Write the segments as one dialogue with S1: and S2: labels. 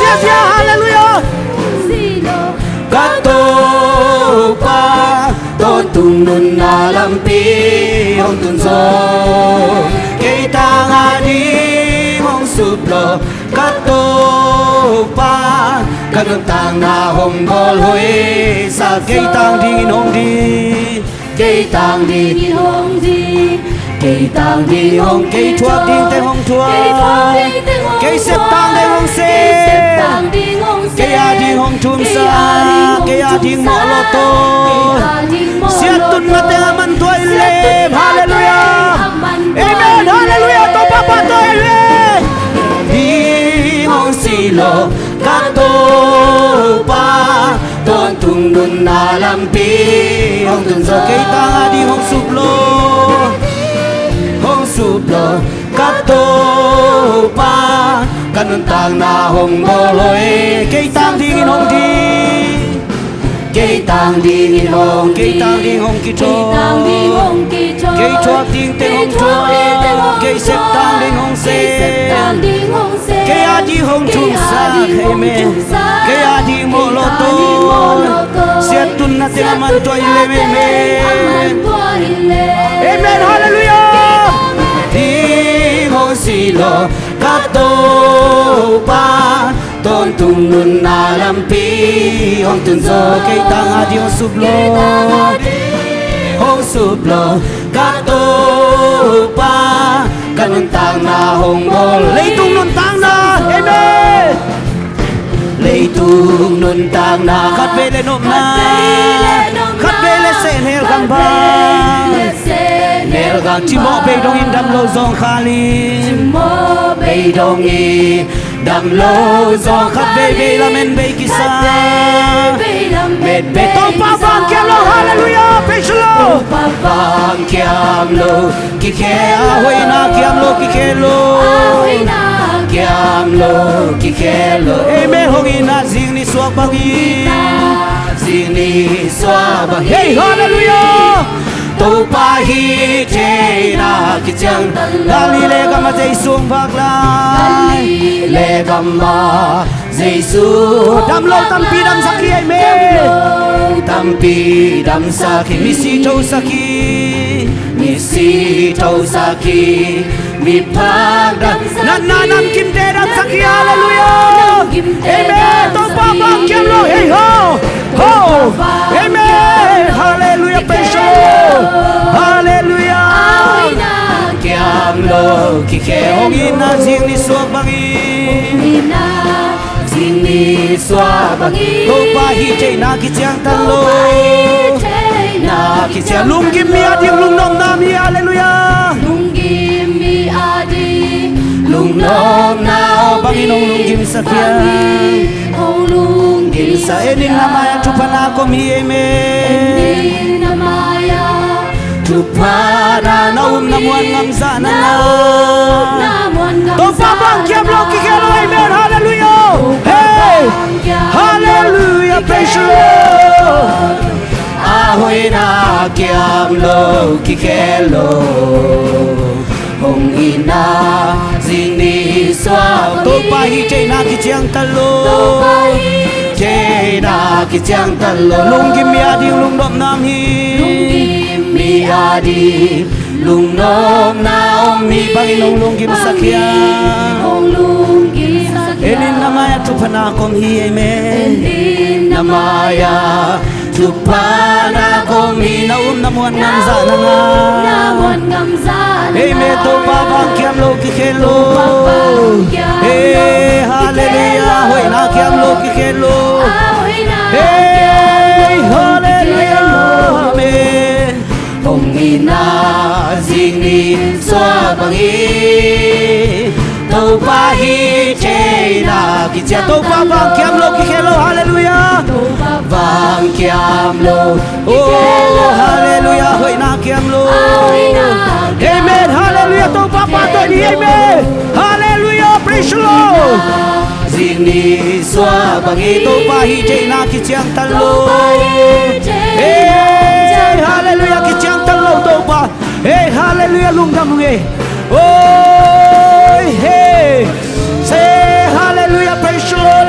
S1: yes, yeah, hallelujah. Kato pa to tung nun na lampi hong tun so kay tanga di mong suplo kato pa kanun tang na hong bol hui sa kay tang dingin hong di kay tang dingin hong di kay tang dingin hong kay chuak ding teng hong chuak kay sep tang ding hong sep kay ading hong chum sa kay ading mo loto siat tun mate aman to ilem hallelujah amen hallelujah to papa to ilem ding hong silo kato pa ton tung nun na lampi hong tun so kay tang ading hong suplo kato pa kanun tang na hong boloi kay tang dingin hong di kay tang dingin hong kay tang ding hong kicho kay chuak ding teng hong chuak kay sep tang ding hong se kay adi hong chung sa kay me kay adi mo loto siat tun na teng aman to ilem amen hallelujah ding hong silo kato pa ton tung nun na lampi hong tun so kay tang adi hong suplo kato pa kanun tang na hong bol leitung nun tang na amen leitung nun tang na khat vele nom na khat vele sen hel gang bang nel gang chimo be dong in dam lo zong khali chimo be dong i dam lo zong khat be be la men be kisa bet be to pa bang kiam lo hallelujah praise the lord pa bang kiam lo ki khe a hoi na kiam lo ki khe lo kiam lo ki khe lo amen hong ina jing ni suak bang i jing ni suak bang hey hallelujah to pa hi che na ki chang gali le ga ma jai sung bak lai le ga ma jai su dam lo tam pi dam sakhi ai me tam pi dam sakhi mi si to sakhi mi phak dam na nam kim te dam sakhi hallelujah amen to pa pa kem lo hey ho ho amen hallelujah praise the lord hallelujah kiam lo ki khe hong ina jing ni suak bangi jing ni suak bangi to pa hi che na ki chang tan lo na ki chang lung kim mi ading lung nom na mi hallelujah lung kim mi ading lung nom na bangi nong lung kim sakya hong lung kim sa enin namaya chupana ko mi amen namaya chupana naum namuan ngam sana to pa bang kiam lo ki kelo amen hallelujah hey hallelujah praise the lord ahoy na kiam lo ki kelo hong ina jing ni swa to pa hi che na ki chiang talo che na ki chiang talo lung kim mi adi lung dom nam hi mi adi lung nom na om mi bang lung kim sakya enin namaya tupana kom hi amen namaya tupana kom hi na namuan ngam za hey me to pa bang kiam lo ki khelo hey hallelujah hoi na kiam lo ki khelo hey hallelujah amen hong ina jing ni swa bangi to pa hi che na ki cha to pa bang kiam lo ki khelo hallelujah bang kiam lo oh hallelujah hoi na kiam lo amen hallelujah to pa pa to ni amen hallelujah praise the lord jing ni swa bangi to pa hi che na ki chiang tan lo hey hallelujah ki chiang tan lo to pa hey hallelujah lung dam nge oh hey say hallelujah praise the lord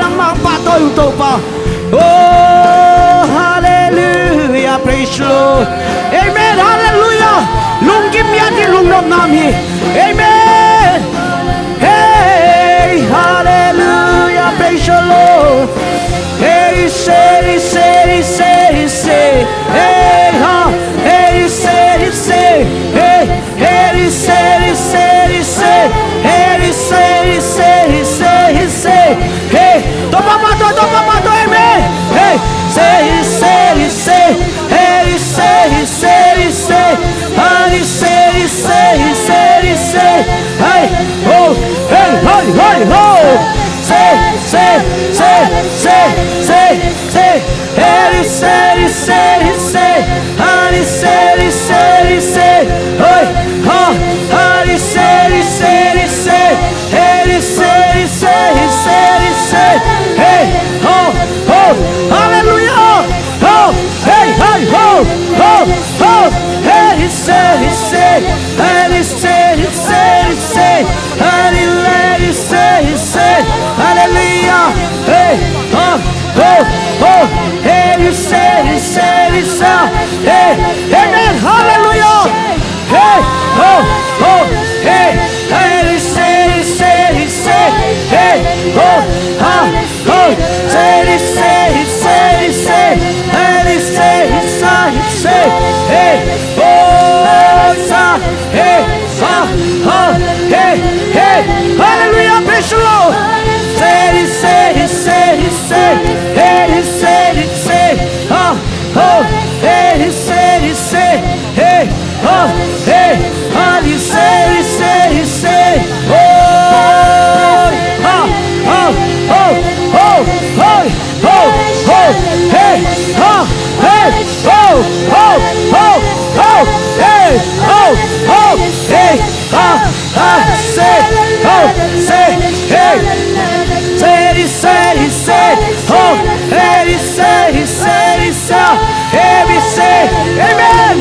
S1: nome. Amen. Hey, hallelujah. Praise the Lord. Hey, say, say, say, say. Hey, ha. Hey, say, say. Hey, hey, say, say, say. Hey, say, say, say, say. Hey, toma mato, amen. Hey, say, say, say. Hey, say, say, say. Hey, say, say, say, say. Hey, oh, hey, hey, hey, oh. Say, say, say, say, say, say. Hey, say, say, say. Hey, say, say, say. Hey, ha, hey, say, say, say. Hey, say, say, say, say. Hey, oh, oh, hallelujah. Oh, hey, hey, oh, oh, oh. Hey, say, say. Hey, say, say, say. Hey, say, say. Hallelujah. Hey, oh, oh, oh. Hey, say, say, say. Hey, amen. Hallelujah. Hey, oh, oh. Hey, hey, say, say, say. Hey, oh, ah, oh. Say, say, say, say. Hey, say, say, say. Hey, oh, say. Hey, ah, oh. Hey, hey. Hallelujah. Praise the Lord. Say, say, say, say. Hey, say, say. Ah, oh. Hey, say, say. Hey, oh. Hey, ah, say, say, say. Oh, ah, oh, oh, oh, oh, oh, oh. Hey, ah, hey, oh, oh, oh, oh. Hey, oh, oh. Hey, ah, ah, say, oh, say, hey. Say, say, say, oh, hey, say, say, say, hey, say, amen.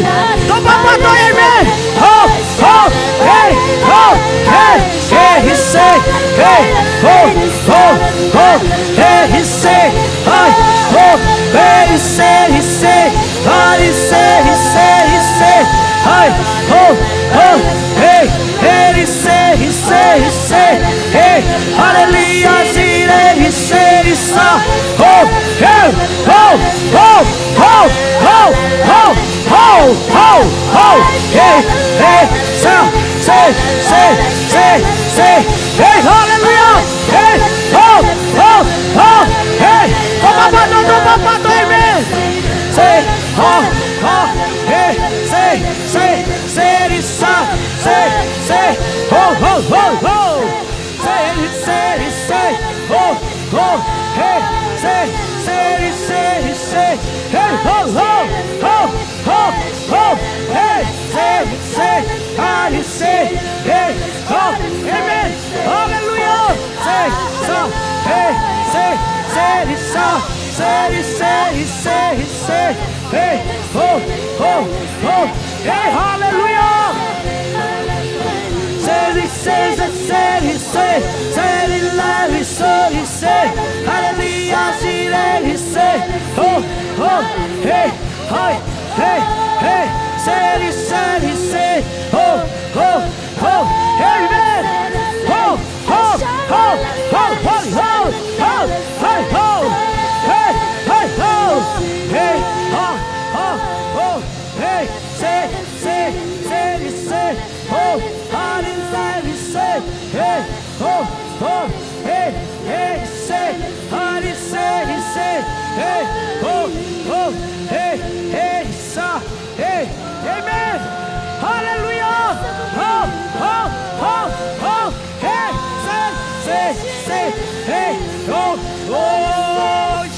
S1: Toma pato, amen. Oh, oh, hey, oh, hey, hey, say, hey, oh, oh, oh, hey, say, oh, oh, hey, say, say, hey, say, say, hey, oh, oh, hey, hey, say, say, hey, hallelujah, say, say, oh, hey, oh, oh, oh, oh, oh, oh, oh, oh, hey, hey, say, hey, hallelujah, hey, oh, oh, oh, hey, toma pato, amen. Say, oh, oh, hey, say, oh, oh, oh, oh, say, oh, oh, hey, say, hey, oh, oh, oh, oh, oh, hey, say, I say, hey, oh, amen, hallelujah, say, hey, say, hey, oh, oh, oh, hey, hallelujah. Say, hallelujah, say, oh, oh, hey, hi, hey, hey, say, oh, oh, oh, amen, oh, oh, oh, oh, oh, oh, hey, oh, hey, hey, oh, hey, oh, oh, oh, hey, say, oh, hallelujah, say, hey, oh, oh, hey, hey, say, hallelujah, say, hey, oh, oh, hey, hey, hey, amen, hallelujah, oh, oh, oh, oh, hey, say, hey, oh, oh,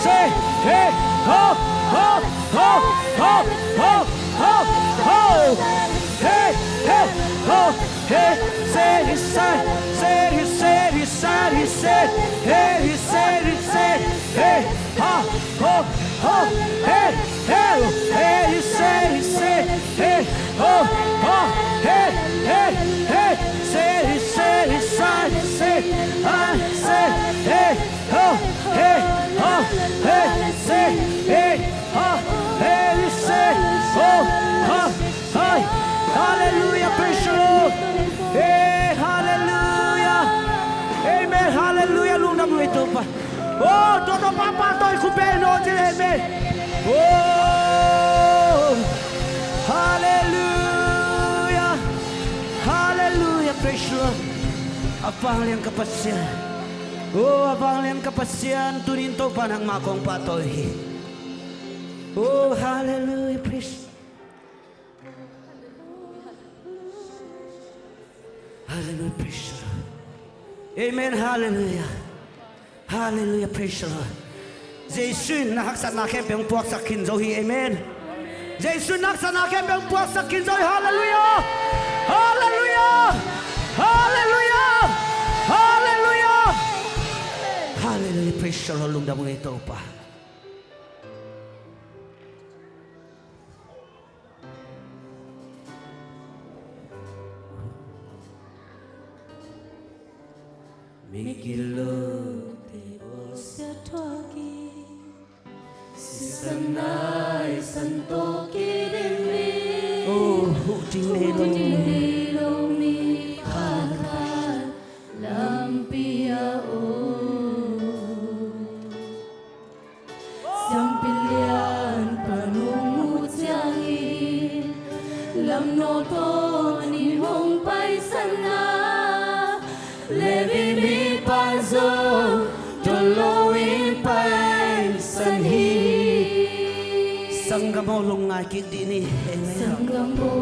S1: say, hey, oh, oh, oh, oh, oh, oh, oh, hey, hey, oh, hey, say, hey, ha, oh, oh, hey, hey, say, hey, oh, oh, hey, hey, hey, say, I say, hey, oh, hey, oh, hey, say, hey, oh, hey, say, oh, oh, hallelujah, praise pa. Oh, todo papa toy kupeno jeme. Oh, hallelujah. Hallelujah, praise the Lord. Apang liang kapasyan. Oh, apang liang kapasyan tunin to panang makong patoy. Oh, hallelujah, praise. Hallelujah, praise the Lord. Amen, hallelujah. Hallelujah, praise the Lord. Giêsu na hak na kem beng puak sakin zo hi, amen. Giêsu nak na kem beng puak sakin zo, hallelujah. Hallelujah. Hallelujah. Hallelujah. Hallelujah, praise the Lord. Lung da mo ito pa. Mikilo tebo
S2: Satwagi Sisanay santoki demi
S1: Oh,
S2: Dinero mi kakal Lampia o Siyang pilihan panumutiyangin Lam noto ni hong paisana Levi mi panzo Toloin paisanhi
S1: Sanggamo lungai kidini, amen.
S2: Sanggamo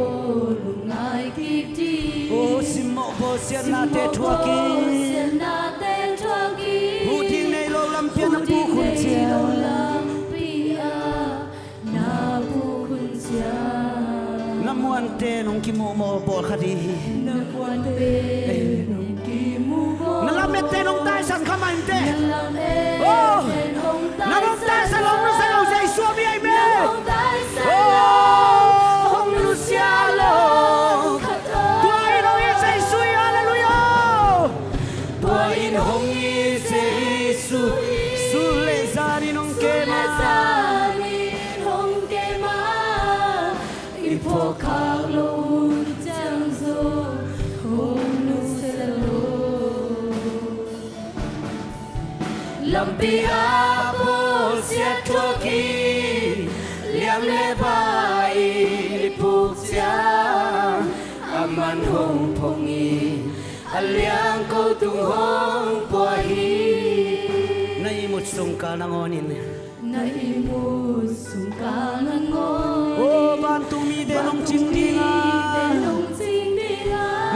S2: lungai kiti
S1: Oh, simo bosian nate tuaki.
S2: Bosian nate tuaki
S1: Huding nei lo lampian na bukun sia. Namuante nung kimo mo bol khadi.
S2: Namuante nung kimo mo
S1: Nalamete nung taisan kamante.
S2: Nalamete
S1: Oh,
S2: nung
S1: namong taisan long no sa Jesu mi, amen.
S2: Namong taisan
S1: Oh, hong lucialo. Tuain hong Jesu, hallelujah. Tuain hong Jesu, sulezari nung kema.
S2: Ipokalo janzo honu selo Lampi apo siatoki liam lebai lipuksia aman hong pongi aliang ko tung hong puahi
S1: Naimut sungka nangonin.
S2: Naimut sungka nangonin
S1: Oh, bantu mi denong cindingan.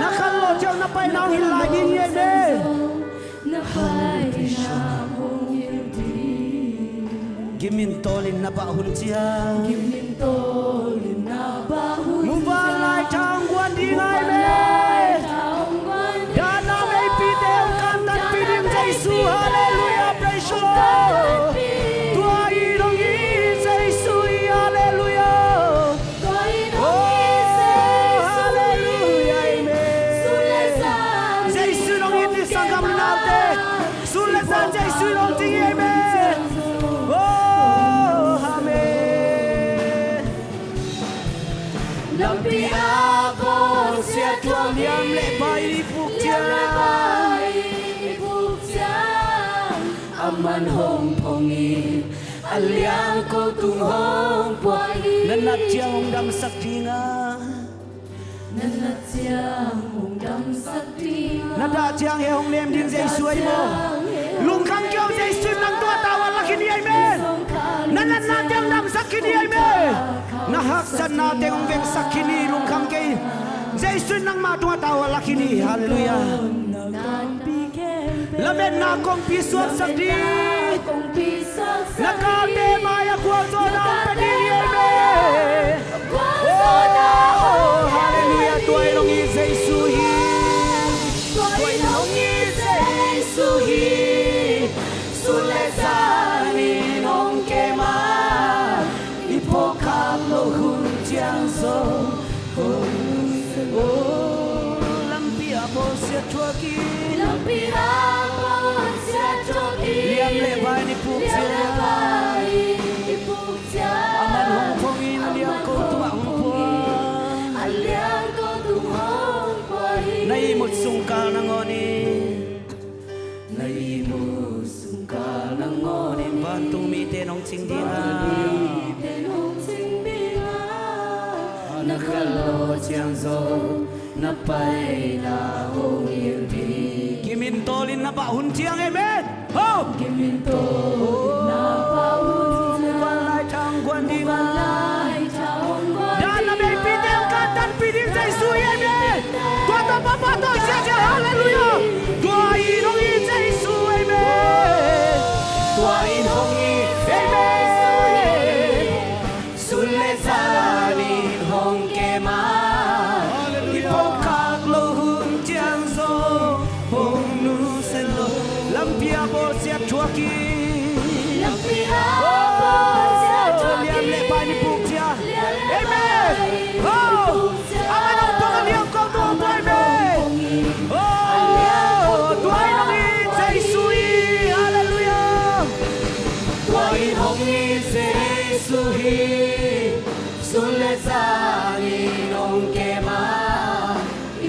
S1: Nakalo jauh napai nang hilai ini, amen. Gimintolin na bahun siya. Mubalay tangguan di ngai me. Dan amay pidem kantan pidim Jesu, haleluya, praise the Lord. Tuai dong Jesu, haleluya. Jesu dong iti sanggam nalte. Sulesan Jesu dong tinggi, amen. Oh, amen.
S2: Lampi ako siya tuang
S1: Liam lebay
S2: ipuktiang Aman hong pongi Aliang ko tung hong puagi
S1: Nanatiyang undam sakdinga.
S2: Nanatiyang undam sakdinga
S1: Nadatiyang hehong lem ding Jesu ay mo. Lungkang kyaw Jesu nang tua tawan laki ni, amen. Nanat natin dam sakini, amen. Nahaksan natin ang veng sakini lungkang kay Jesu nang matua tawa laki ni, hallelujah. Lamen na kong pisuat sakdi. Nakate maya kuwazo na ang padili, amen. Oh, hallelujah. Tuay nung Jesuhi. Tuay nung Jesuhi. Sulesanin nung kema. Ipokalo hunjiangso. Oh, lampi ako siya tuwagi.
S2: Lampi ako siya tuwagi
S1: Liam lebay ni puksa. tên ông chính đi
S2: tên hồng sinh bi a na khá lộ chiang dô na bay là hồng yêu đi
S1: Kim Min Tô Linh na bảo hun chiang amen ho
S2: kim min tô na bao hun
S1: quan lai thang quan đi
S2: và lại chào quan
S1: dan na bay pi tem ka tan pi đi dây suy amen tua ta papa to cha hallelujah tua in hong in dây suy amen tua in hong in amen sulle zalin hong ke ma ipokak lo hun chiang zo hong nu sen lo lampia bo siap chuaki
S2: Lampi apa saja
S1: liam le pa ni puk sia amen oh aman ang pangal yang kau tu boy me oh tuai nong in say sui hallelujah tuai nong in say sui sulle zani nong ke ma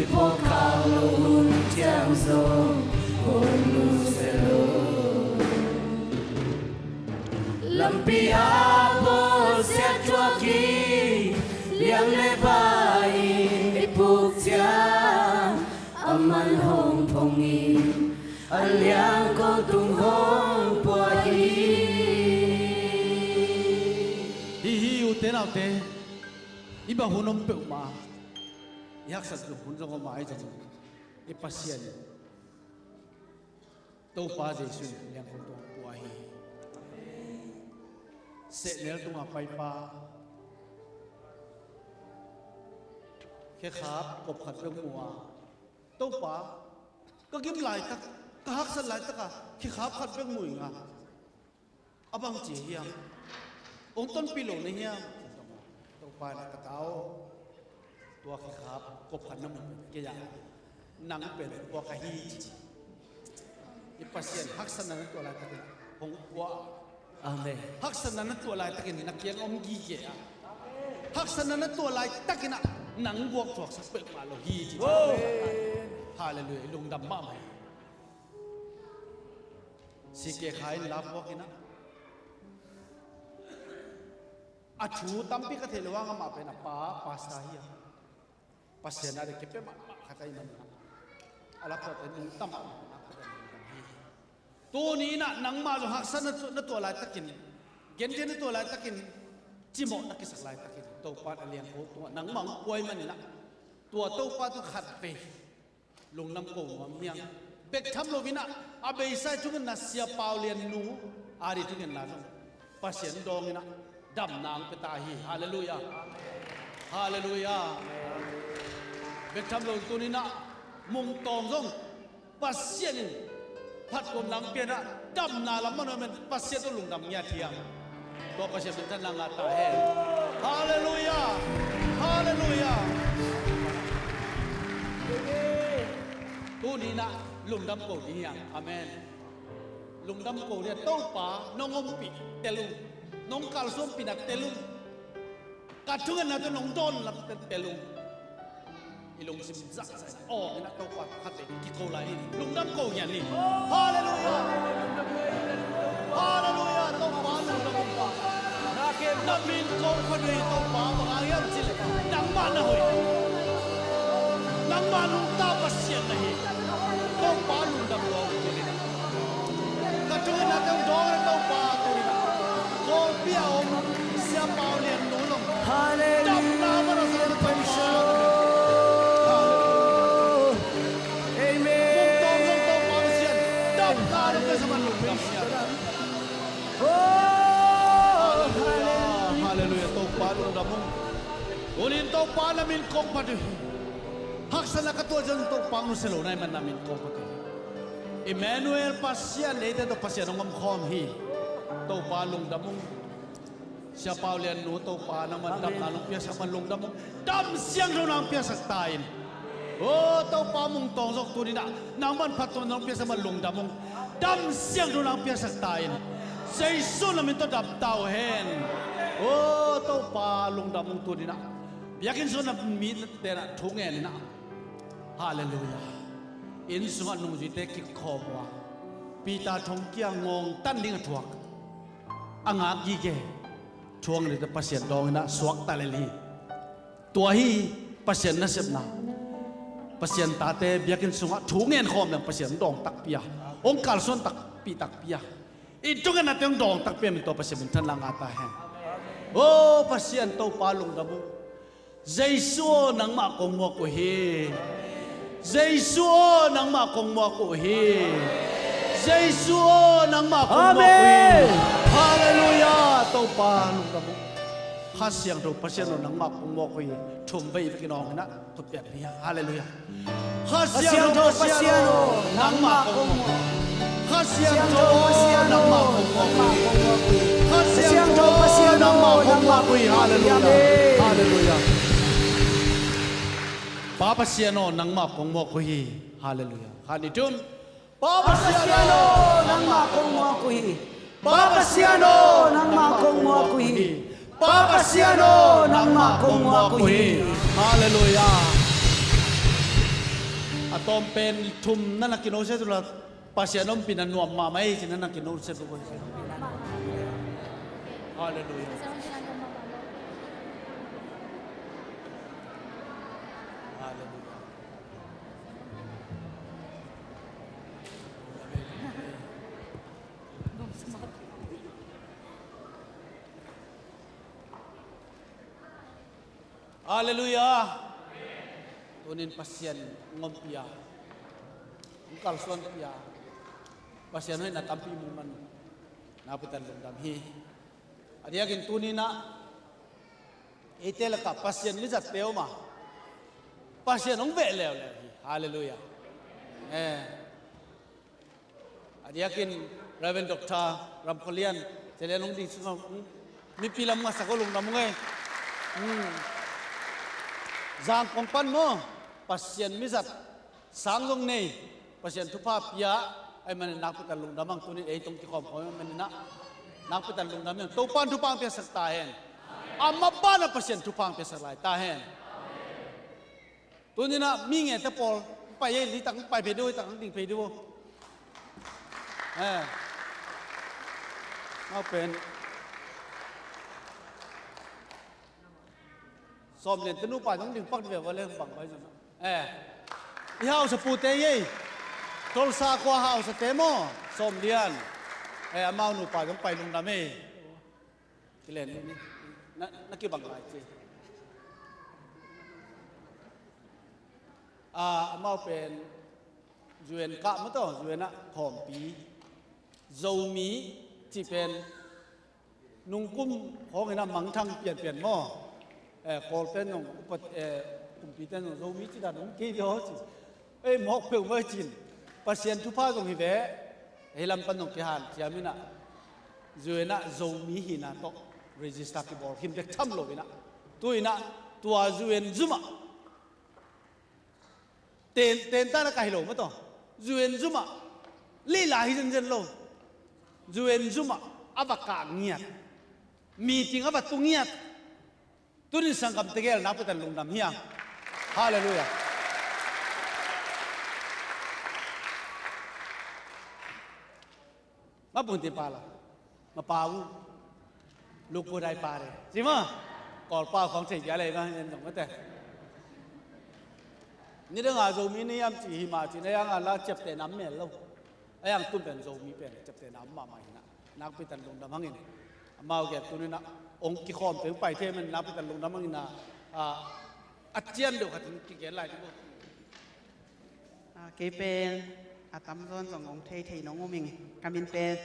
S1: ipokak lo hun chiang zo hong nu sen lo Lampi apo siat chuaki liang le bai ipuk sia aman hong pongi aliang ko tung hong pua hi
S3: hi u te nau te iba hunom pe ma yak sat lu hun jong ma ai jong e pasien to pa jesu liang ko to pua hi se nel tu nga pai pa ke khap kop khat pe mua to pa ka gim lai tak ka hak san lai tak ka ke khap khat pe mui nga abang chi hiam ông tôn pilo này nha, tàu pa này tao tua khi khap cột khăn nằm cái gì, nắng bền qua cái hi, cái pasien hắc san này tua lại takin, hong qua,
S1: amen
S3: hắc san này tua lại takin nak yang om gi ke, hắc san này tua lại takin nắng buộc thuộc sắc bền mà lo hi, hallelujah, lung đam ma mày, si ke khai lap buộc cái achu tampi ka thelwa nga ma pe na pa sa hi pasien na de ke pe ma khatai man ala ko te nung tam to ni na nang ma lo haksan na to lai takin gen gen to lai takin chimo na ki sak lai takin to pa alian ko to nang mang koi man na to pa to khat pe lung nam ko ma miang bek tham lo vina abe sai chung na sia paulian nu ari tu na pasien dong ina dam nang petahi hallelujah hallelujah bet tham lo tu ni na mung tong jong pasien phat kom lang pia na dam na lam man men pasien to lung dam nya thiang to pasien ben tan nga ta he hallelujah hallelujah tu ni na lung dam ko ni yang amen lung dam ko ne to pa nongom pi telung nong kalsum pinak telung katungan na to nong don lap telung ilong sim zak sai oh ina to pa khate ki ko lai lung dam ko yan ni hallelujah hallelujah to pa lung dam pa na ke na min ko khani to pa ma yam chil nang ma na hoi nang ma lung ta pa sian na hi to pa lung dam lo ni katungan na to dong to pa to ni ko pia om sia pao lian nu long dam na ma ra sa pa sha
S1: amen
S3: dam na ra ka sa man lu dam sia
S1: oh
S3: hallelujah to pa lu dam mong ulin to pa na min kong pa du hak sa na ka to jan to pa nu selo nai man na min kong pa du Emmanuel pasya le to pasya ngam khom hi to pa lung dam mong siya paulian nu to pa naman dam na lung pia sa man lung dam mong dam siang ro nang pia sa tain oh to pa mong tong sok tu ni na nang man phat to nang pia sa man lung dam mong dam siang ro nang pia sa tain say so na min to dam tao hen oh to pa lung dam mong tu ni na yakin so na mi te na thung en na hallelujah in sunga nung ji te ki khobwa pita thong kia ngong tan ding thuak angak gige chuang le pasien dong na suak taleli tua hi pasien na sep na pasien tate biakin sunga thungen khom na pasien dong tak pia ong kalson tak pi tak pia itu kan nateng dong tak pia min to pasien min than lang ata hen o pasien to palung damu Giêsu nang ma kong mo ko hi Giêsu nang ma kong mo ko hi Giêsu nang ma kong mo ko hi Hallelujah to palung damu khasiang to pasien nang ma kong mo ko hi thum bai ki nong na to pia pia Hallelujah khasiang to pasien nang ma kong mo khasiang to nang ma kong mo ko hi khasiang to pasien nang ma kong mo ko hi Hallelujah Hallelujah Papa Siano nang ma kong mo ko hi Hallelujah Hanitum Papa Siano
S1: nang ma kong mo ko hi Papa Siano nang ma kong mo ko hi Papa Siano nang ma kong mo ko hi
S3: Hallelujah Atom pen thum na nakino se tula Pasianom pinanuam mamay sina nakino se ko Hallelujah Hallelujah. Tunin pasien ngompia. Engkal suan pia. Pasien hoy natampi muman. Napitan lundam hi. Adia kin tunina etel ka pasien ni jat teo ma. Pasien ong ve leo le hi. Hallelujah. Adia kin Reverend Dr. Ramkolian selenong di sunga mi pilam ma sakolong namungai. Zang kompan mo pasien mizat sanglong nei pasien thupa pia ai man nakutan lung damang tunin ei tong ti khom khom man na nakutan lung damang to pan thupang pe sakta hen amma ba na pasien thupang pe saklai ta hen tunina mi nge ta pol pa ye li tang pa pe do tang ding pe do ma pen Som len tenu pa dong ding pak de wa le bang bai jona i hau sa pu te ye tol sa kwa hau sa te mo som lian amau nu pa dong pai lung na me kilen ni na ki bang lai chi amau pen juen ka ma to juen a thom pi zo mi chi pen nung kum khong ina mang thang pian mo call tên nông cùng tên nông dâu mỹ chỉ là đúng kia đó chứ mọc phiêu mới chín pasien thu pha dòng hi vé hay làm pan nông kia hàn chỉ mình ạ rồi nè dâu mỹ hi nè to register cái ball him được thăm rồi nè tôi nè tua duyên zuma tên ta là cái lỗ mất to duyên zuma lì là hi dân luôn duyên zuma avaka nghiệt meeting avat tung nghiệt Tunin sangkam tegel napitan lungdam hiang. Hallelujah. Mapunti pala. Mapawu. Luku dai pare. Sima? Kol pa khong thei ya le ba yen dong mate. Ni de nga zo mi ni yam chi hi ma chi ne yang ala chep te nam me lo. Ayang tun pen zo mi pen chep te nam ma mai na. Napitan lungdam hangin. Amau ge tuninaองค์กิขอมถึงไปเทมันนับกันลงน้ำมันนะอัดเจียนเดียวกันกี่แก่ไรที่พวก
S4: กี่เป็นอาตำส่วนของเทยน้องมิงกำมินเป็น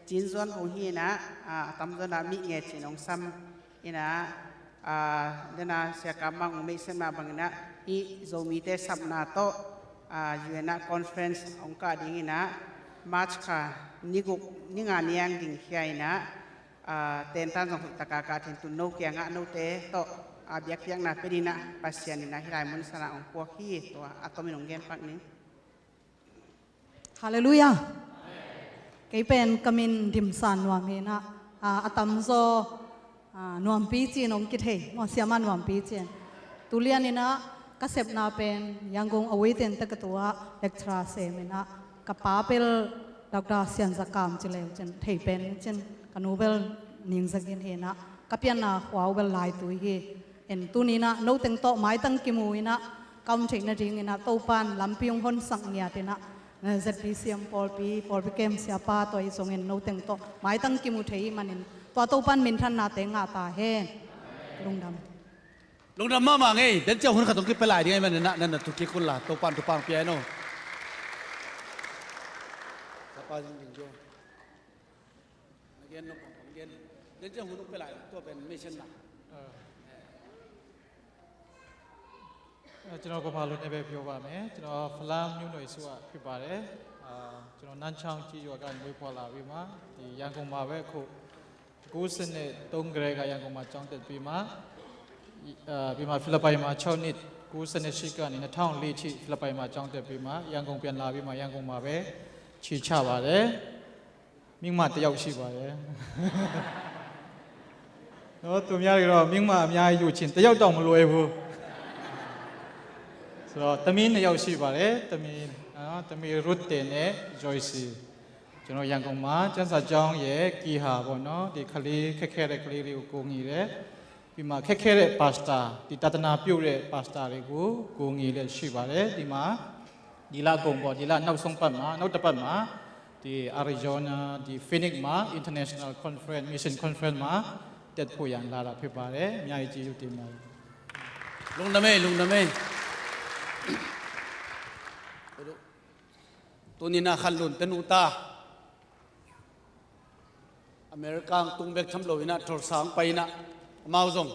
S4: จีนส่วนของฮีนะอาตำส่วนมีเงจีน้องซ้ำฮีนะเดน่าเสียกำมังไม่เสมาบังนะฮีโซมีเตสับนาโตยูเอ็นคอนเฟรนซ์องค์การดิ่งนะมาร์ชค่ะนี่งานยังดิ่งเขียนะเต็นตันสองตะกากาเทนตุนโนเกียงะโนเตโตอาเบียกยังนาเป็นนะปัสยานินะฮิไรมุนสระองพวกขี้ตัวอัตโนมัติเงินปักนี้
S2: ฮาเลลูยาเกเป็นกมินดิมสันวามีนะอาตัมโซนวมปีจีนองกิเทมอเสียมันนวมปีจีนตุเลียนี่นะก็เสพนาเป็นยังคงเอาไว้เต็นตะกตัวเล็กทราเซมินะกับป้าเป็นดอกดาเซียนสกามจิเลวเจนเทเป็นเจนกันูเบล นิงสักเห็นนะกับยันนาขวาวเวลายตุยเฮเอ็นตุนีนะโนเต็งโตไม้ตั้งกิมูยนะกำเทงนาจริงนะโตปันลำพิงพนสังเนียตินะZBCM ปอลปีเกมเสียป้าตัวอีสงเงินโนเต็งโตไม้ตั้งกิมูเทยมันนินตัวโตปันมินทันนาเต็งอาตาเฮลุงดำ
S3: ลงดำมาไงเดินเจ้าคนขัดตรงกี้ไปหลายดีไงมันนั่นน่ะทุกกี้คุณล่ะตัวปังเปียโนสปาจริงๆโยเรียนนกของเรียนเดินเจ้าคนไปหลายตัวเป็นไม่เช่นนั้น
S5: ကျွန်တော်ကဘာလို့နေပဲပြောပါမယ်ကျွန်တော်ဖလမ်မျိုးနွယ်စုကဖြစ်ပါတယ်ကျွန်တော်နန်းချောင်းကြီးရွာကမွေးဖွားလာပြီးမှဒီရန်ကုန်မှာပဲအခု93ကလေးကရန်ကုန်မှာကျောင်းတက်ပြီးမှပြီးမှဖိလစ်ပိုင်မှာ6နှစ်98ကနေ2004ထိဖိလစ်ပိုင်မှာကျောင်းတက်ပြီးမှရန်ကုန်ပြန်လာပြီးမှရန်ကုန်မှာပဲခြေချပါတယ်မိမတယောက်ရှိပါတယ်နော်သူများတွေတော့မိမအများကြီးယူချင်းတယောက်တော့မလွယ်ဘူးဆိုတော့တမီး2ယောက်ရှိပါတယ်တမီးရုတ်တင်နဲ့ Joyce ကျွန်တော်ရန်ကုန်မှာကျန်းစာကျောင်းရဲ့ကီဟာပေါ့နော်ဒီခလေးခက်ခဲတဲ့ကလေးတွေကိုကိုငီတယ်ပြီးမှခက်ခဲတဲ့ပါစတာဒီတသနာပြုတ်တဲ့ပါစတာတွေကိုကိုငီလည်းရှိပါတယ်ဒီမှာဒီလကုံပေါ့ဒီလနောက်ဆုံးပတ်မှာနောက်တစ်ပတ်မှာဒီ Arizona ဒီ Phoenix မှာ International Conference Mission Conference မှာတက်ဖို့ရန်လာတာဖြစ်ပါတယ်အများကြီးကျေးဇူးတင်ပါတယ်
S3: ลุงดำเมตัวนี้นะขันลุนเตนูตาอเมริกาตุงเบกทำโลวินะทรสางไปนะมาอุซง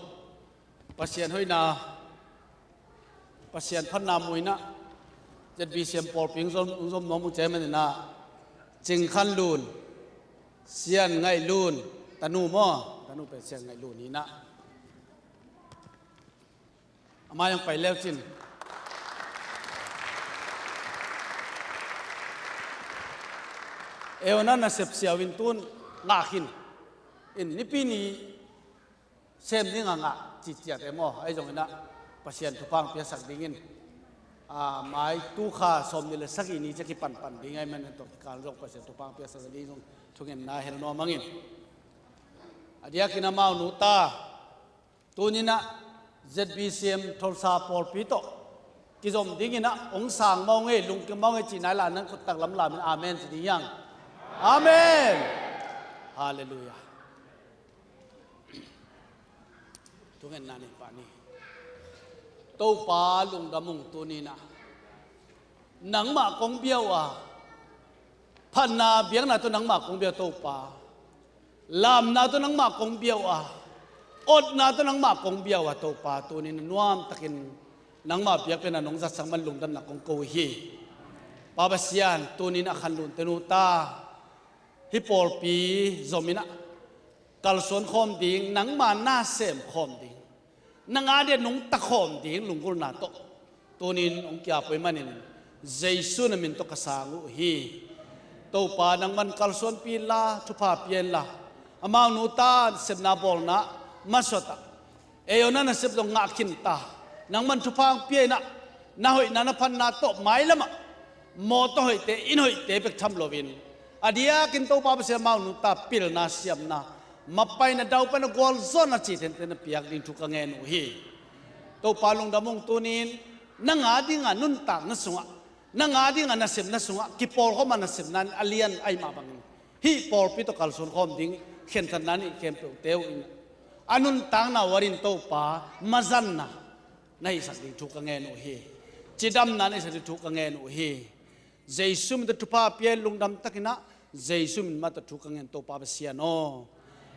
S3: ปัสเซียนห้อยนาปัสเซียนพันนามวยนะจะบีเซียมปอลปิงซอมน้องมุจเจมันนะจิงขันลุนเซียนไงลุนตานูมอตานูเป็นเซียนไงลุนนี่นะมายังไปแล้วจินเอวนั้นน่ะเสพเสียวินตุนงาขินอินนี่ปีนี้เซมนี่งาจิตเจียแต่หม้อไอ้ตรงนั้นปัสเซียนทุพังเปียสักดิ่งไม้ตู้ขาสมนี่เลยสักอีนี้จะกี่ปั่นดิ่งไงมันตัวการรบปัสเซียนทุพังเปียสักดิ่งตรงทุกเงินน่าเห็นน้องมังอินอดียกินามาอุนุตาตัวนี้นะ ZBCM ทศปอลปีโตกิจมดิ่งนะองศางมองเงลุงกิมองเงจีนายหลานนั้นก็ตักลำลาเป็นอาเมนสิยังอาเมนฮาเลลูยาทุกเงินนานี่ปานี่โตปาลุงดำมุงตัวนี้นะหนังหมากงเบี้ยวพันนาเบียงนาตัวหนังหมากงเบี้ยวโตปาลามนาตัวหนังหมากงเบี้ยวอดนาตัวหนังหมากงเบี้ยวโตปาตัวนี้นวมตะกินหนังหมาเบียกเป็นนองจัดสังมันลุงดำหนักของโกฮีปาบเซียนตัวนี้นะขันลุนเตนูตาฮิปอลปีจอมินะกัลสวนคอมดิ่งหนังมาหน้าเสมคอมดิ่งนังอาเดียนงตะคอมดิ่งลุงกุลนาโตตัวนี้องค์ยาไปมันนี่เจสุนมินตกสางูฮีตัวปานังมันกัลสวนปีลาทุพาเปียนลาอามานูตาเสพนาบอลนะมาสตาเอโยนันเสพตรงงาขินตานังมันทุพังเปียนะนาหอยนาพันนาโตไม้ละมะมอตหอยเตอินหอยเตเป็กทำโลวินอดียกินโตปาเปเสียมาอุนุตาปิลนาเสียมนามาไปนะดาวเป็นกอลซอนนะจีเทนเทนเปียกดินทุกเงินฮีโตปาลงดำมงตัวนี้นังอาดิงานุนตากนัสงะนังอาดิงานัสเซมนัสงะกิปอลเขามานัสเซมนั้นอเลียนไอมาบังฮีปอลปิโตกัลส่วนคอมดิ้งเข็นทันนั้นอีเข็มเปเตวอินอนุนตางนาวรินโตปามาจันนะในสักดินทุกเงินฮีจิดำนั้นในสักดินทุกเงินฮีเจสุมิตทุพาเปียลุงดำตักนะเจสุมิมาตทุกเงินโตปาเบเซียโน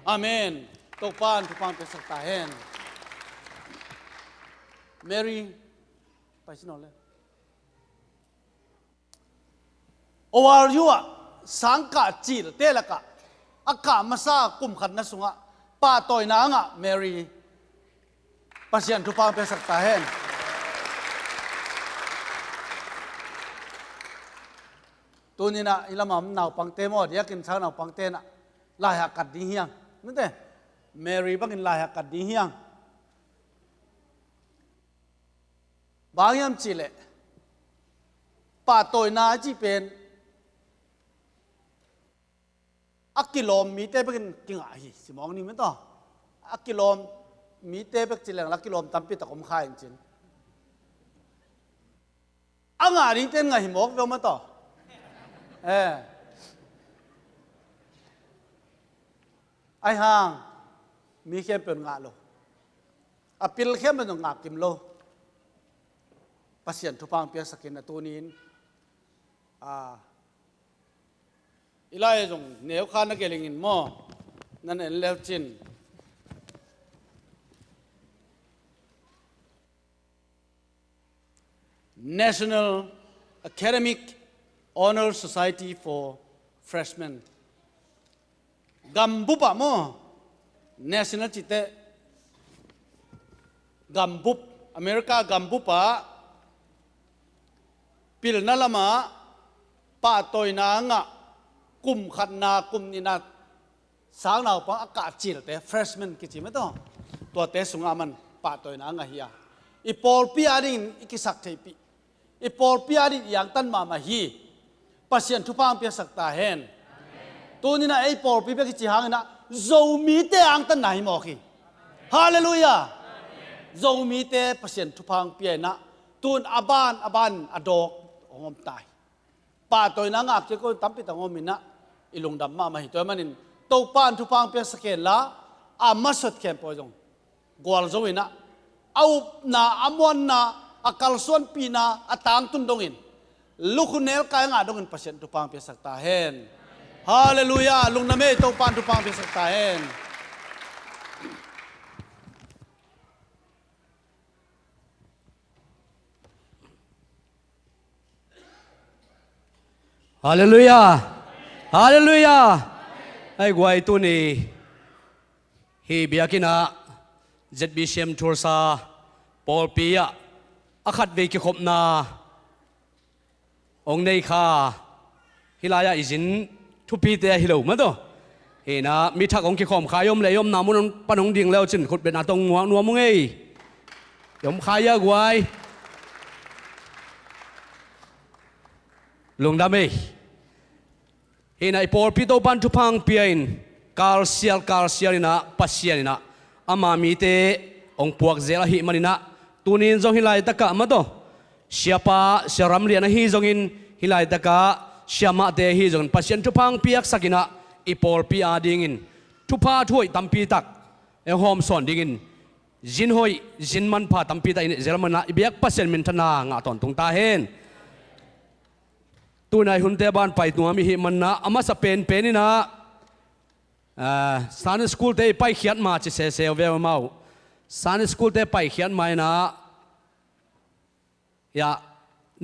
S3: อาเมนโตปานทุพานเป็นสักตาเฮนเมรี่ไปสิโนเลยโอวาร์ยูอะสังกัดจีลเตลกะอากามาซากุมขันนัสุงะป้าต่อยนางะเมรี่ปัสยันทุพานเป็นสักตาเฮนตัวนี้นะอิลามามนาวปังเตมอดอยากกินช้าวนาวปังเตนะลายหักกัดดีเฮียงนั่นเองเมรี่บังกินลายหักกัดดีเฮียงบางยามจีเลป่าตัวนาจีเป็น อักกิโลมมีเตเป็นกิ่งอ่ะฮิสิมองนี่มั้ยต่ออักกิโลมมีเตเป็นจิเลงลักกิโลมตั้มปีตะกมข่ายจริงอังอาริเต้นไงหิมอกเวลมาต่อไอ้ห่างมีเข้มเป็นงาโลอปิลเข้มเป็นงากิมโลปัสยันทุพังเปียสกินตัวนี้อีไล่จงเหนียวข้านักเกลิงินหม้อนั่นเองแล้วจินNational Academic Honor Society for Freshmen กัมบุปะโม National จิตเตกัมบุปอเมริกากัมบุปะปิลนาลามาป้าตอยนางะกุมขัดนากุมนินาสางนาวปังอากาศจิลเต Freshman กิจิไม่ต้องตัวเตสุงอามันป้าตอยนางะเฮียอีปอลปีอารินอีกิสักเทปีอีปอลปีอารินอย่างตันมาฮีปัสยันทุพังเปียสักตาเฮนตัวนี้นะไอ้ปอลปีเปียกิจิหางนะโจมีเตอังตันไหนมอกีฮาเลลูยาโจมีเตปัสยันทุพังเปียนะตูนอาบานอดอกองมตายป้าตัวนั้นอาจจะก็ตั้มปิดตางอมินะอิลุงดำมาหิตัวมันนินโตป้านทุพังเปียสเกลละอามาสดแคมปจงกวาลโจวินะเอานาอามวันนาอากาลส่วนปีนาอตางตุนดงอินลูกคุณเนลกายงาดงอินปัสยันทุพังเปียสักตาเฮนฮาเลลูยาลุงนาเมโตป้านทุพังเปียสักตาเฮน
S1: ฮาเลลูยาฮาเลลูยาไอ้กวยตัวนี้ฮีเบียกินะเจ็ดบิเชมทัวร์ซาปอลปียะอาคัดเวกิขบนาองในข้าฮิลายาอิจินทุปีเตะฮิโลมาตัวเฮนะมีทักองกิขอมขายมเลยยมนามุนปนองดิ่งแล้วจินขุดเป็นอาตงหัวนัวมุงเอ้ยยมขายะกวยลงดำเอ้เห็นไอ้ปอลพิโตปันทุพังเปียนคาร์เซียลนะปัสเซียนะอามามีเตองพวกเซลหิมันนะตูนินจงฮิลายตะกะมาโตเชียปาเชียรัมเลียนะฮิจงอินฮิลายตะกะเชียมาเตฮิจงปัสเซียนทุพังเปียกสักินะไอ้ปอลปีอาดิงินทุพาถ้วยตัมปีตักเอหอมสอนดิงินจินหอยจินมันพาตัมปีตักเซลมันนะไอ้เบียกปัสเซียนมินทนางาตอนตรงตาเห็นตัวนายหุ่นเตบ้านไปตัวมีหิมันนะอามาสเปนนี่นะสานสกูลเตไปเขียนมาจะเสียเวลมาสานสกูลเตไปเขียนมานะอย่า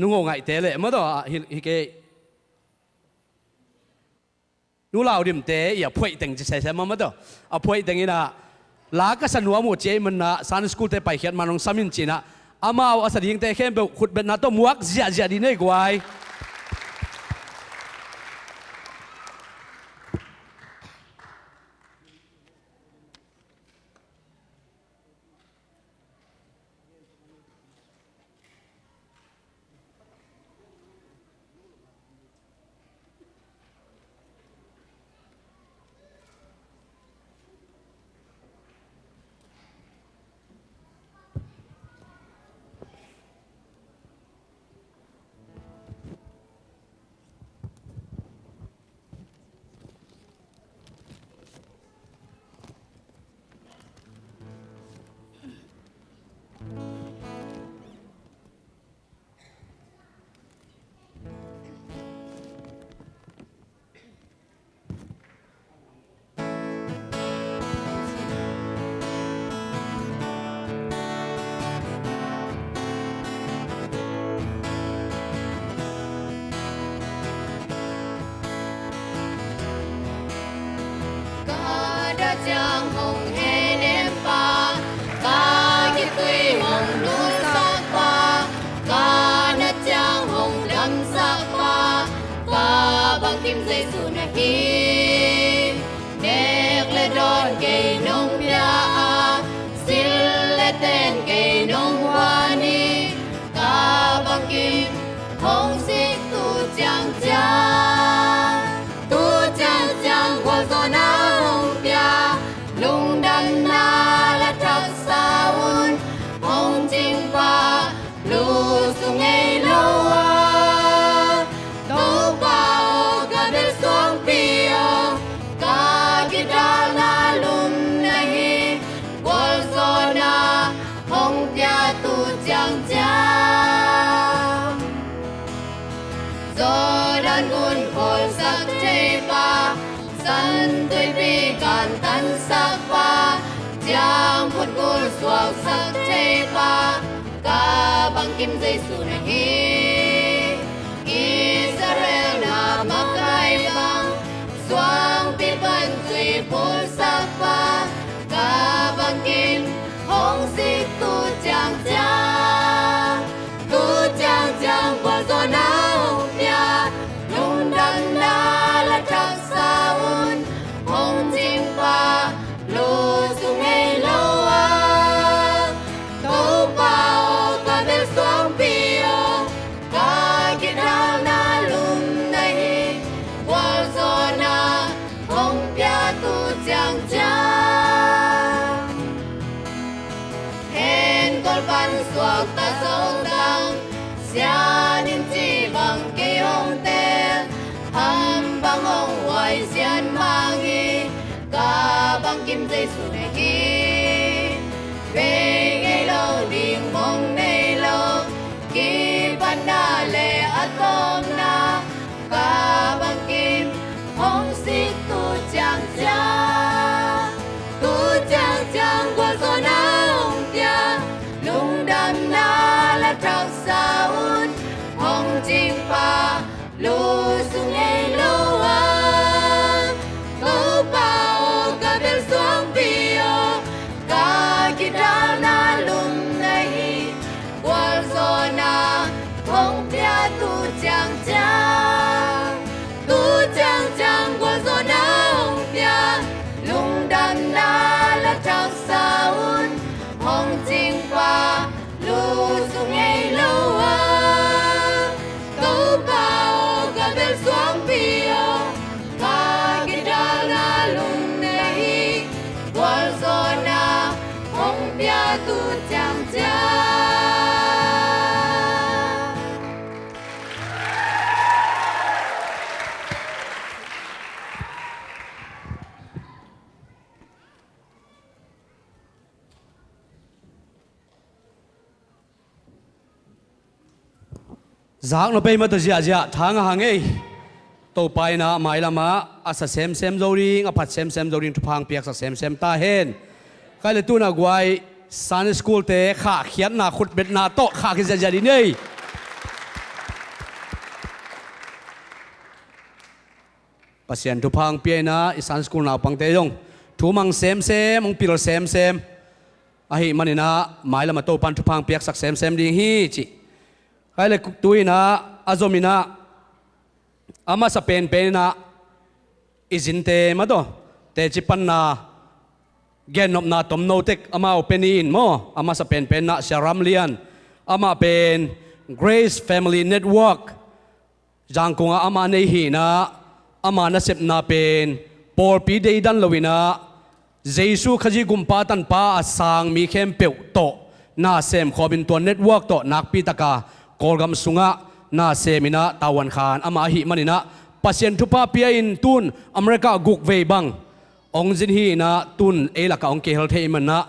S1: นุ่งไงเตะเลยมาตัวฮิเกนู่เราดิมเตะอย่าพูดถึงจะเสียมาตัวเอาพูดถึงนี่นะลากระสันหัวหมดเจมันนะสานสกูลเตไปเขียนมาลงสามินจีนะอามาเอาสดิ่งเตะเข้มไปขุดเป็นนาตัวมวกเสียดีนี่กว่า
S6: Giang hồng hè đêm pa ca cái tuy mong núi sắc pa ca đất giang hồng đậm sắc pa ca bằng kim dây dù na hi đẹp lên đón cây nông bia xin lên tên cây nông hoa ni ca bằng kim hồng xích tu chang chang qua การตันสักว่าจางพุทธกุลสวกสักเทปากาบังกิมใจสุนฮีอิสราเอลนามักไกบังสวงปิบันจุยพูสักว่ากาบังกิมหงสิตูจางจางตูจางจางกว่าตัวน้าเปียลุงดันนาและทักษาอุ่นหงจิงปาลูสุงเอโลวาตูปาโอกาเบลสวงปิโอกากิดานาลุมในวาลโซนาหงเปียตูจางจางเห็นกอลปันสวกตาโซดังเสียนินจีบังเกยองเตฮัมบังองไวเสียนมังอีกาบังกิมใจสุนฮีเวงเอโลดิงมองในโลกีปันนาเลอะตอมนากาบังกิมหงสิตูจางจางตูจางจางกว่าโซนาองเปียลุงดำนาและทักษาอุ่นหงจิงปาลูสุงเอโลวาตูปาโอกาเบลสวงปิโอกากิดานาลุมในวาลโซนาหงเปียตูจางจางตูจางจางกว่าโซนาองเปียลุงดำนาและทักษาอุ่นหงจิงปาลูสุงเอโลวาตูปาโอกาเบลสวงปิโอกากิดานาลุมในวาลโซนาหงเปียตูจางจาง
S1: giang nó bay mà tôi zia zia thang hàng ấy tàu bay na mai lama asa sem zori ngapat sem zori tu phang piak sa sem ta hen cái là tu na guai Sunday school te khá khian na khut bet na to khá cái zia đi này pasien tu phang pia na Sunday school na pang te yong tu mang sem mang pil sem ahi manina mai lama tàu pan tu phang piak sak sem ding hi chi cái là tuổi na azomina ama sa pen na izinte ma do te chipan na genom na tom no tek ama open in mo ama sa pen na sharam lian ama pen Grace Family Network jang kunga ama nei hi na ama na sep na pen por pi dei dan lowina Jesu khaji gumpa tan pa asang mi khem peu to na sem khobin to network to nak pi taka Kolgam sunga na semina tawan khan ama hi manina pasien thupa pia in tun America guk ve bang ong jin hi na tun ela ka ong ke hel thei man na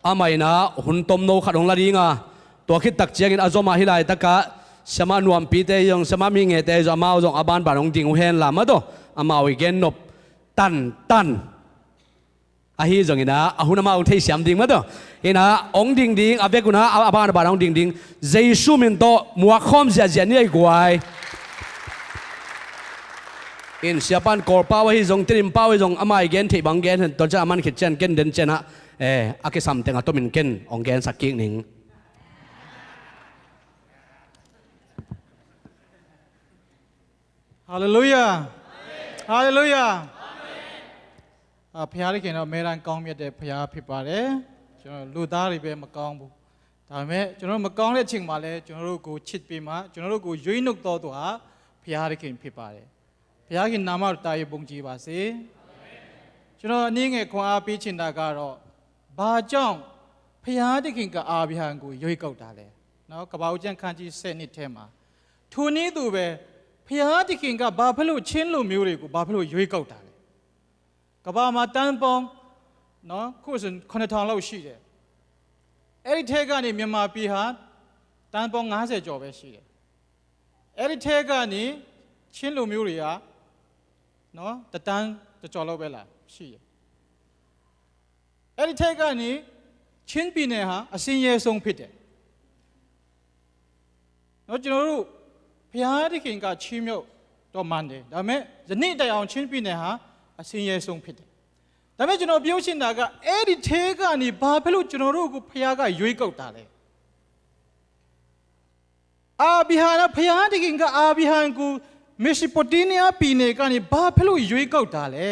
S1: amai na hun tom no khat ong ladinga to khit tak chiang in azoma hilai taka sama nuam pi te yong sama mi nge te zo mau jong aban ban ong ding hen la ma do ama wi gen nop tan ahi jong ina ahuna ma ong thei siam ding ma do ina ong ding avekuna aban ban ong ding Jesu min to muak khom zia ni ai guai in siapan kor pawa hi jong trim pawa jong amai gen thei bang gen to cha man khit chen ken den chena ake sam tenga to min ken ong gen saking ning
S5: Hallelujah Hallelujah ဖျားရခင်တော့အမေရန်ကောင်းမြတ်တဲ့ဖျားဖြစ်ပါတယ်ကျွန်တော်လူသားတွေပဲမကောင်းဘူးဒါပေမဲ့ကျွန်တော်မကောင်းတဲ့အချိန်မှာလည်းကျွန်တော်တို့ကိုချစ်ပြီးမှကျွန်တော်တို့ကိုရွေးနှုတ်တော်သူဟာဖျားရခင်ဖြစ်ပါတယ်ဖျားခင်နာမတော်တာရပုံကြည်ပါစေကျွန်တော်အနည်းငယ်ခွန်အားပေးချင်တာကတော့ဘာကြောင့်ဖျားရခင်ကအာဗြဟံကိုရွေးကောက်တာလဲနော်ကပ္ပဦးကျမ်းခန်းကြီး7နှစ်ထဲမှာထိုနည်းသူပဲဖျားရခင်ကဘာဖြစ်လို့ချင်းလူမျိုးတွေကိုဘာဖြစ်လို့ရွေးကောက်တာကဘာမှာတန်းပေါင်းနော်ခုဆို9000လောက်ရှိတယ်အဲ့ဒီထဲကနေမြန်မာပြည်ဟာတန်းပေါင်း90ကျော်ပဲရှိတယ်အဲ့ဒီထဲကနေချင်းလူမျိုးတွေကနော်တန်းကျော်လောက်ပဲလားရှိတယ် အဲ့ဒီထက်ကနေချင်းပြည်နယ်ဟာအစင်းရဲဆုံးဖြစ်တယ်နော်ကျွန်တော်တို့ဘုရားသခင်ကချီးမြှောက်တော်မှန်တယ်ဒါပေမဲ့ယနေ့တိုင်အောင်ချင်းပြည်နယ်ဟာအစင်းရဲဆုံးဖြစ်တယ်ဒါပေမဲ့ကျွန်တော်ပြောချင်တာကအဲ့ဒီထဲကနေဘာဖြစ်လို့ကျွန်တော်တို့ကိုဘုရားကရွေးကောက်တာလဲအာဗြဟံကဘုရားသခင်ကအာဗြဟံကိုမေရှိပိုတေးနီးယားပြည်နယ်ကနေဘာဖြစ်လို့ရွေးကောက်တာလဲ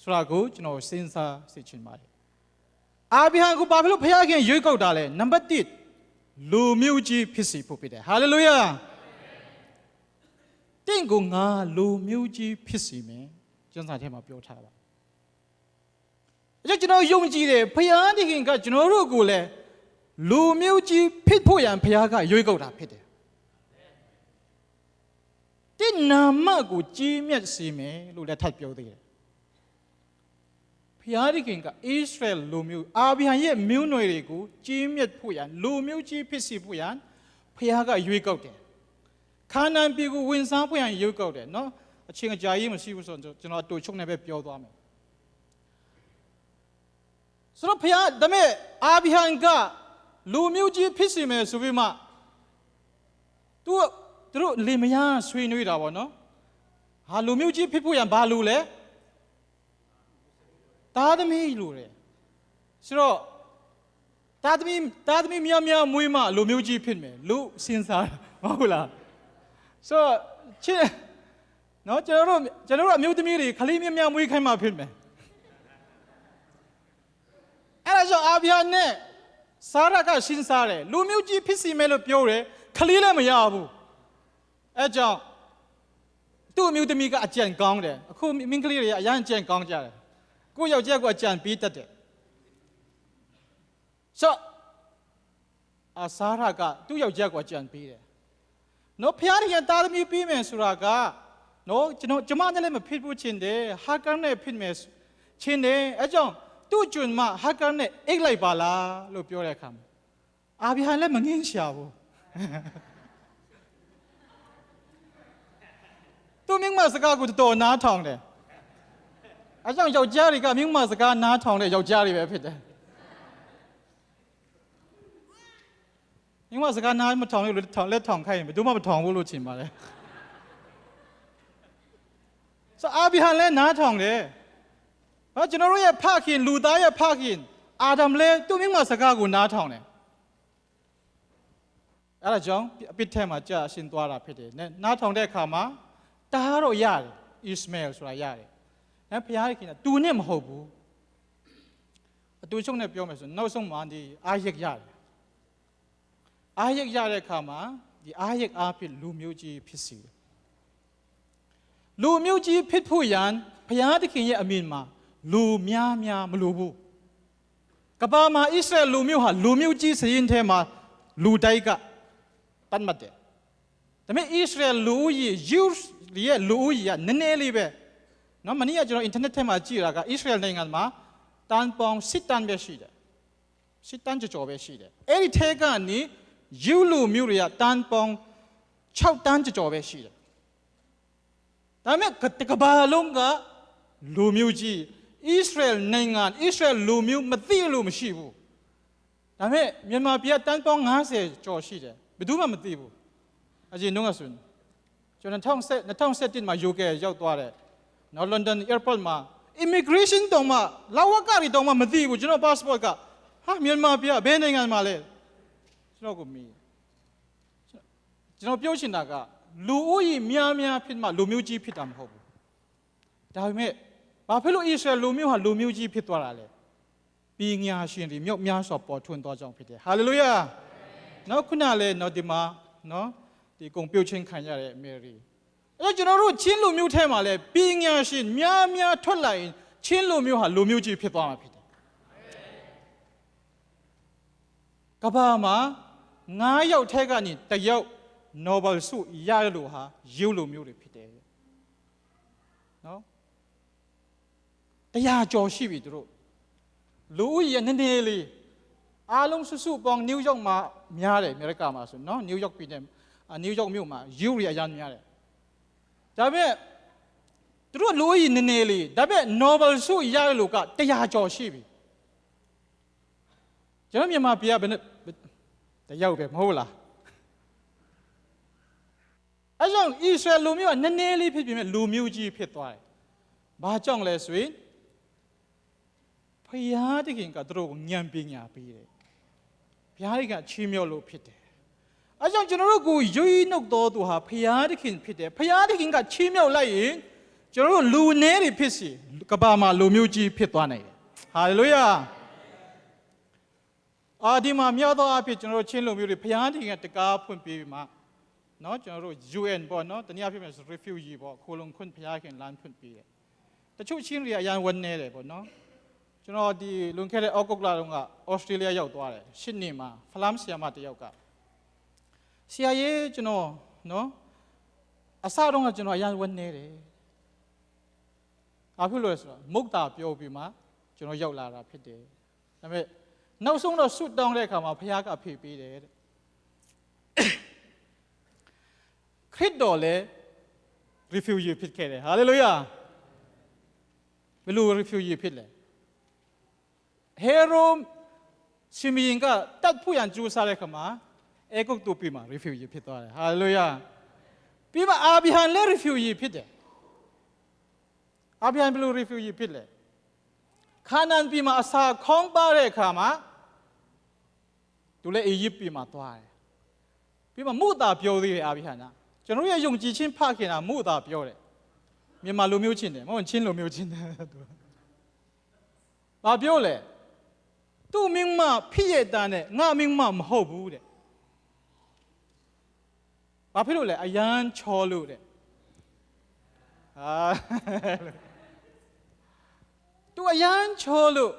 S5: ဆိုတာကိုကျွန်တော်စဉ်းစားသိချင်ပါတယ်အာဗြဟံကိုဘာဖြစ်လို့ဘုရားခင်ရွေးကောက်တာလဲနံပါတ်1လူမျိုးကြီးဖြစ်စီဖို့ဖြစ်တယ်ဟာလေလုယာတင့်ကိုငါလူမျိုးကြီးဖြစ်စီမယ်ကျမ်းစာထဲမှာပြောထားပါအဲ့ကျွန်တော်ယုံကြည်တယ်ဘုရားသခင်ကကျွန်တော်တို့ကိုလည်းလူမျိုးကြီးဖြစ်ဖို့ရန်ဘုရားကရွေးကောက်တာဖြစ်တယ်တင့်နာမကိုကြီးမြတ်စေမယ်လို့လည်းထပ်ပြောသေးတယ်ဘုရားသခင်ကဣသရေလလူမျိုးအာဗြဟံရဲ့မျိုးနွယ်တွေကိုကြီးမြတ်ဖို့ရန်လူမျိုးကြီးဖြစ်စေဖို့ရန်ဘုရားကရွေးကောက်တယ်ခါနာန်ပြည်ကိုဝင်စားဖို့ရန်ရွေးကောက်တယ်နော်အချင်းအကြာကြီးမရှိဘူးဆိုတော့ကျွန်တော်အတူချုပ်နေပဲပြောသွားမယ်ဆိုတော့ဘုရားဒါမဲ့အာဗြဟံကလူမျိုးကြီးဖြစ်စေမယ်ဆိုပြီးမှသူတို့လေမယားဆွေးနွေးတာပေါ့နော်ဟာလူမျိုးကြီးဖြစ်ဖို့ရန်ဘာလို့လဲသားသမီးလို့တယ်ဆိုတော့သားသမီးများမွေးမှလူမျိုးကြီးဖြစ်မယ်လူစဉ်းစားမဟုတ်လားဆိုတော့ချစ်နော်ကျွန်တော်တို့အမျိုးသမီးတွေကလေးများမွေးခိုင်းမှဖြစ်မယ်အဲ့ဒါကြောင့်အာဗြဟံနဲ့စာရကစဉ်းစားတယ်လူမျိုးကြီးဖြစ်စီမယ်လို့ပြောတယ်ခလေးလည်းမရဘူးအဲ့ကြောင့်သူ့အမျိုးသမီးကအကြံကောင်းတယ်အခုမင်းကလေးတွေကအရန်အကြံကောင်းကြတယ်ကိုယောက်ျားကအကြံပေးတတ်တယ်ဆိုအစာရကသူ့ယောက်ျားကိုအကြံပေးတယ်နော်ဖျားရည်သားသမီးပြီးမယ်ဆိုတာကနော်ကျမနဲ့လည်းမဖြစ်ဘူးချင်းတယ်ဟာကန်နဲ့ဖြစ်မယ်ချင်းတယ်အဲ့ကြောင့်သူ့ကျွန်းမှာဟာကန်နဲ့အိတ်လိုက်ပါလားလို့ပြောတဲ့အခါမှာအာဗြဟံလည်းမငင်းရှာဘူးသူမြင့်မစကားကိုတော်နားထောင်တယ်အဲကြောင့်ယောက်ျားတွေကမြင့်မစကားနားထောင်တဲ့ယောက်ျားတွေပဲဖြစ်တယ်မြင့်မစကားနားမထောင်လို့လက်ထောင်ခိုင်းရင်ဘယ်သူမှမထောင်ဘူးလို့ထင်ပါတယ်ဆိုအာဗြဟံလည်းနားထောင်တယ်ဘာကျွန်တော်တို့ရဲ့ဖခင်လူသားရဲ့ဖခင်အာဒမ်လည်းသူမြင့်မစကားကိုနားထောင်တယ်အဲဒါကြောင့်အပြစ်ထဲမှာကြာရှင်းသွားတာဖြစ်တယ်နားထောင်တဲ့အခါမှာတားတော့ရတယ်ဣစမဲလ်ဆိုတာရတယ်ဘုရားခင်ကသူနဲ့မဟုတ်ဘူးအတူချုပ်နဲ့ပြောမယ်ဆိုနောက်ဆုံးမှာဒီအာယက်ရတယ်အာယက်ရတဲ့အခါမှာဒီအာယက်အားဖြင့်လူမျိုးကြီးဖြစ်စီလူမျိုးကြီးဖြစ်ဖို့ရန်ဘုရားသခင်ရဲ့အမိန့်မှာလူများမလိုဘူးကပ္ပမှာဣသရေလလူမျိုးဟာလူမျိုးကြီးစရင်ထဲမှာလူတိုက်ကတတ်မှတ်တယ်ဒါပေမဲ့ဣသရေလလူကြီးယူရဲ့လူကြီးကနည်းနည်းလေးပဲနော်မနေ့ကကျွန်တော်အင်တာနက်ထဲမှာကြည့်တာကဣသရေလနိုင်ငံမှာတန်ပေါင်း10 တန်းပဲရှိတယ်10 တန်းကျော်ပဲရှိတယ်အဲ့ဒီထဲကနေယူလူမျိုးတွေကတန်ပေါင်း6 တန်းကျော်ပဲရှိတယ်ဒါပေမဲ့ကမ္ဘာလုံးကလူမျိုးကြီးဣသရေလနိုင်ငံဣသရေလလူမျိုးမသိလို့မရှိဘူးဒါပေမဲ့မြန်မာပြည်တန်ပေါင်း50ကျော်ရှိတယ်ဘယ်သူမှမသိဘူးအရင်တုန်းကဆိုကျွန်တော်2017မှာ UK ရောက်သွားတယ်နော် London Airport မှာ immigration တောင်မှလာဝကရီတောင်မှမသိဘူးကျွန်တော် passport ကဟာမြန်မာပြည်ဘယ်နိုင်ငံမှာလဲကျွန်တော်ကိုမေးကျွန်တော်ပြောချင်တာကလူဦးရေများဖြစ်မှလူမျိုးကြီးဖြစ်တာမဟုတ်ဘူးဒါပေမဲ့ဘာဖြစ်လို့ဣသရေလလူမျိုးဟာလူမျိုးကြီးဖြစ်သွားတာလဲပြည်ညာရှင်တွေမြောက်များစွာပေါ်ထွန်းသွားကြောင်းဖြစ်တယ်ဟာလေလုယာနော်ခုနလည်းနော်ဒီမှာနော်ဒီကုံပြုတ်ချင်းခံရတဲ့မေရီအဲ့ကျွန်တော်တို့ချင်းလူမျိုးထဲမှာလဲပြည်ညာရှင်များထွက်လာရင်ချင်းလူမျိုးဟာလူမျိုးကြီးဖြစ်သွားမှာဖြစ်တယ်ကဘာမှာ9 ယောက်ထဲကနေ1 ယောက် Nobel ဆုရရလို့ဟာယူလူမျိုးတွေဖြစ်တယ်နော်100 ကျော်ရှိပြီသူတို့လူဦးရေနည်းနည်းလေးအားလုံးစုပေါင်းနယူးယောက်မှာများတယ်အမေရိကမှာဆိုနော်နယူးယောက်ပြည်နယ်နယူးယောက်မြို့မှာယူရီအရန်များတယ်ဒါပေမဲ့သူတို့လူဦးရေနည်းနည်းလေးဒါပေမဲ့ Nobel ဆုရရလို့က100 ကျော်ရှိပြီ ကျွန်တော်မြန်မာပြည်ကဘယ်နဲ့တယောက်ပဲမဟုတ်လားအဲကြောင့်ဣသရေလလူမျိုးကနည်းနည်းလေးဖြစ်ပြီးမြဲလူမျိုးကြီးဖြစ်သွားတယ်ဘာကြောင့်လဲဆိုရင်ဖယားတခင်ကသူတို့ကိုဉာဏ်ပညာပေးတယ်ဘုရားတခင်ကချီးမြှောက်လို့ဖြစ်တယ်အဲကြောင့်ကျွန်တော်တို့ကိုရွေးနှုတ်တော်သူဟာဖယားတခင်ဖြစ်တယ်ဖယားတခင်ကချီးမြှောက်လိုက်ရင်ကျွန်တော်တို့လူနည်းတွေဖြစ်စီကဘာမှာလူမျိုးကြီးဖြစ်သွားနိုင်တယ်ဟာလေလုယာဒီမှာမြောက်သောအဖြစ်ကျွန်တော်တို့ချင်းလူမျိုးတွေဖယားတခင်ကတကားဖွင့်ပေးပြီးမှနော်ကျွန်တော်တို့ UN ပေါ့နော်တနည်းအားဖြင့် refugee ပေါ့ခိုလုံခွင့်ဖယားခင်လမ်းဖွင့်ပေးတယ်တချို့ချင်းတွေအရန်ဝန်နေတယ်ပေါ့နော်ကျွန်တော်ဒီလွန်ခဲ့တဲ့အောက်ဂုတ်လတုန်းကဩစတြေးလျရောက်သွားတယ်ရှစ်နှစ်မှာဖလမ်ဆီယာမတယောက်ကဆရာကြီးကျွန်တော်နော်အစတုန်းကကျွန်တော်အရန်ဝန်နေတယ်ဘာဖြစ်လို့လဲဆိုတော့မုတ်တာပြောပြီးမှကျွန်တော်ရောက်လာတာဖြစ်တယ်ဒါပေမဲ့နောက်ဆုံးတော့ဆွတ်တောင်းတဲ့အခါမှာဖခင်ကဖေပေးတယ်တဲ့ခရစ်တော်လည်း refugee ဖြစ်ခဲ့တယ်ဟာလေလုယာဘယ်လို refugee ဖြစ်လဲဟေရိုရှီမီယင်ကတတ်ဖို့ရန်ကြိုးစားတဲ့ခါမှာအေဂုတ်တူပြီးမှ refugee ဖြစ်သွားတယ်ဟာလေလုယာပြီးမှအာဗြဟံလည်း refugee ဖြစ်တယ်အာဗြဟံဘယ်လို refugee ဖြစ်လဲခါနန်ပြည်မှာအစာခေါင်းပါတဲ့အခါမှာသူလည်းအေဂျစ်ပြည်မှာသွားတယ်ပြီးမှမုသာပြောသေးတယ်အာဗြဟံကကျွန်တော်ရဲ့ယုံကြည်ခြင်းဖခင်ကမုသာပြောတယ်မြန်မာလူမျိုးချင်းတယ်မဟုတ်ချင်းလူမျိုးချင်းတယ်သူဘာပြောလဲသူ့မင်းမဖြစ်ရတဲ့နဲ့ငါမင်းမမဟုတ်ဘူးတဲ့ဘာဖြစ်လို့လဲအယမ်းချောလို့တဲ့သူအယမ်းချောလို့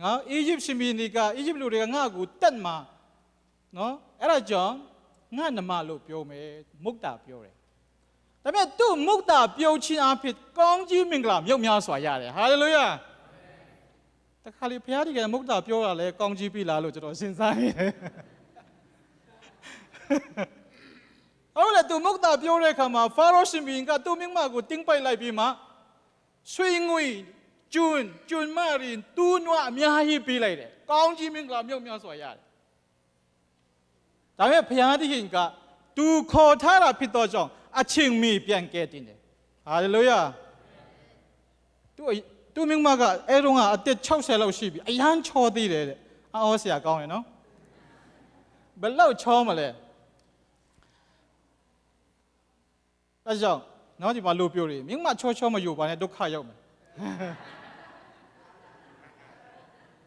S5: ငါအီဂျစ်ရှင်ပြည်နေကအီဂျစ်လူတွေကငါ့ကိုတတ်မှာနော်အဲ့ဒါကြောင့်ငါနမလို့ပြောမယ်မုတ်တာပြောတယ်ဒါပေမဲ့သူ့မုတ်တာပြောခြင်းအဖြစ်ကောင်းကြီးမင်္ဂလာမြုပ်များစွာရတယ်ဟာလေလုယာတခါလေဘုရားတကယ်မုတ်တာပြောတာလဲကောင်းကြီးပြီလားလို့ကျွန်တော်စဉ်းစားနေတယ်ဟုတ်လေသူမုတ်တာပြောတဲ့အခါမှာဖာရောရှင်ဘီကသူ့မိမကိုတင်းပိုက်လိုက်ပြီးမှဆွေငွေကျွန်းမရင်တူးနွားအများကြီးပေးလိုက်တယ်ကောင်းကြီးမင်္ဂလာမြုပ်များစွာရတယ်ဒါပေမဲ့ဘုရားသခင်ကသူခေါ်ထားတာဖြစ်သောကြောင့်အချင်းမီပြန်ကဲတင်တယ်ဟာလေလုယာသူမိမကအဲတုန်းကအသက်60လောက်ရှိပြီအရန်ချောသေးတယ်တဲ့အော်ဆရာကောင်းရယ်နော်ဘယ်လောက်ချောမလဲအဲကြောင့်နောက်ဒီမှာလို့ပြောတယ်မိမချောမယူပါနဲ့ဒုက္ခရောက်မယ်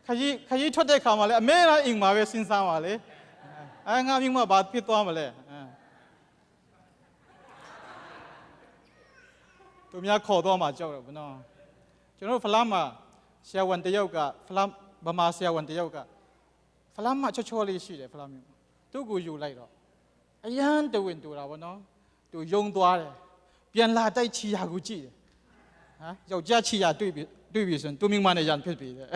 S5: ခကြီးထွက်တဲ့ခါမှာလဲအမေရာအိမ်မှာပဲစဉ်းစားပါလေငါမိမဘာဖြစ်သွားမလဲသူများခေါ်တော့မှကြောက်တယ်ဘနော်ကျွန်တော်ဖလားမှာဆရာဝန်တယောက်ကဖလားဗမာဆရာဝန်တယောက်ကဖလားမှာချောလေးရှိတယ်ဖလားမျိုးသူ့ကိုယူလိုက်တော့အရန်တဝင်းတူတာဗောနော်သူယုံသွားတယ်ပြန်လာတိုက်ချီယာကိုကြည့်တယ်ယောက်ျားချီယာတွေ့ပြီဆိုရင်သူမိမနဲ့ရန်ဖြစ်ပြီတဲ့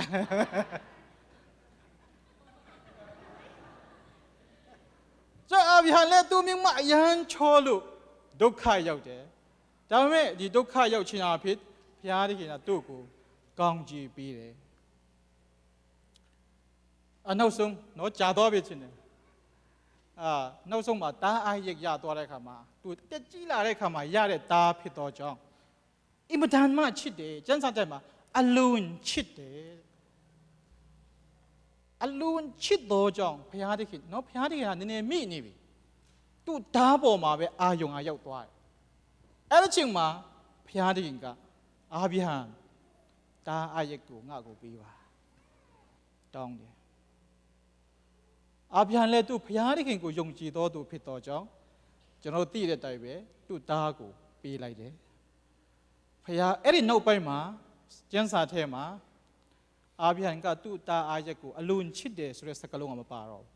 S5: အာဗြဟံလည်းသူမိမအရန်ချောလို့ဒုက္ခရောက်တယ်ဒါပေမဲ့ဒီဒုက္ခရောက်ခြင်းအဖြစ်ဘုရားသခင်ကသူ့ကိုကောင်းချီးပေးတယ်နောက်ဆုံးတော့ကြာတော့ပြီချင်းတယ်နောက်ဆုံးမှာတားအားရရသွားတဲ့အခါမှာသူတက်ကြီးလာတဲ့အခါမှာရတဲ့တားဖြစ်တော့ကြောင်းအင်မတန်မှချစ်တယ်ကျမ်းစာထဲမှာအလွန်ချစ်တယ်အလွန်ချစ်တော်ကြောင့်ဘုရားသခင်နော်ဘုရားသခင်ကနည်းနည်းမိနေပြီသူ့ဓာတ်ပေါ်မှာပဲအာယုံအားရောက်သွားတယ်အဲ့ဒီချိန်မှာဘုရားသခင်ကအာဗြဟံတားအားရကိုငါ့ကိုပေးပါတောင်းတယ်အာဗြဟံလည်းသူ့ဘုရားသခင်ကိုယုံကြည်တော်သူဖြစ်တော်ကြောင့်ကျွန်တော်သိတဲ့တိုင်ပဲသူ့တားကိုပေးလိုက်တယ်ဘုရားအဲ့ဒီနောက်ပိုင်းမှာကျမ်းစာထဲမှာအာဗြဟံကသူ့တားအားရက်ကိုအလွန်ချစ်တယ်ဆိုတဲ့စကားလုံးကမပါတော့ဘူး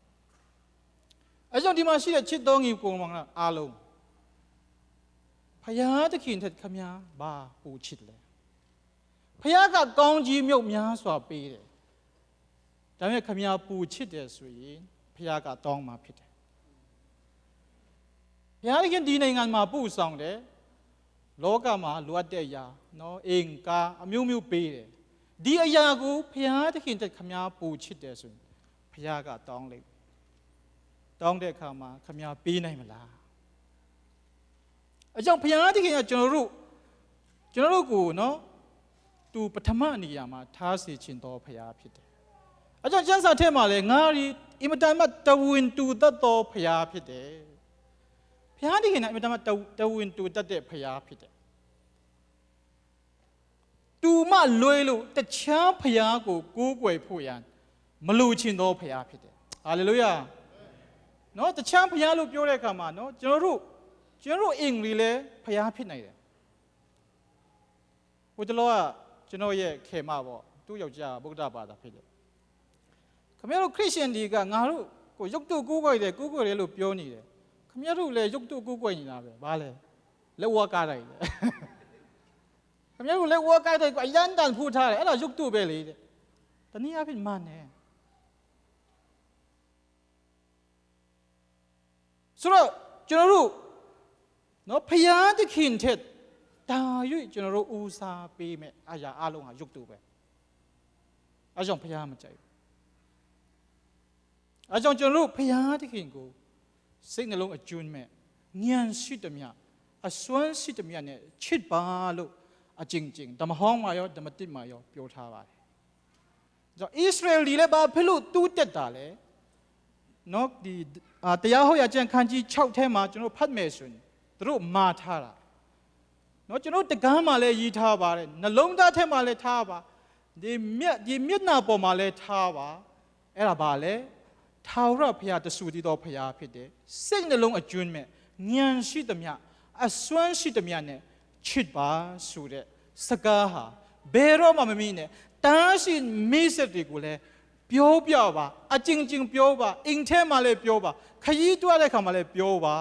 S5: အဲကြောင့်ဒီမှာရှိတဲ့ချစ်တော်ညီကိုမောင်အားလုံးဘုရားသခင်ထက်ခမညာဘာပူချစ်လဲဘုရားကကောင်းကြီးမြုပ်များစွာပေးတယ်ဒါပေမဲ့ခမညာပူချစ်တယ်ဆိုရင်ဘုရားကတောင်းမှာဖြစ်တယ်ဘုရားသခင်ဒီနိုင်ငံမှာပူဆောင်တယ်လောကမှာလိုအပ်တဲ့အရာနော်အင်္ကာအမျိုးမျိုးပေးတယ်ဒီအရာကိုဘုရားသခင်တက်ခမညာပူချစ်တယ်ဆိုရင်ဘု ยากะต้องเลยต้องเด็กเข้ามาขมีปีไหนมาละอาจารย์พยาที่เขียนจนรู้กูเนาะตูปฐมนิยามาท้าสีชินโตพยาพิเดอาจารย์จันทร์เทมาเลยงารีอิมตามาตะวินตูตัดโตพยาพิเดพยาที่เขียนอิมตามาตะวินตูตัดเดพยาพิเดตูมาลอยลูแต่ช้าพยากูกวยผู้ยันมาลูชินโตพยาพิเดฮาเลลูยาเนาะแต่ช้าพยาลูပြောတဲ့အခါမှာเนาะကျွန်တော်တို့အင်္ဂလိပ်လဲဖျားဖြစ်နိုင်တယ်ဟိုတလောကကျွန်တော်ရဲ့ခေမပေါ့သူ့ယောက်ျားဗုဒ္ဓဘာသာဖြစ်တယ်ခင်ဗျားတို့ခရစ်ယာန်တွေကငါတို့ကိုရုပ်တုကိုးကွယ်တယ်လို့ပြောနေတယ်ခင်ဗျားတို့လည်းရုပ်တုကိုးကွယ်နေတာပဲဘာလဲလက်ဝါးကားတိုင်းတယ်ခင်ဗျားတို့လက်ဝါးကားတိုင်းကိုအရန်တန်ဖူးထားတယ်အဲ့ဒါရုပ်တုပဲလေတဲ့တနည်းအားဖြင့်မှန်တယ်ဆိုတော့ကျွန်တော်တို့နော်ဖျားသခင်ထက်တာ၍ကျွန်တော်တို့ဦးစားပေးမယ်အရာအလုံးဟာရုပ်တုပဲအဲကြောင့်ဖျားမကြိုက်ဘူးအဲကြောင့်ကျွန်တော်တို့ဖျားသခင်ကိုစိတ်နှလုံးအကျွမ်းမဲ့ဉာဏ်ရှိသမျှအစွမ်းရှိသမျှနဲ့ချစ်ပါလို့အကျဉ်းဓမ္မဟောင်းမှာရောဓမ္မတိမှာရောပြောထားပါတယ်။ကြောင့်ဣသရေလတွေလည်းဘာဖြစ်လို့တူးတက်တာလဲ။နော်ဒီတရားဟောရာကျမ်းခန်းကြီး6ထဲမှာကျွန်တော်ဖတ်မယ်ဆိုရင်သူတို့မာထားတာ။နော်ကျွန်တော်တကမ်းမှာလည်းရေးထားပါတယ်။နှလုံးသားထဲမှာလည်းထားပါ။ဒီမျက်နှာပေါ်မှာလည်းထားပါ။အဲ့ဒါဘာလဲ။ထာဝရဘုရားတဆူတည်သောဘုရားဖြစ်တယ်။စိတ်နှလုံးအကျွမ်းမဲ့ဉာဏ်ရှိသမျှအစွမ်းရှိသမျှနဲ့ချစ်ပါဆိုတဲ့စကားဟာဘယ်တော့မှမမီနဲ့တားရှိမိစက်တွေကိုလည်းပြောပြပါအကျဉ်းပြောပါအင်ထဲမှာလည်းပြောပါခရီးတွားတဲ့ခါမှာလည်းပြောပါ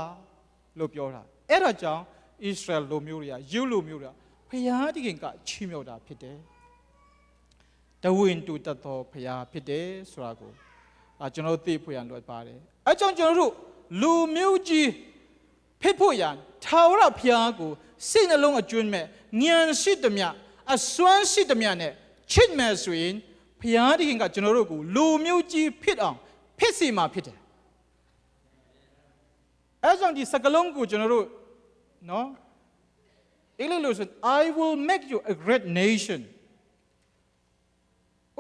S5: လို့ပြောတာအဲ့ဒါကြောင့်ဣသရေလလူမျိုးတွေကယူလူမျိုးတွေကဘုရားသခင်ကချီးမြှောက်တာဖြစ်တယ်တဝင်းတူတတ်သောဘုရားဖြစ်တယ်ဆိုတာကိုကျွန်တော်သိဖို့ရလွယ်ပါတယ်အဲကြောင့်ကျွန်တော်တို့လူမျိုးကြီးဖြစ်ဖို့ရထာဝရဘုရားကိုစိတ်နှလုံးအကျွမ်းမဲ့ဉာဏ်ရှိသမျှအစွမ်းရှိသမျှနဲ့ချစ်မယ်ဆိုရင်ဘုရားသခင်ကကျွန်တော်တို့ကိုလူမျိုးကြီးဖြစ်အောင်ဖြစ်စီမှာဖြစ်တယ်အဲကြောင့်ဒီစကားလုံးကိုကျွန်တော်တို့နော်အင်္ဂလိပ်လိုဆို I will make you a great nation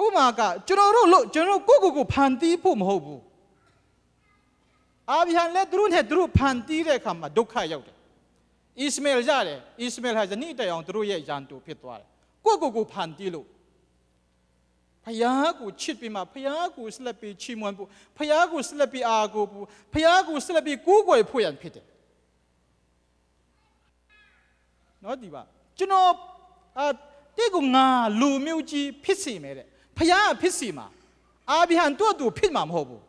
S5: ဥပမာကကျွန်တော်တို့ကိုဖန်တီးဖို့မဟုတ်ဘူးအာဗြဟံလည်းသူတို့ဖန်တီးတဲ့အခါမှာဒုက္ခရောက်တယ်ဣစမေလရတယ်ဣစမေလဟာဇနီးတိုင်အောင်သူတို့ရဲ့ရန်သူဖြစ်သွားတယ်ကိုဖန်တီးလို့ဖယားကိုချစ်ပြီးမှဖယားကိုဆက်လက်ပြီးချီးမွမ်းဖို့ဖယားကိုဆက်လက်ပြီးအားကိုးဖို့ဖယားကိုဆက်လက်ပြီးကိုးကွယ်ဖို့ရန်ဖြစ်တယ်နော်ဒီပါကျွန်တော်တိတ်ကငါလူမျိုးကြီးဖြစ်စီမယ်တဲ့ဖယားဖြစ်စီမှာအာဗြဟံတို့ဖြစ်မှာမဟုတ်ဘူး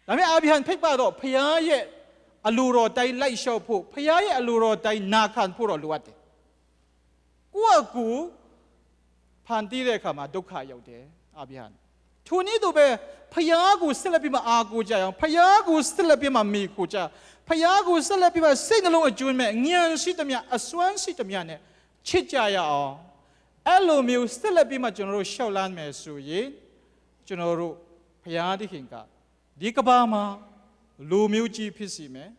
S5: ဒါပေမဲ့အာဗြဟံဖိတ်ပါတော့ဖယားရဲ့အလိုတော်တိုင်းလိုက်လျှောက်ဖို့ဖယားရဲ့အလိုတော်တိုင်းနာခံဖို့တော့လိုအပ်တယ်ကိုဖန်တီးတဲ့အခါမှာဒုက္ခရောက်တယ်အာဗြဟံထိုနည်းတူပဲဖယားကိုဆက်လက်ပြီးမှအာကိုကြအောင်ဖယားကိုဆက်လက်ပြီးမှမိကိုကြဖယားကိုဆက်လက်ပြီးမှစိတ်နှလုံးအကျွမ်းမဲ့ဉာဏ်ရှိသမျှအစွမ်းရှိသမျှနဲ့ချစ်ကြရအောင်အဲ့လိုမျိုးဆက်လက်ပြီးမှကျွန်တော်တို့ရှောက်လန်းမယ်ဆိုရင်ကျွန်တော်တို့ဖယားသခင်ကဒီကဘာမှာလူမျိုးကြီးဖြစ်စီမယ်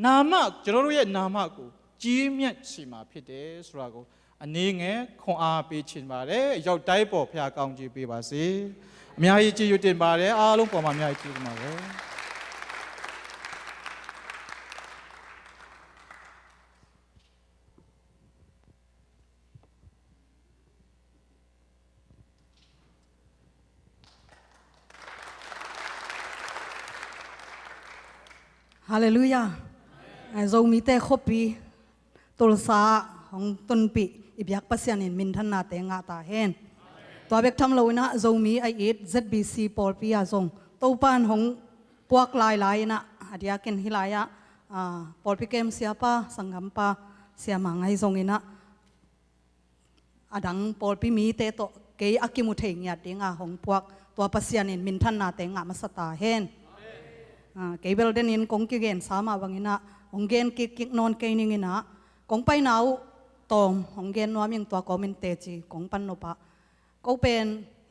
S5: နာမကျွန်တော်တို့ရဲ့နာမကိုကြီးမြတ်စီမှာဖြစ်တယ်ဆိုတာကိုအနေငယ်ခွန်အားပေးချင်ပါတယ်ရောက်တိုင်းပေါ်ဖျားကောင်းကြီးပေးပါစေအများကြီးကြည်ရွတင်ပါတယ်အားလုံးပေါ်မှာအများကြီးကြည်တင်ပါတယ်
S2: 哈利路亚！เรามีแต่คบปีตุลสาของต้นปีอีบยักปัสยานินมินทันนาเตงาตาเฮนตัวเบกทำเรานะเรามีไอเอส ZBC ปอลปีอาทรงตัวปานของพวกลายนะอาเดียกินฮิลายะปอลปีเกมเสียป้าสังกัมป้าเสียมังไอทรงอินะอดังปอลปีมีเตโตเกยอากิมุเทงยาเตงาของพวกตัวปัสยานินมินทันนาเตงามาสตาเฮนเกย์เบลเดนินกงกิเกนสามาบังอินะองเกนกิกนอนเกนิงินะกงไปนาวตอมองเกนนัวมิงตัวกอมินเตจีกงปันโนปะก็เป็น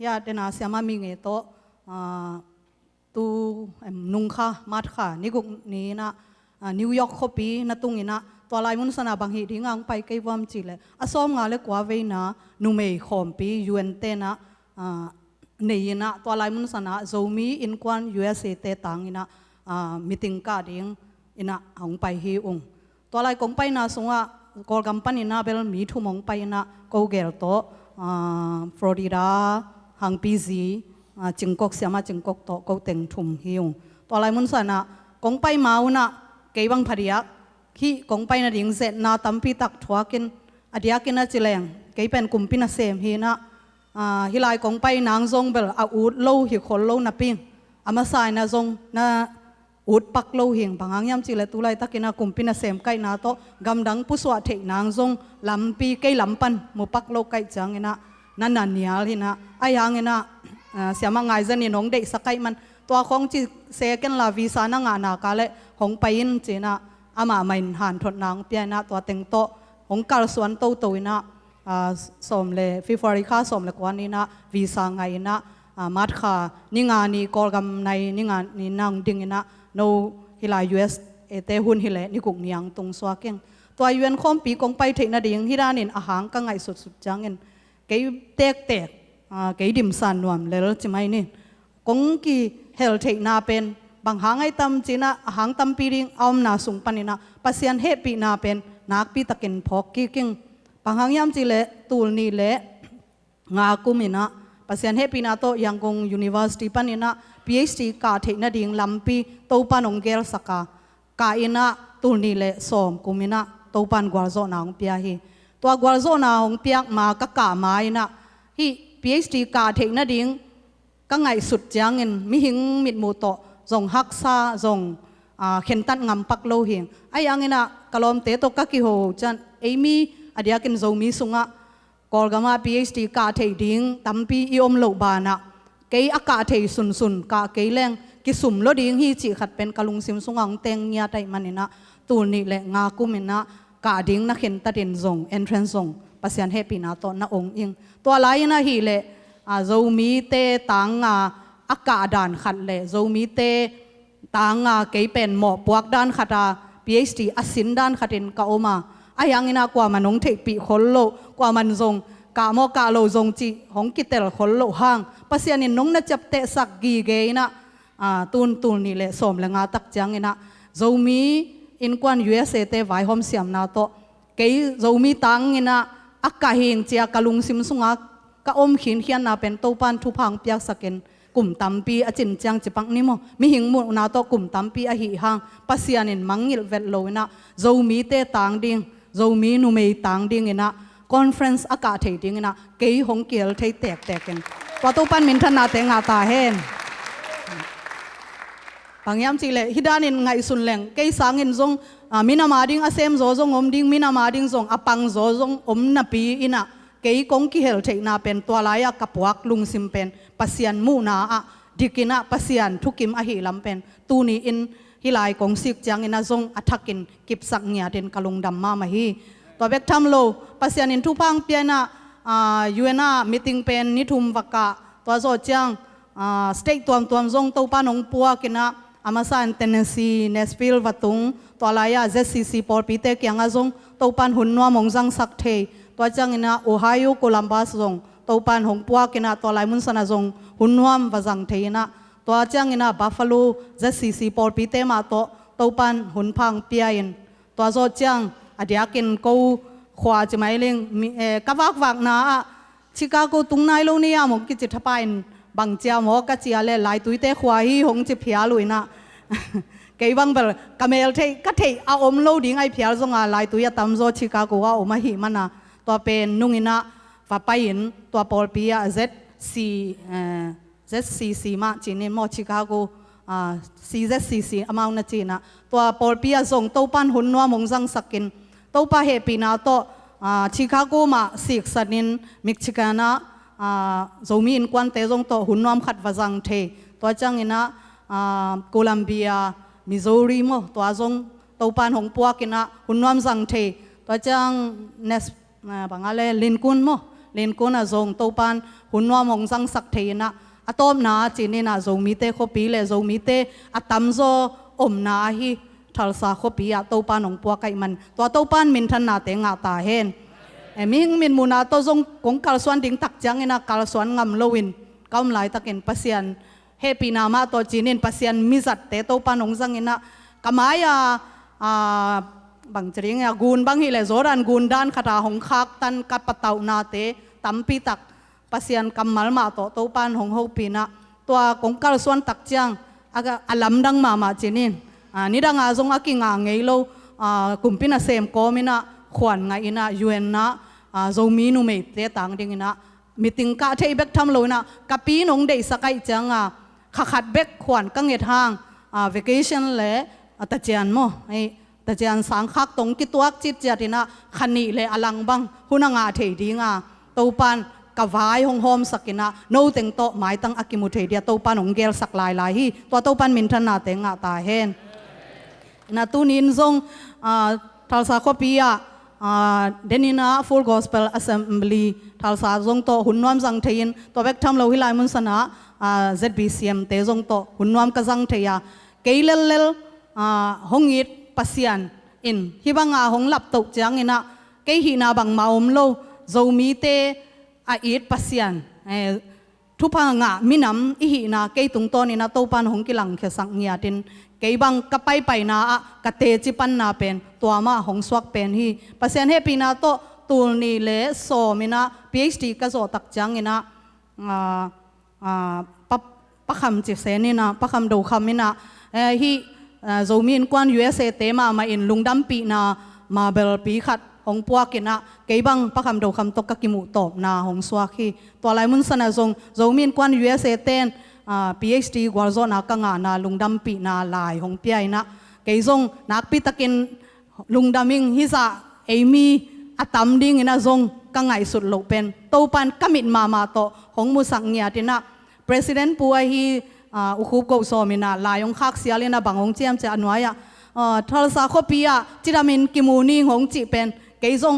S2: ยาเดนาเสียมามีเงโตตูนุงค่ะมัดค่ะนี่กุนี้นะนิวยอร์กคปีนะตุงอินะตัวลายมุนสนาบางฮีดิ้งอังไปไกวามจิเลอสอมงาเลกว่าเวนะนุเมย์ขอมปียูเอ็นเตนะนี่นะตัวลายมุนสนาโจมีอินควัน USA เตตังอินะมิติงกาดิ้งอินะอังไปฮีองตัวลายกงไปนะสงว่ากอลกัมปันอินะเบลมีทุ่มงไปนะกูเกลโตฟลอริดาฮังปีซีจิงกอกเสียมาจิงกอกโตกูเต็งทุ่มฮีองตัวลายมุนสนากงไปมาอุนะเกยบังพริยักที่กงไปนะดิ้งเสร็จนาตั้มปีตักทัวกินอดียกินนะจิเลงเกยเป็นกุมปินะเซมฮีนะฮิลายกงไปนางซงเบลอาอูดโลหิขนโลนับปิงอามาสายนะซงนะอูดปักโลหิงบางอย่างยามจิเลตุไลตักินะกุมปินะเซมไกนาโตกำดังปุสวะเทนางซงลำปีเกยลำปันมุปักโลไกจังเนะนันนันเนียลหินะไอยังเนะเสียมาไงจะนี่น้องเด็กสักไกมันตัวของจีเซกันลาวีซานังานากาเลของไปยินจีนะอามาไม่หันทดนางเปียนะตัวเต็งโตของกาลสวนโตโตนะสมเลฟิฟอริคาสมเลกวันนี้นะวีซาไงนะมัดขานี่งานนี้กอลกำในนี่งานนี้นางดิ่งนะโนฮิลา US เตหุนฮิเลนี่กุกนียงตรงสวาเก่งตัวยูเอ็นคอมปีกงไปเทนะดิ่งฮิดานินอาหารกังไงสุดจังเงินเกยเตกเกยดิมสันนวมเลลจิไม่นี่กงกีเฮลเทนาเป็นบางหางไอตำจีนะหางตำปีริงเอาหนาสุงปันนะปัสยันเฮปีนาเป็นนักปีตะเกินพอกกี้กิ้งบางหางยามจีเลตูลนี่เลงากุมินะปัสยันเฮปีนาโตยังกง University ปันนะ PhD กาเทนะดิ่งลำปีโตปันองเกลสกากาอินะตูลนี่เลสอมกุมินะโตปันกวาโซนาองเปียฮีตัวกวาโซนาองเปียกมากะกาไม้นะฮี PhD กาเทนะดิ่งก็ไงสุดจังเงินมิหิงมิดมูโตจงฮักซาจงเข็นตัดงำปักโลหิงไอ้ยังเงินะกลอมเตโตกักกิโฮจันเอมีอดียกินโจมีสุงะกอลกามา PhD กาเทดิ้งตั้มปีอิอมโลบานะเกยอากาเทสุนกาเกยแรงกิสุมโลดิ้งฮีจิขัดเป็นกะลุงซิมสุงอังเตงเนียไตมันนะตูนี่แหละงากุมินะกาดิ้งนักเข็นตัดเดินจง entrance จงปัสยันเฮปีนาโตนะองอิงตัวลายนะฮีเลโจมีเตตังอากาศด่านขัดเลโจมีเตตังเกยเป็นหมอปวกด้านขัดPhD อสินด้านขัดเองกาอมาไอ้ยังนะกว่ามันน้องเทปีคนโลกว่ามันทรงกาโมกาโลทรงจีของกิเตลคนโลห่างปัสยานินน้องน่าจับเตะสักกีเกยนะตูนนี่แหละสมเลงาตักจังนะโจมีอินควัน USA เตไว้หอมเสียมนาโตเกยโจมีตังนะอากาศเฮงเจียกะลุงซิมสุงาก็อมขินเขียนนาเป็นโตปันทุพังเปียกสกินกลุ่มตัมปีอจินจังจิปังนิโมมีหิงมุนาโตกลุ่มตัมปีอหิหังปัสยานินมังยิลเวลโลนะโจมีเตตังดิงโจมีนุเมยตังดิงนะคอนเฟรนซ์อากาศเทดิงนะเกยหงเกียลเทแตกกันว่าโตปันมินทนาเตงาตาเฮนบางยามจีเลฮิดานินไงสุนแหลงเกยสังอินจงมินามาดิงอาเซมโจจงอมดิงมินามาดิงจงอปังโจจงอมนาปีอินะเกยกงกิเฮลเทนาเป็นตัวลายกับวักลุงซิมเป็นปัสยันมูนาดิกินะปัสยันทุกิมอหิลำเป็นตูนีอินฮิลายกงสิกจังอินาจงอัทักินกิบสักเงียเดนกะลุงดำมาฮีตัวเบกทำโลปัสยันอินทุพังเปียนะยูเอนะมิติงเป็นนิทุมวักกะตัวโซจังสเต็กตัวจงตัวปานงปัวกินะอามาซานเทนเนสซีเนสฟิลวัตุงตัวลายZCC ปอลปีเตกยังอาจงตัวปานหุ่นนัวมงจังสักเทตัวจังอินะโอไฮโอโคลัมบัสจงตัวปานหงปัวกินะตัวลายมุนสนาจงหุ่นนัวมวจังเทนะตัวจังอินะบัฟฟาโล ZCC ปอลปีเตมาตัวปานหุ่นพังเปียอินตัวโซจังอดียกินกูขวาจะไม่เลี้ยงกวักนะชิคาโกตุงนายโลนี่มงกิจิตทปายบางเจ้าหมอกจีอะไรหลายตุยเตขวาฮีหงจิเพียลุยนะเกยบังเบลกเมลเทก็เทเอาอมโลดิ้งไอเพียจงหลายตุยตามโซชิคาโกว่าอมหิมันนะตัวเป็นนุ่งอินะฟ้าไปอินตัวปอลปียZCC มาจีนมอชิคาโกCZCC อามาอุนจีนะตัวปอลปียส่งตัวปันหุ่นนัวมงจังสักกินตัวปะเฮปีนาโตชิคาโกมาสิกสันินมิกชิกานะโจมีอินควันเตจงโตหุ่นนัวขัดวาจังเทตัวจังอินะโคลัมเบียมิโซรีโมตัวจงตัวปันหงปัวกินะหุ่นนัวจังเทตัวจังเนสบางอะไรลินกุนโม เล่นกูน่ะจงตัวปันหุ่นนวมหงสังสักเทียนะอะตอมนาจีนี่น่ะจงมีเตขปีเลยจงมีเตอะตำโซอมนาฮีทัลซาขปีอะตัวปันหงปัวไก่มันตัวปันมินทันนาเตงาตาเฮนมิงมินมุนาตัวจงกงกัลสวนดิ้งตักจังเนะกัลสวนงำโลวินกำไหลตะเกินปัสยันเฮปีนามาตัวจีนินปัสยันมิจัดเตตัวปันหงสังเนะกำไมบางจริงกูนบางฮิเลโซรันกูนด้านขดาหงคักตันกับปะเตานาเตตัมปีตักปัสยันกำมัลมาตัวปันหงหกปีนะตัวกงกัลสวนตักจังอลัมดังมาจีนินนี่ดังอาจงอากิงไงโลกุมพินาเซมโกมินะขวัญไงนะยูเอ็นนะโซมีนุเมตเตตังดิ่งนะมิติงกะเทยเบกทำโลนะกับปีนงเดสกายจังขัดเบกขวัญกังเงทางvacation เลยตะเจียนโมไอตะเจียนสังคักตรงกิตัวจิตเจตินะขันนี่เลยอลังบังหุนงาเทดีงาตัวปันกวายหงโฮมสักินะโนเต็งโตหมายตั้งอากิมุเทเดียตัวปันหงเกลสักลายฮีตัวปันมินทนาเต็งาตาเฮนนะตูนินซงทัลซาโคปียเดนินา Full Gospel Assembly ทัลซาซงโตหุ่นนวมสังเทียนตัวเบกทำเราวิไลมุนสนะZBCM เตซงโตหุ่นนวมกสังเทียเกลเลลหงอิดปัสยันอินฮิบังหงหลับตุกจังอินะเกหินาบังมาอมโลโจมีเตอิดปัสยันทุพังมินำอิหินาเกตุงโตนินะโตปันหงกิลังเขสังเงียตินเกบังกะไปนากะเตจิปันนาเป็นตัวมาหงสวกเป็นฮีปัสยันเฮปีนาโตตูนีเลโซมินะ PhD กะโซตักจังอินะปะคำจิเซนินะปะคำดูคำมินะฮีโจมีนกวน USA เตมาอินลุงดัมปีนามาเบลปีขัดหงปัวกินะเกบังปะคำดูคำตกกะกิมุตบนาหงสวกฮีตัวไรมุนสนะจงโจมีนกวน USA เตนPhD กว่าโซนักงานาลุงดัมปีนาลายหงเปียนะเกยจงนักปีตะกินลุงดามิงฮิซาเอมีอัตมดิ้งนะจงกังไงสุดโลเป็นโตปันกมิดมาโตหงมุสังเงียตินะ President ปัวฮีอุคุกโซมินาลายองคักเสียเลนะบังหงเจียมเจอันวายทัลซาโคปียจิรามินกิมูนีหงจิเป็นเกยจง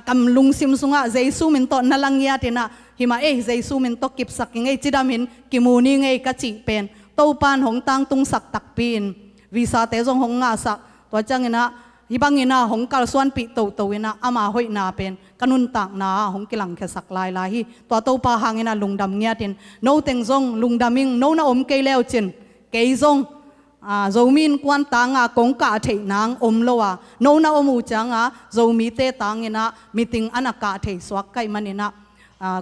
S2: กำลุงซิมซุงเจซูมินโตนัลังเงียตินะฮิมาเจซูมินโตกิบสักไงจิรามินกิมูนีไงกะจิเป็นโตปันหงตังตุงสักตักปีนวีซาเตจงหงงาสักตัวจังนะฮิบังอินะหงกัลส่วนปีโตอินะอามาหอยนาเป็นกันุนตักนาหงกิลังแค่สักลายฮีตัวโตปาหางอินะลุงดำเงียตินโนเต็งจงลุงดำมิงโนนาอมเกลเลวจินเกยจงโจมีนกวนตังกงกะเทนางอมโลวโนนาอมูจังโจมีเตตังอินะมิติงอันกะเทสวกไกมันอินะ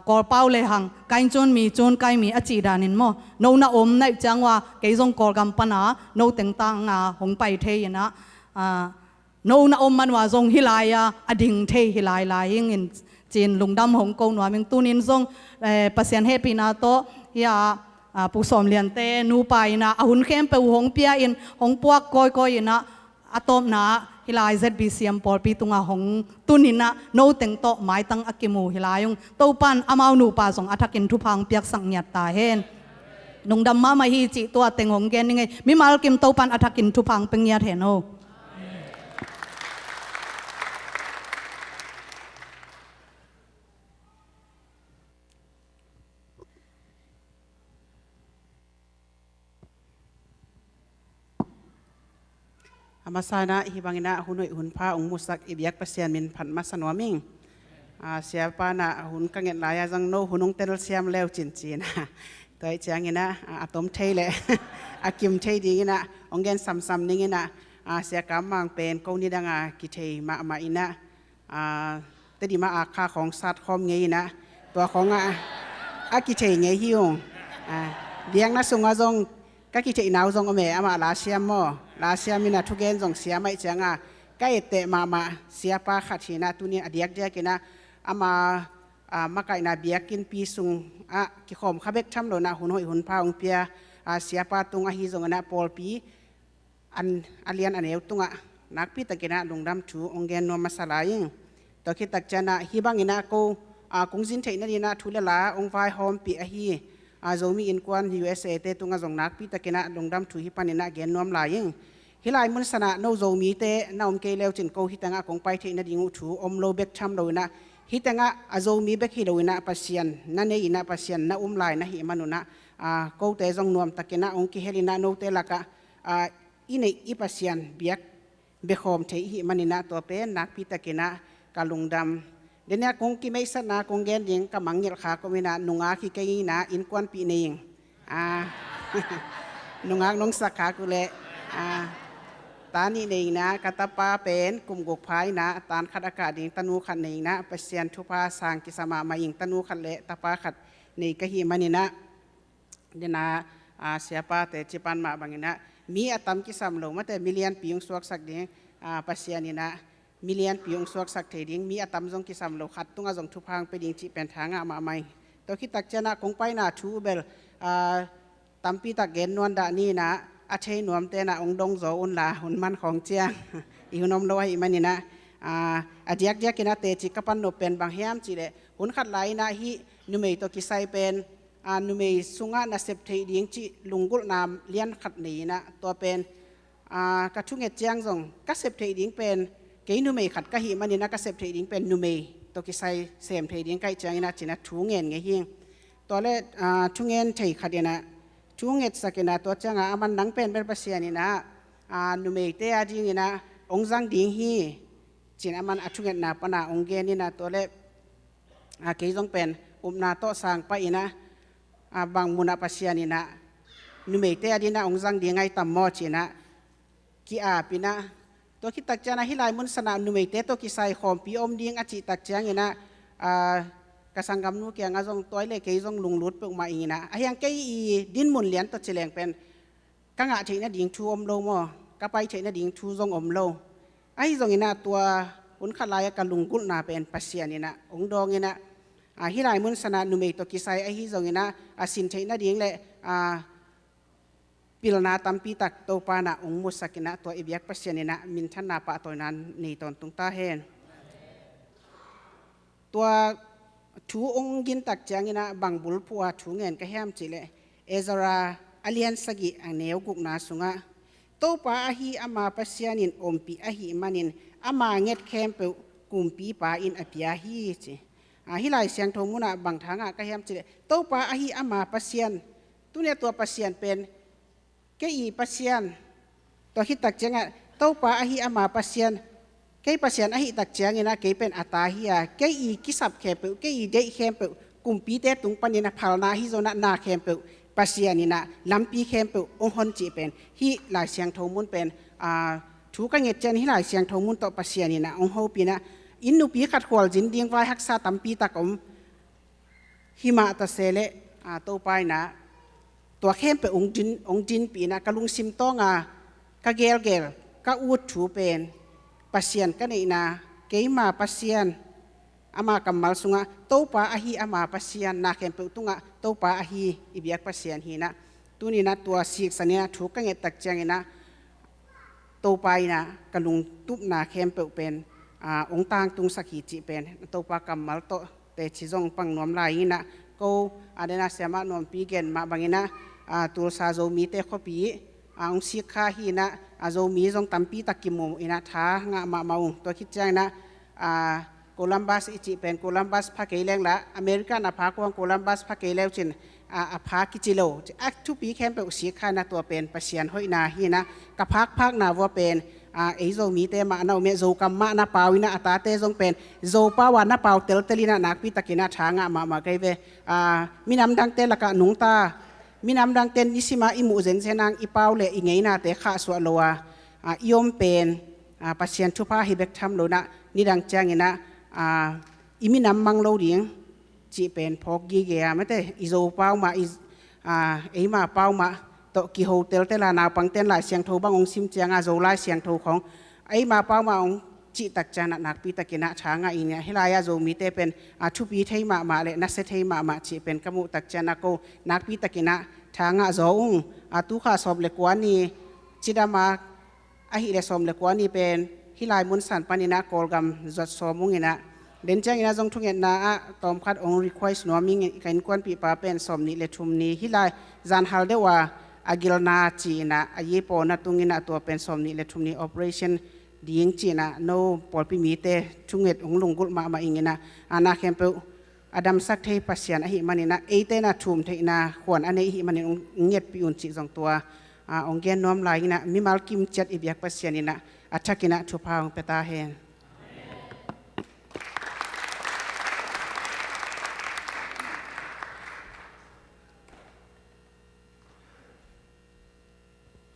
S2: กอลเป้าเลยหังไกจนมีจนไกมีอจีดานินโมโนนาอมในจังว่าเกยจงกอลกัมปนาโนเต็งตังหงไปเทยนะโนนาอมมันว่าจงฮิลายอดิ่งเทฮิลายลายยิงจีนลุงดำหงกงหนัวมิงตูนินจงปัสยันเฮปีนาโตยาผู้สมเลียนเตนูไปนะหุ่นเข้มไปหงเปียอินหงปวกก้อยนะอะตอมนะฮิลาย ZBCM ปอลปีตุงหงตุนินะโนเต็งโตหมายตั้งอากิมูฮิลายงโตปันอามาวนูปาสงอัฐกินทุพังเปียกสังเงียตาเฮนนุงดำมาฮีจิตัวเต็งหงเกนยังไงมิมาลกิมโตปันอัฐกินทุพังเป็นเงียเทโน
S4: มาซานะฮิบังนะหุ่นหุ่นผ้าองมุสักอิบยักปัสยันมินผันมาสนวมิงเสียปานะหุ่นกังเงินลายจังโนหุ่นองเตลเซียมเลวจินจีนะตัวไอ้จังเงินนะอะตอมเทเลยอากิมเทดีเงินนะองเงินซ้ำๆนี่เงินนะเสียกำมังเป็นกองนี้ดังกิเทมาอินะแต่ดีมาอาคาของสัตว์คอมเงี้ยนะตัวของกิเทเงี้ยฮิวเลี้ยงนะส่งอาจงก็กิเทนาวจงอเมอามาลาเซียมโมลาเซียมินาทุกเกนจงเสียไม่จังใกล้เตะมาเสียปาขัดชีนะตัวนี้อดียกเดียกินะมาไก่นาเบียกินปีสุงกิขมข้าเบกช้ำโดนะหุ่นหอยหุ่นพาองเปียเสียปาตุงฮิจงนะปอลปีอันเลียนอันเอวตุงนักปีตะกินะลุงดำชูองเกนนวมาสลายตัวคิดตักจนะฮิบังอินะกูกงจินเทนดีนะทุเลลาองไฟหอมปีฮีโจมีอินกวน USA เตตุงจงนักปีตะกินะลุงดำชูฮิปันอินะเกนนวมลายฮิลายมุนสนะโนโจมีเตนอมเกลเลวจินโกฮิตังกงไปเทนดีงูชูอมโลเบกชัมโดนะ ฮิตงะอาโจมีเบกฮิโลอินะปัสยันนั่นเองอินะปัสยันนะลายนะฮิมานุนะกูเตจงนวมตะกินะองค์กิเฮลินะโนเตลักะอินอีปัสยันเบียกเบคอมเทฮิมานินะตัวเป็นนักพิตะกินะกาลุงดำเดี๋ยวนี้คงกิไม่สนาคงเกณฑ์ยิงกำมังเยลขาก็ไม่นะนุงอาคิเกยนะอินควันปีนี้นุงอานงสักขากุเลตานี่เองนะกัตปาเป็นกลุ่มกกพายนะตานขัดอากาศเองตนูขัดเองนะเปเซียนทุพาสางกิสมามาอิงตนูขัดเละตาปาขัดนี่ก็หิมันนี่นะเดนะเสียปาแต่จิปันมาบางนะมีอัตมกิสามโลมาแต่มิเลียนปียงสวกสักเดียงเปเซียนนี่นะมิเลียนปียงสวกสักเทดิงมีอัตมจงกิสามโลขัดตุ้งอจงทุพางไปดิงจิเป็นทางมาไม่ตัวคิดตักเจนะคงไปนะทูเบลตัมปีตะเกนนวลดานี่นะอาเชนวมเตนะองดงโจอุนลาหุนมันของเจียงอีหุนอมลอยมันนี่นะอาเจียกเจียกินะเตจิกปันโนเป็นบางแฮมจีเลหุนขัดไหลนะฮินุเมยตัวกิไซเป็นนุเมยสุงะนะเสพเทดิงจิลุงกุลนามเลี้ยนขัดหนีนะตัวเป็นกระทุงเงเจียงจงกัเสพเทดิงเป็นเกยนุเมยขัดกะหิมันนี่นะกัเสพเทดิงเป็นนุเมยตัวกิไซเสมเทดิงใกล้เจียงนะจีนะทุงเงินไงฮิงตัวเล่ทุงเงินเทขัดเนี่ยนะช่วงเงสักนะตัวจังมันนังเป็นภาษานี่นะนุเมยเตอจริงนะองจังดิ่งฮีจีนมันช่วงเงนะปนาองเกนี่นะตัวเล็กเกยต้องเป็นนาโตสังไปนะบางมุนาภาษานี่นะนุเมยเตอดีนะองจังดิ่งไงตั้มมอจีนะกีปีนะตัวคิดตักจานะฮิลายมุนสนานุเมยเตตัวกิไซคอมปีอมดิ่งอจิตักจังนี่นะกระสังกำนูเกียงอาจงตัวเล็กเกยจงลุงลุดเปิกมาอีนะไอ้ยังเกยดินมุนเลียนตัวเฉลงเป็นกังอาเฉยนะดิ่งชูอมโลมอกระไปเฉยนะดิ่งชูจงอมโลไอ้จงนี่นะตัวหุ่นขลายกับลุงกุลนาเป็นปัสเซียนี่นะองดองนี่นะฮิไลมุนสนานุเมยตัวกิไซไอ้ฮิจงนี่นะสินเฉยนะดิ่งเลยปิลนาตัมปีตักโตปานะองมุสกินะตัวอิบยักปัสเซียนี่นะมินชันนาปะตัวนั้นนี่ตอนตุงตาเฮนตัวทูองกินตักจังนะบางบุลพัวทูเงินก็แฮมจิเลเอซาราอเลียนสกิอังเนวกุกนาสุงะโตปาอาฮีอามาปัสยานินอมปีอาฮีมันินอามาเง็ดแคมเปกุมปีปาอินอภิอาฮีจิฮิไลเสียงโทมุนะบางทางก็แฮมจิเลโตปาอาฮีอามาปัสยานตัวเนี่ยตัวปัสยานเป็นเกอีปัสยานตัวคิดตักจังโตปาอาฮีอามาปัสยานเกยปัสยันอหิตักเจียงนะเกยเป็นอัตาหิยาเกยอีกิสับแคมเปเกยอีเดแคมเปกุมปีเตตุงปันนี่นะพาลนาฮิโซนะนาแคมเปปัสยันนี่นะลำปีแคมเปองฮอนจีเป็นฮิหลายเสียงโทมุนเป็นถูกเงเจนฮิหลายเสียงโทมุนต่อปัสยันนี่นะองโฮปีนะอินนุปีขัดขวลจินเดียงไว้ฮักษาตัมปีตะกมหิมาตะเซเลโตไปนะตัวแคมเปองจินปีนะกะลุงซิมต้องกะเกลกะอูดถูเป็นปัสยันกันเองนะเกยมาปัสยันอามากัมมัลสุงะโตปาอาฮีอามาปัสยันนาเข็มเปิตุงะโตปาอาฮีอิบยักปัสยันฮีนะตัวนี้นะตัวสิกสันเนี่ยถูกกันเงตักจังนะโตไปนะกะลุงตุบนาเข็มเปิเป็นองตางตุงสักหิจิเป็นโตปากัมมัลโตเตชิจงปังนวมลายนะก็อาเดนะเสียมานวมปีเกนมาบางนะตัวซาโซมีเตขปีองสิกาฮีนะอาโจมีจงตัมปีตะกิมอินะท้างะมาอุตัวคิดจังนะโคลัมบัสอิจิเป็นโคลัมบัสพักเกลเลงละอเมริกันอาภากวางโคลัมบัสพักเกลเลวจินอาภากิจิโลทุกปีแคมเป็นอุสิกานะตัวเป็นปัสยันห้อยนาฮีนะกับพักนาว่าเป็นไอโจมีเตมานะเมโจกัมมานะปาวินะอัตาเตจงเป็นโจปาวานะปาวเตลเตลินะนักปีตะกินะท้างะมาไกเวมีน้ำดังเตละกะนุงตามีน้ำดังเต้นนิสิมาอิมูเซนเซนังอีเปาเลอิงไงนาเตข้าสวะโลวายมเป็นปัสยันทุพาฮิเบกทำโลนะนี่ดังจังเงนะอิมิน้ำมังโลดิ่งจีเป็นพอกกีเกียไม่ได้อิโซเปามาเอมาเปามาโตกิโฮเตลเตลานาปังเต้นหลายเสียงโทบางองซิมเจียงโซไลเสียงโทของไอมาเปามาองจิตักจานะนักปีตะกินะช้างอินเนี่ยฮิลายาโซมีเตเป็นทุปีเทมาเลนัสเทมาจีเป็นกมุตักจานะโกนักปีตะกินะทางโซงตุขาสอบเล็กกว่านี้จิดามาอหิเลสอมเล็กกว่านี้เป็นฮิลายมุนสันปานินะโกลกัมจัดสอมุงเนะเดินจังอินะจงทุกเงินนะตอมคัดองรีควายสโนมิงกันกวนปีปาเป็นสอมนี้เลทุมนี้ฮิลายจันฮัลเดว่าอากิลนาจีนะอายีโปนะตุงินะตัวเป็นสอมนี้เลทุมนี้ operation ดีงจีนะโนปอลพิมีเตชุงเอ็ดองลุงกุลมาอิงนะอานาเข้มเปอดัมสักเทปัสยานอหิมันนี่นะเอเตนะชุมเทนะขวนอันนี้หิมันนี่องเงียดปีอุ่นจีสองตัวองเกนน้อมลายนะมิมาลกิมจัดอิบยักปัสยานี่นะอัชกินะทุพาองเปตาเฮน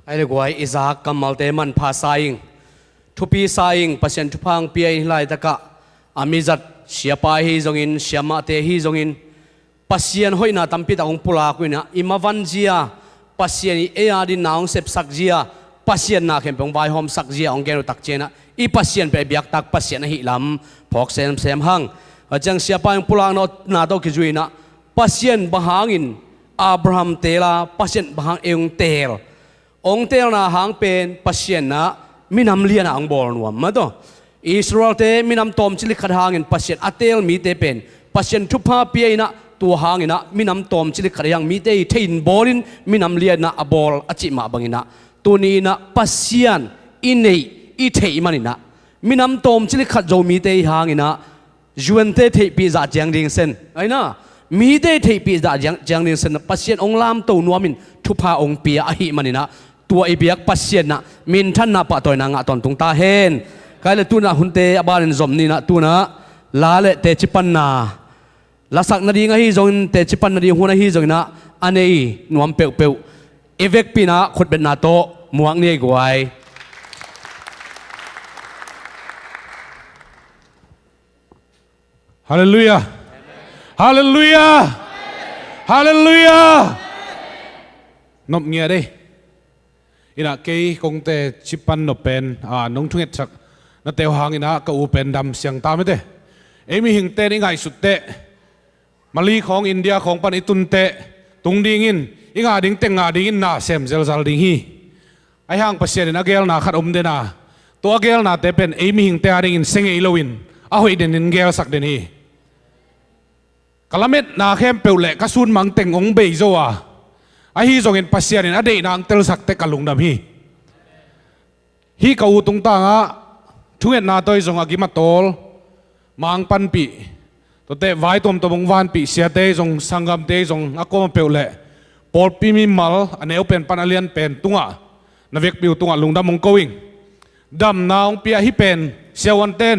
S1: ไอ้เรื่องไว้อิสากำมัลเตมันพาสายทุปีสายปัสยันทุพังปีไอ้ไล่ตะกะอามิจัดเสียไปฮีจงอินเสียมาเตฮีจงอินปัสยันห้อยนาตัมปิตาองปุลากุยนะอิมาวันเจียปัสยันเอียดินนาองเสพสักเจียปัสยันนาเข้มปงใบหอมสักเจียองเกนุตักเจนะอีปัสยันไปเบียกตักปัสยันหิลำพอกเซมหังจังเสียไปองปุลานาโตกิจุยนะปัสยันบะหางินอับราฮัมเตลาปัสยันบะหางเองเตลองเตลนาหางเป็นปัสยันนะมินำเลียนอังบอลนวมมาตัวอิสราเอลเตมินำตอมจิลิขัดหางอินปัสยันอัตเตลมีเตเป็นปัสยันทุพาเปียนะตัวหางอินะมินำตอมจิลิขัดยังมีเตเทินบอลินมินำเลียนนะอบอลอจิมาบังอินะตัวนี้นะปัสยันอินเนยอิเทมันอินะมินำตอมจิลิขัดโจมีเตหางอินะจวนเตเทปีจ่าจังดิงเซนไอ้นะมีเตเทปีจ่าจังดิงเซนปัสยันองลามตัวนวมินทุพาองเปียอหิมันอินะตัวไอเบียกปัสยันนะมินท่านนาปะตัวนางะตอนตุงตาเฮนกายเลตุนะหุนเตอบาลินซอมนี่นะตุนะลาเลเตจิปันนาลาสักนาดีงะฮีจงเตจิปันนาดีหัวนาฮีจงนะอันนี้นวมเปียวเปียวเอเวกปีนะขดเป็นนาโตมวงนี่กวย
S3: ฮาเลลูยาฮาเลลูยาฮาเลลูยานบเงียดิอินะเกย์คงเตจิปันนบเป็นน้องทุ่งเอ็ดสักนั่นเตวหางอินะก็อูเป็นดำเสียงตามไม่เตเอมีหิงเตนี่ไงสุดเตมาลีของอินเดียของปันอิตุนเตตุงดิ่งอินอิงาดิ่งเตงาดิ่งอินนาเซมเซลซัลดิ่งฮีไอห่างปัสเซียนนะเกลนาขัดอมเดนาตัวเกลนาเตเป็นเอมีหิงเตอาดิ่งอินเซงเอโลวินอาหอยเดนินเกลสักเดนีกะละเม็ดนาเข้มเปลเละกระสุนมังเต็งองเบยโซอาไอฮีจงอินปัสเซียนอเดนางเตลสักเตกะลุงดำฮีกาอูตุงตางะทุ่งเอ็ดนาตัวจงอากิมาโตลมังปันปีตัวเตะไว้ตัวตัวบงวานปีเสียเตจงสังกัมเตจงอากูมาเปลเละปอดปีมิมัลอันนี้เป็นปันอเลียนเป็นตุงะนาเวกปิวตุงะลุงดำมงโกวิงดำนาองเปียฮิเป็นเซียวันเต้น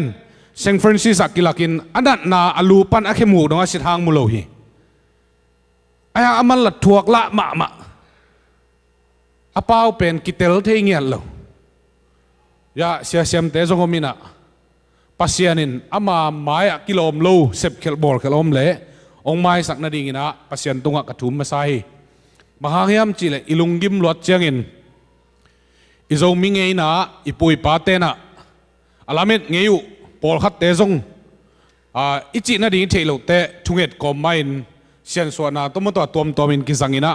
S3: เซนฟรานซิสกิลักินอันนั้นนาอลูปันอาเคมูดงอาสิทางมุโลฮีไอ้อามันละทวกละมะอาเป้าเป็นกิเตลเทียนเลยยาเสียเสียมเตจงมินะปัสยานินอามาไม้กิโลมโลเซบเคลบอลเคลอมเละองไม้สักนาดีงินะปัสยันตุงะกระถุมมาใส่มหาเฮียมจิเลอิลุงกิมลวดเจียงินอิโซมิงเงยนะอิปุยปาเตนะอาลามิดเงยุปอลขัดเตจงอิจินาดีเทโลเตทุงเอ็ดกอมไมน์เซียนส่วนนาตัวมันตัวมินกิสังอินะ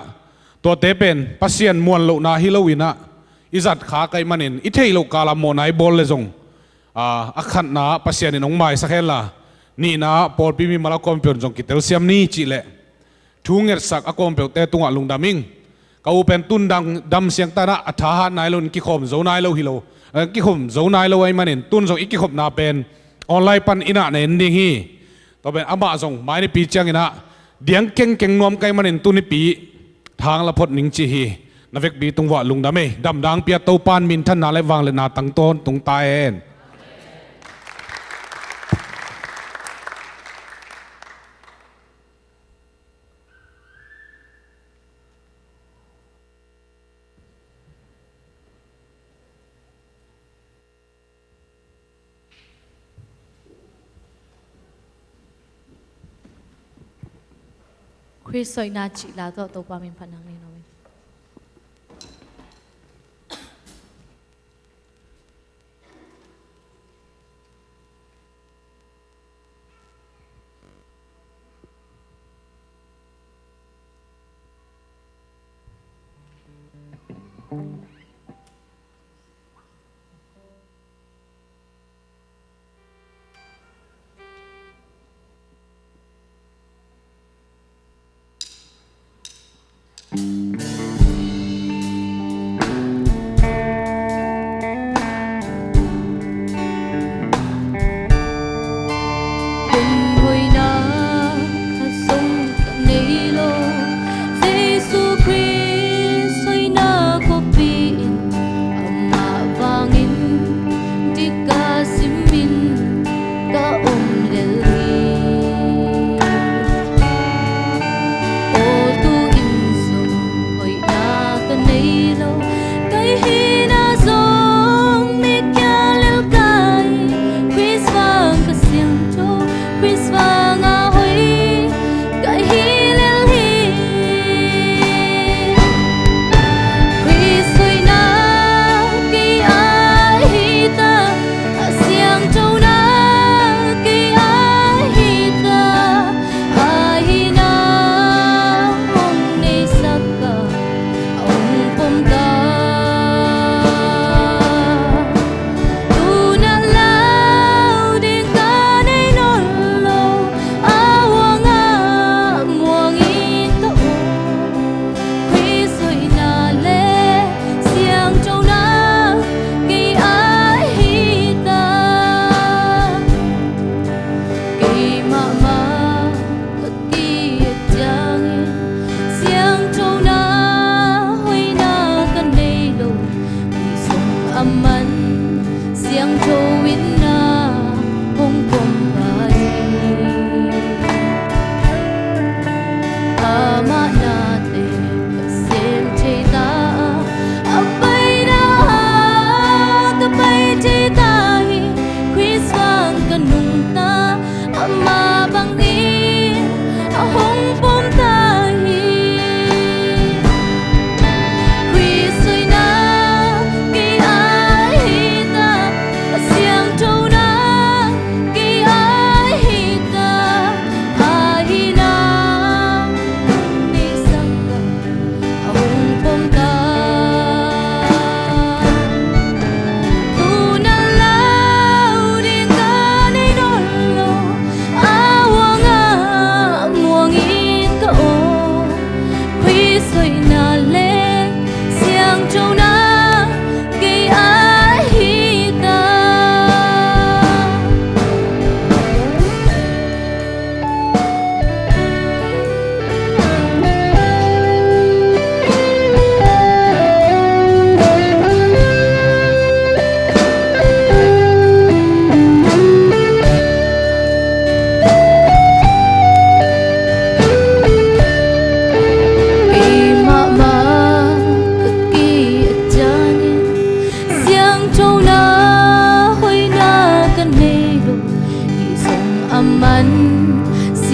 S3: ตัวเตเป็นปัสยันมวนโลนาฮิโลวินะอิจัดขาไกมันินอิเทโลกาลามโมนายบอลเลจงอักขันนาปัสยานินองไม้สักเฮล่ะนี่นะปอลปีมีมาลากอมเปียนจงกิเตลเซียมนี่จิเละทุ่งเอ็ดสักอากอมเปียวเตตุงะลุงดามิงเขาเป็นตุนดังดำเสียงตานะอัฐาหานายลุนกิขมโจนายโลฮิโลกิขมโจนายโลไอมันินตุนจงอิกิขมนาเป็นออนไลน์ปันอินะเนนดิ้งฮีต่อเป็นอามาจงไม้ในปีเจียงอินะเดียงเก่งเก่งนวมไกมันินตุนในปีทางละพดนิงจีฮีนาเวกบีตุงวะลุงดาเมดำดังเปียโตปานมินท่านนาเลวังเลนาตังต้นตุงตายเอง
S6: คริสต์นาจิลาตัวตัวปามินพันนังนี่น้อย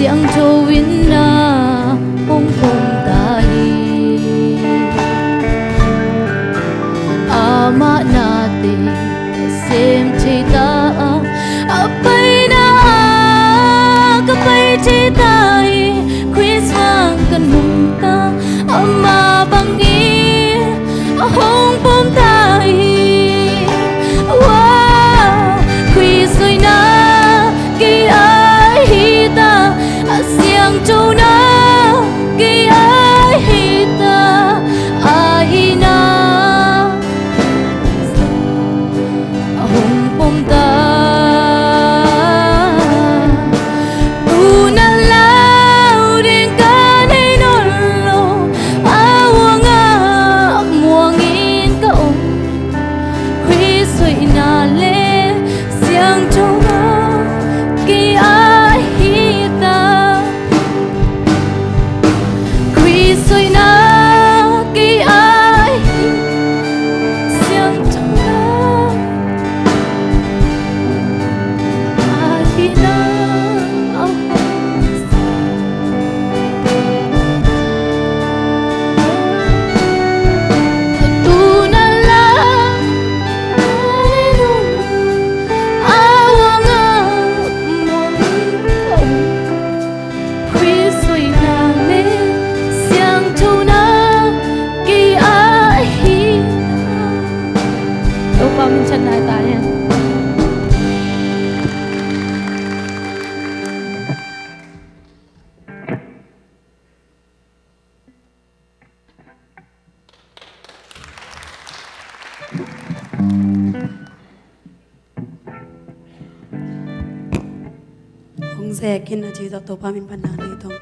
S6: siang cho win na hong hong tahi ama natin sem chita apay na kapay chita quiz wang kan mong ta ama bangi hong pom tahi wow quiz soy na ki ai hita siang cho na ki ai hita ai na hong pom ta una lao ding ka nei non lo awanga muangin ka khui soi na le siang cho ma ki ai hita khui soi na ki ai siang cho ma ai na tu na la awanga muangin khui soi na le siang cho na ki ai hita đâu qua mình chân lại tại nha.
S2: Hong xe kin na chi to pa min pan na le tong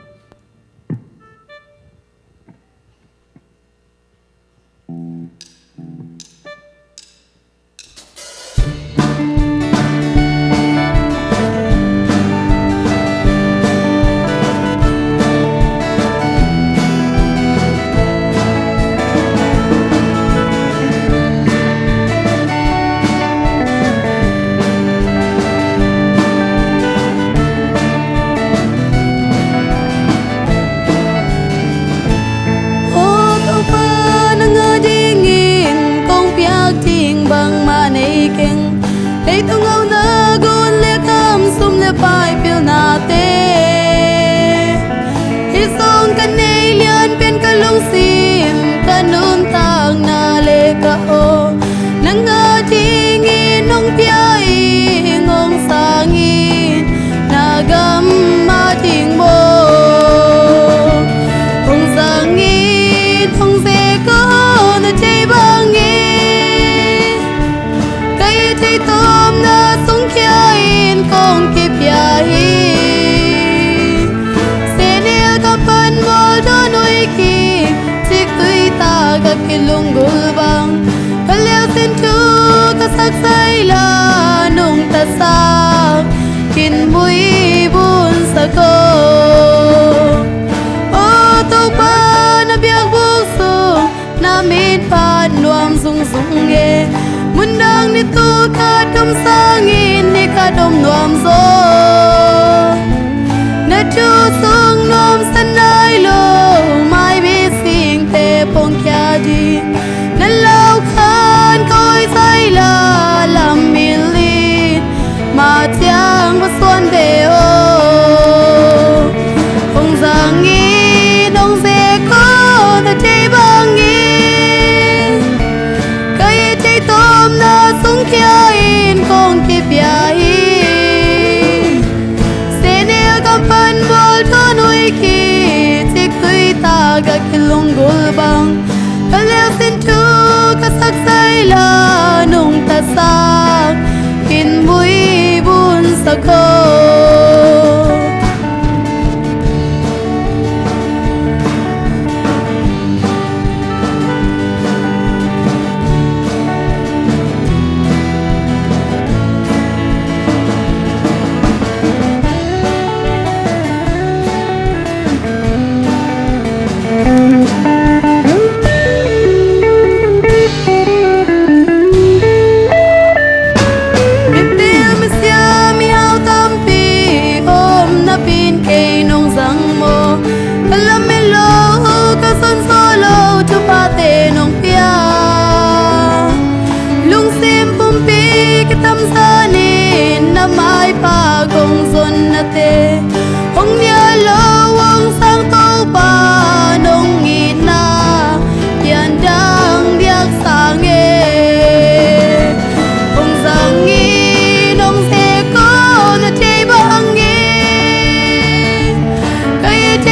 S2: Hãy subscribe cho kênh Ghiền Mì Gõ để không bỏ lỡ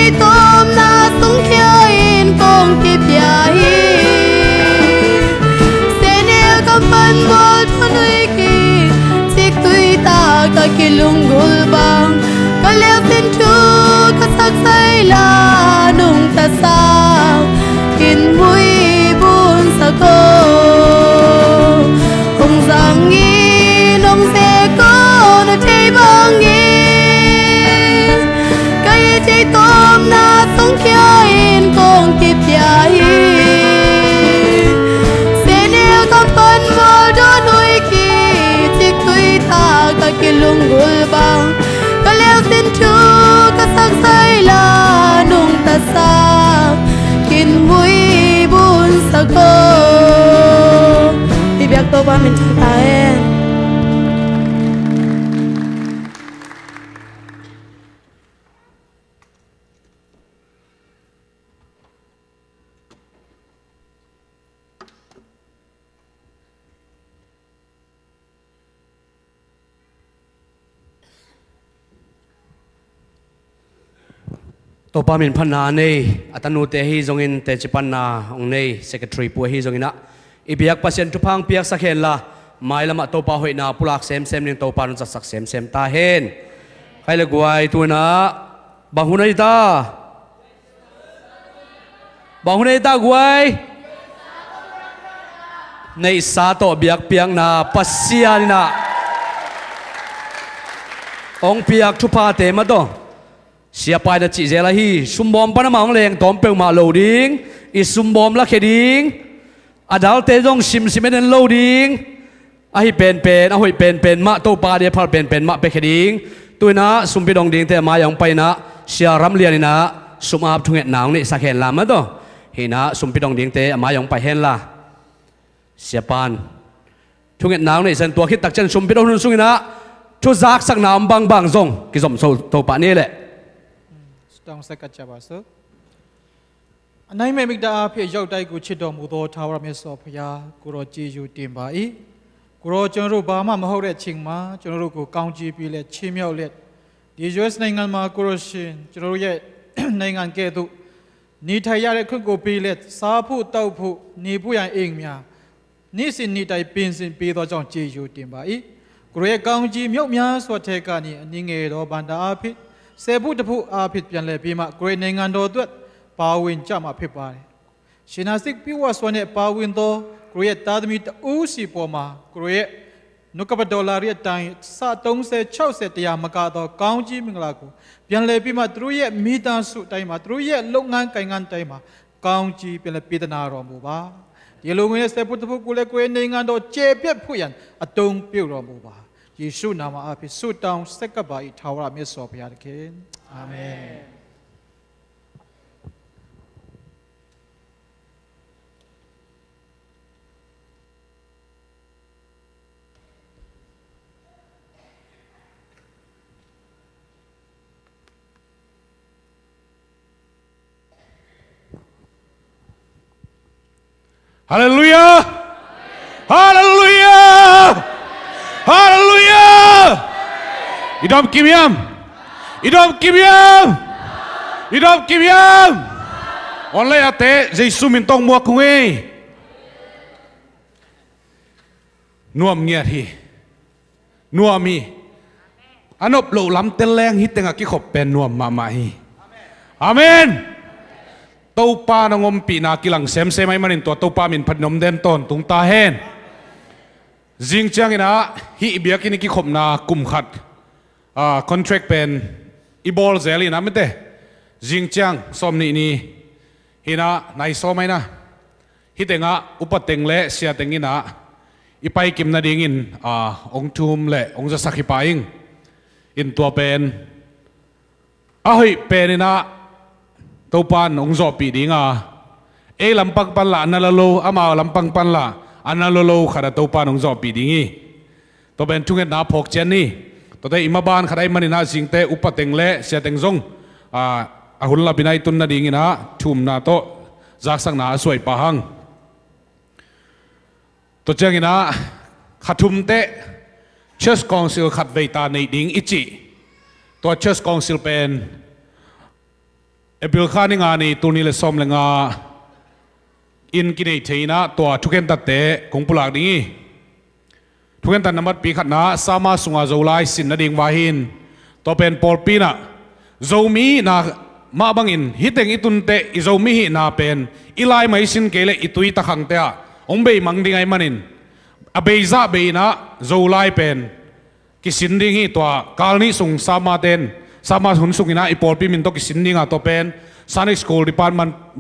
S6: ใจตอมนาสงเขียวอินกงกิบใหญ่เสเนลกำปันบอลทนุยกีจิกตุยตากะกิลุงกุลบังกะเลวสินทูกะสักไซลานุงตะสาวกินบุยบุญสะโกคงสังงีนงเสโกนะใจบังงีกะยใจตอมนาสงเขียวอินกงกิบใหญ่เสเนลกำปันบอลดอนุยกีจิกตุยตากะกิลุงกุลบังกะเลวสินทูกะสักไซลานุงตะสาวกินบุยบุญสะโกที่เบียกตัวบ้านเป็นชาตาเอง
S1: ตัวปามินพันนาเนอัตโนเตฮีจงอินเตจิปันนาองเน secretary ปัวฮีจงอินะอีเบียกปัสยันทุพังเปียกสักเห็นละไม่ละมาตัวปาหอยนาปุลักเซมเซมนิงตัวปานุจักสักเซมเซมตาเห็นใครละกวยตัวนะบางหุนไอตาบางหุนไอตากวยในสาโตเบียกเปียงนาปัสยานินะองเปียกทุพาเตมาตัวเสียไปนะจีเจลาฮีซุมบอมปนมาของเลงตอมเปลมาโลดิงอิซุมบอมละเคดิงอดาลเตจงซิมซิเมนโลดิงอาฮิเป็นอาหุยเป็นมาโตปาเดียพัลเป็นมาเปเคดิงตัวนะซุมไปดองดิงแต่มาอย่างไปนะเสียรำเลียนนะซุมอาบทุ่งเอ็ดหนาวนี่สักเห็นลามาตัวเห็นนะซุมไปดองดิงแต่มาอย่างไปเห็นละเสียปานทุ่งเอ็ดหนาวนี่เส้นตัวคิดตักเช่นซุมไปดองนุ่งสุงนะทุจักสักน้ำบางจงกิสมโซโตปานี่แหละ
S5: ต้องสักกัจจาบาสุอันนั้นไม่มีดาเพียยกได้กูชิดดอมุโตทาวรามิสอพยากูรอจีอยู่ติมบาอีกูรอจนรู้บามามาเขาเรียกชิงมาจนรู้กูกางจีปีเล็ดชิมยาวเล็ดดีจในงานมากูรอชินจนรู้เย่ในงานเกตุนี่ไทยยาเล็ดขึ้นกูปีเล็ดสาผู้เต้าผู้นี่ผู้ยังเองเมียนี่สินนี่ไตปีนสินปีต่อจงจีอยู่ติมบาอีกูเรียกกางจีมีเมียสวดเทกานี่นี่เงยดอบันดาอาภิเสบุตรผู้อาภิษเปลี่ยนเลยปีมาเกรในงานโดดด้วยปาวินจามาพิบาลชินาสิกพิวาสวเนี่ยปาวินโตเกรตาดมีตอูสีปอมาเกรนุกบดอลลารีตังซาตงเสเช่าเสตยามากาโตกางจีมิงลากูเปลี่ยนเลยปีมาตรุยมีตาสุไตมาตรุยลงงานไกงานไตมากางจีเปลี่ยนเลยปีตนารอมูบาเดี๋ยวลงเงินเสบุตรผู้กูเลยเกรในงานโดเจ็บเปียผู้ยันอตงปิวรอมูบายิสุนามาอาภิสุดาวเสกบาอิทาวรามิสอพยาเคนอาเมน
S3: Haleluya! Haleluya! Haleluya! Hidup kimiam! Hidup kimiam! Hidup kimiam! Oleh ate Yesus mintong mua kungi. Nuam ngiat hi. Nuami. Anop lo lam teleng hi tengah ki khop pen nuam mama hi. Amen. Tau pa na ngom pi na kilang sem ai manin to tau pa min phat nom den ton tung ta hen jing chang ina hi biak ini ki khop na kum khat contract pen ibol zeli na mete jing chang som ni hina nai so mai na hi tenga upateng le sia tengina ipai kim na dingin ong tum le ong ja sakhi paing in to pen ahoi penina tau pan ong zo pi dinga e lampang pan la analalo ama lampang pan la analalo khada tau pan ong zo pi dingi to ben chunget na phok chen ni to te imaban khadai manina singte upateng le sia teng zong ahul la binai tun na dingina thum na to jak sang na soi pa hang to changina khathum te church council khat veita nei ding ichi to church council pen
S7: April ข้านี่งานนี้ตัวนี้เลยซ้อมเลยงาอินกินไอเทียนะตัวทุกเห็นตัดเตะคงปลากนี้ทุกเห็นตัดน้ำมันปีขัดนะสามารถส่งอาโจไลสินนาดิ่งวาหินตัวเป็นปอลปีนะโจมีนะมาบังอินฮิตเองอิตุนเตะอิโจมีหินาเป็นอีไลไม่สินเกลอิตุยตะขังเตะองเบยมังดิ่งไอมันินอเบยซาเบยนะโจไลเป็นกิสินดิ่งหิตัวกาลนี้ส่งสามารถเต็นสามารถหุ่นสุกินะอีปอลปีมินตกิสินดิ่งอ่ะตัวเป็นSonic School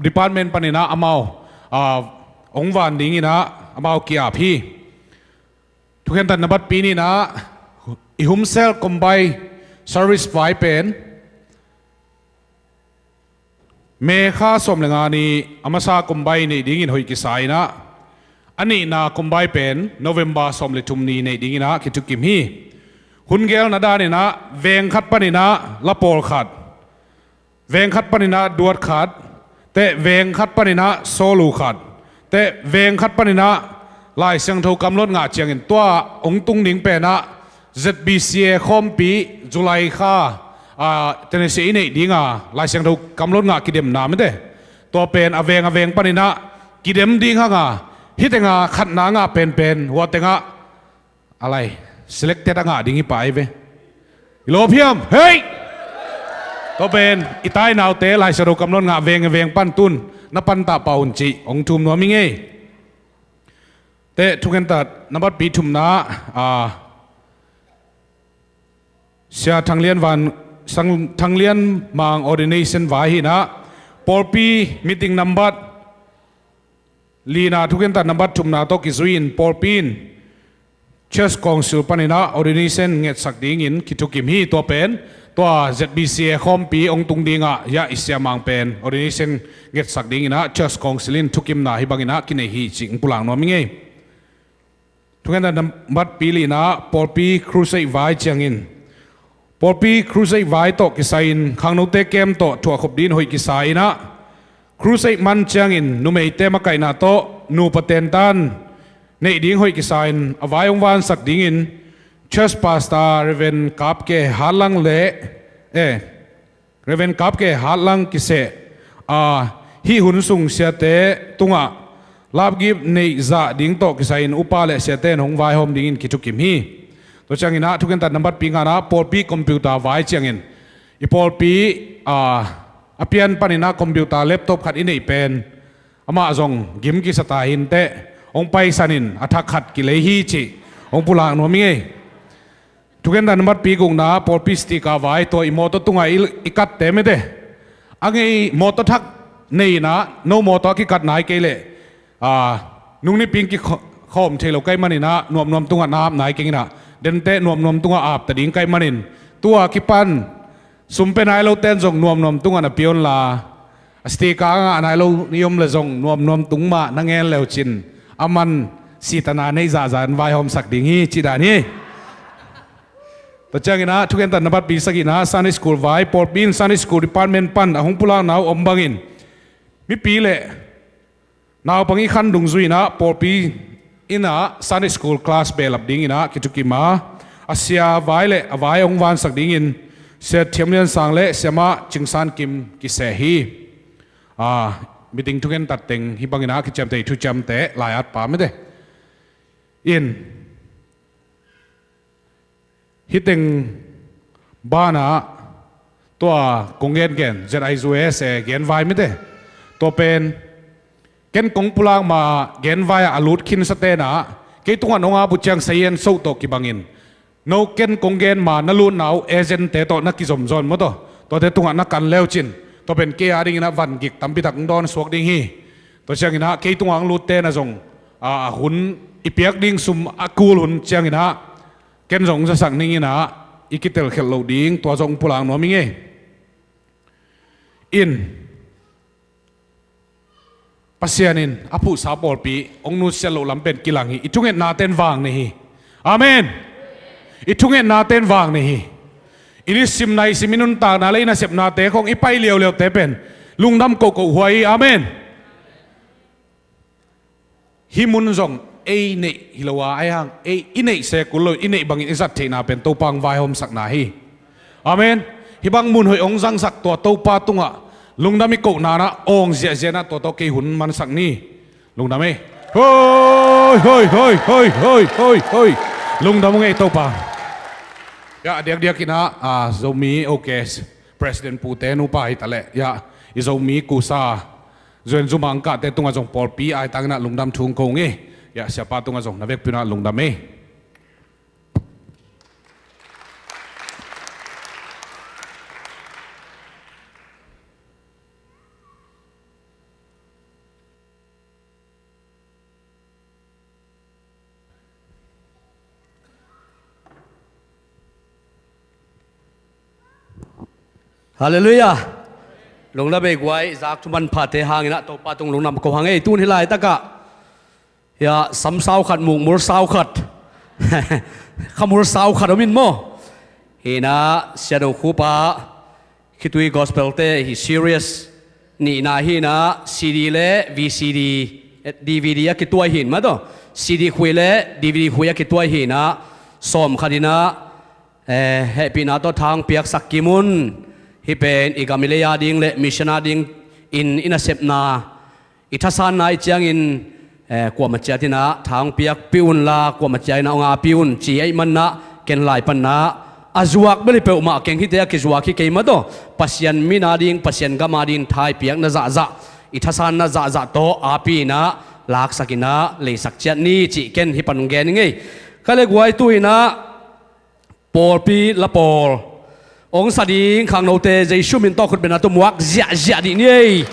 S7: Department ปนินะอามาองวันดิ่งนะอามาเกียพี่ทุกเห็นตันนับปีนี้นะอิหุมเซลคอมไบเซอร์วิสไฟเป็นเมฆาสมเลงานีอามาซาคอมไบในดิ่งหอยกิสายนะอันนี้นะคอมไบเป็นโนเวมบาสมเลทุมนีในดิ่งนะคิดจุกิมฮีหุ่นเกลนาดานี่นะเวงขัดปนินะละปอลขัดเวงขัดปนินะดวดขัดแต่เวงขัดปนินะโซลูขัดแต่เวงขัดปนินะลายเสียงถูกกำหนดงาเจียงอินตัวองตุงนิ่งเป็นนะ ZBCA คอมปีจุลัยค่าเทนเนสซีนี่ดิ่งลายเสียงถูกกำหนดงากิเดมนาไม่ได้ตัวเป็นอเวงปนินะกิเดมดิ่งงาฮิตงาขัดนางาเป็นหัวเตงาอะไร selected งาดิ่งไปเว้ยโลเพียมเฮ้ยตัวเป็นอิตายนาวเตะลายสรุปกำหนดงาเวงปั้นตุนนับปันตาเป่าอุ่นจีองทุมนัวมิงเงเตะทุกคนตัดนับปัดปีทุมนาเสียทางเลียนวันทางเลียนมัง ordination วาหินะปอลปีมีติ้งนับปัดลีนาทุกคนตัดนับปัดทุมนาโตกิซุยนปอลปีนเชสกองสุปนินะ ordination เง็ดสักดิ่งอินคิดทุกิมฮีตัวเป็นตัว ZBCA คอมปีองตุงดิ่งยาอิสยามังเป็น ordination เง็ดสักดิ่งอินะเชสกองสิลินทุกิมนาฮิบังอินะกินเอฮีจิงปุลังนัวมิงเงทุกคนนั้นบัดปีลีนะปอลปีครูไซไวเจียงอินปอลปีครูไซไวโตกิไซอินขังโนเตเกมโตทัวขบดินหอยกิไซนะครูไซมันเจียงอินนุเมยเตมาไกนาโตนูปเตนตันในดิ่งหอยกิไซน์อวัยองวันสักดิ่งอินเชสปาสตาเรเวนกับเกฮาลังเล่เรเวนกับเกฮาลังกิเซฮีหุนสุงเสียเตตุงะลาบกิบในจ่าดิ่งโตกิไซน์อุปาเลเสียเตนหงไวหอมดิ่งอินคิดทุกิมฮีตัวจังอินะทุกคนตัดนับบัดปีงานะปอลปีคอมพิวเตอร์ไวเจียงอินอีปอลปีอเปียนปนินะคอมพิวเตอร์แล็ปท็อปขัดอินเอเป็นอามาจงกิมกิสตาหินเตองไปสันินอัฐขัดกิเลฮีจิองปุลางนัวมิงเอทุกคนนั้นมัดปีกุงนาปอลปีสติกาไว้ตัวอิโมตตุงไออิกัดเต็มเดอังไอโมตทักนี่นะโนโมตกิกัดนายเกเลนุ่งนี่ปิงกิข้อมเทโลไกมันนี่นะนวมตุงน้ำนายเก่งนะเดินเตะนวมตุงอาบแต่ดิ่งไกมันนินตัวกิปันสุมเป็นนายเราเต้นจงนวมตุงน่ะเปียนลาสติกานายเรานิยมเลยจงนวมตุงมานังเงินเลวจินอามันสีตนาในจ่าจานไวหอมสักดิ่งฮีจิดานี่แต่เจ้ากินะทุกคนตัดนับปีสักินะซันนิสคูลไวปอลบินซันนิสคูลดีพาร์ตเมนต์ปันหงปุลางนาวอมบังอินมีปีเล่นาวปังอีขันดุงซุยนะปอลปีอินะซันนิสคูลคลาสเบลับดิ่งอินะคิดจุกิมาอาเซียไวเล่ไวองวันสักดิ่งอินเสียเทียมเลียนสังเล่เสียมาจิงซันกิมกิเซฮีมีติ้งทุกคนตัดเต็งฮิบังอินะคิดจำเตะทุกจำเตะลายอัดป่าไม่ได้อินฮิตเต็งบ้านะตัวกงเงินเกนจะไอซูเอสเกนไวไม่ได้ตัวเป็นเกนกงปุลางมาเกนไวอาลุดคินสเตนะเกตุงานองอาบุจังเซียนโซโตกิบังอินโนเกนกงเงินมานลุนเอาเอเจนเตโตนักกิจสมจอนมั้งตัวเตตุงานนักกันเลวจินตัวเป็นเกียร์ดิ่งนะวันกิกตั้มพิทักษ์ดอนสวกดิ่งฮีตัวเชียงนะเกตุงานลุดเตนะจงหุ่นอีเปียกดิ่งซุมอากูลหุ่นเชียงนะเกนจงจะสั่งนี่นะอีกิเตลเขลโลดิ่งตัวจงปุลางนัวมิงเออินปัสยานินอภูสาปอลปีองนุสเซโลลำเป็นกิลังฮีอิทุงเอ็นนาเต้นวางนี่ฮีอาเมนอิทุงเอ็นนาเต้นวางนี่ฮีอินิสิมไนสิมินุนตานาเลยนะเสพนาเตะของอีไปเลียวเตะเป็นลุงดำโกโกหวยอาเมนฮิมุนจงเอเนฮิลวาไอฮังเออินเนเซกุลอินเนบังอิสัตเทนาเป็นตัวปังไวหอมสักนาฮีอาเมนฮิบังมุนหอยองจังสักตัวปาตุงะ ลุงดามิโกนานะองเจนะตัวเกหุนมันสักนี่ลุงดามิเฮ้ยเฮ้ยเฮ้ยเฮ้ยเฮ้ยเฮ้ยเฮ้ยลุงดามงไงตัวปะยาเดียกกินะzomi oke President Putin upai tale ya zomi kusa zuen zumangka te tunga jong por pi ai tangna lungdam thung ko nge ya siapa tunga jong navek pina lungdam me
S1: Hallelujah. Lung na be guai zak tuman phate hangina to patung lung nam ko hangai tun hilai taka. Ya sam sau khat mung mur sau khat. Khamur sau khat amin mo. Hina shadow khupa kitui gospel te hi serious ni na hina CD le VCD DVD ya kitui hin ma do. CD khuile DVD khuya kitui hina som khadina happy na to thang piak sakimun hi pen igamileya ding le missiona ding in a sep na ithasan nai chiang in kwa machiatina thang piak piun la kwa machai na nga piun chi ai man na ken lai pan na azuak beli pe ma keng hi te ki zuak hi ke ma do pasien mina ding pasien gama ding thai piak na za za ithasan na za za to api na lak sakina le sak chiat ni chi ken hi pan gen ngei kale guai tuina por pi la por ông sa đi khang nô tê dây sum min to khut bena to muak zia zia di ni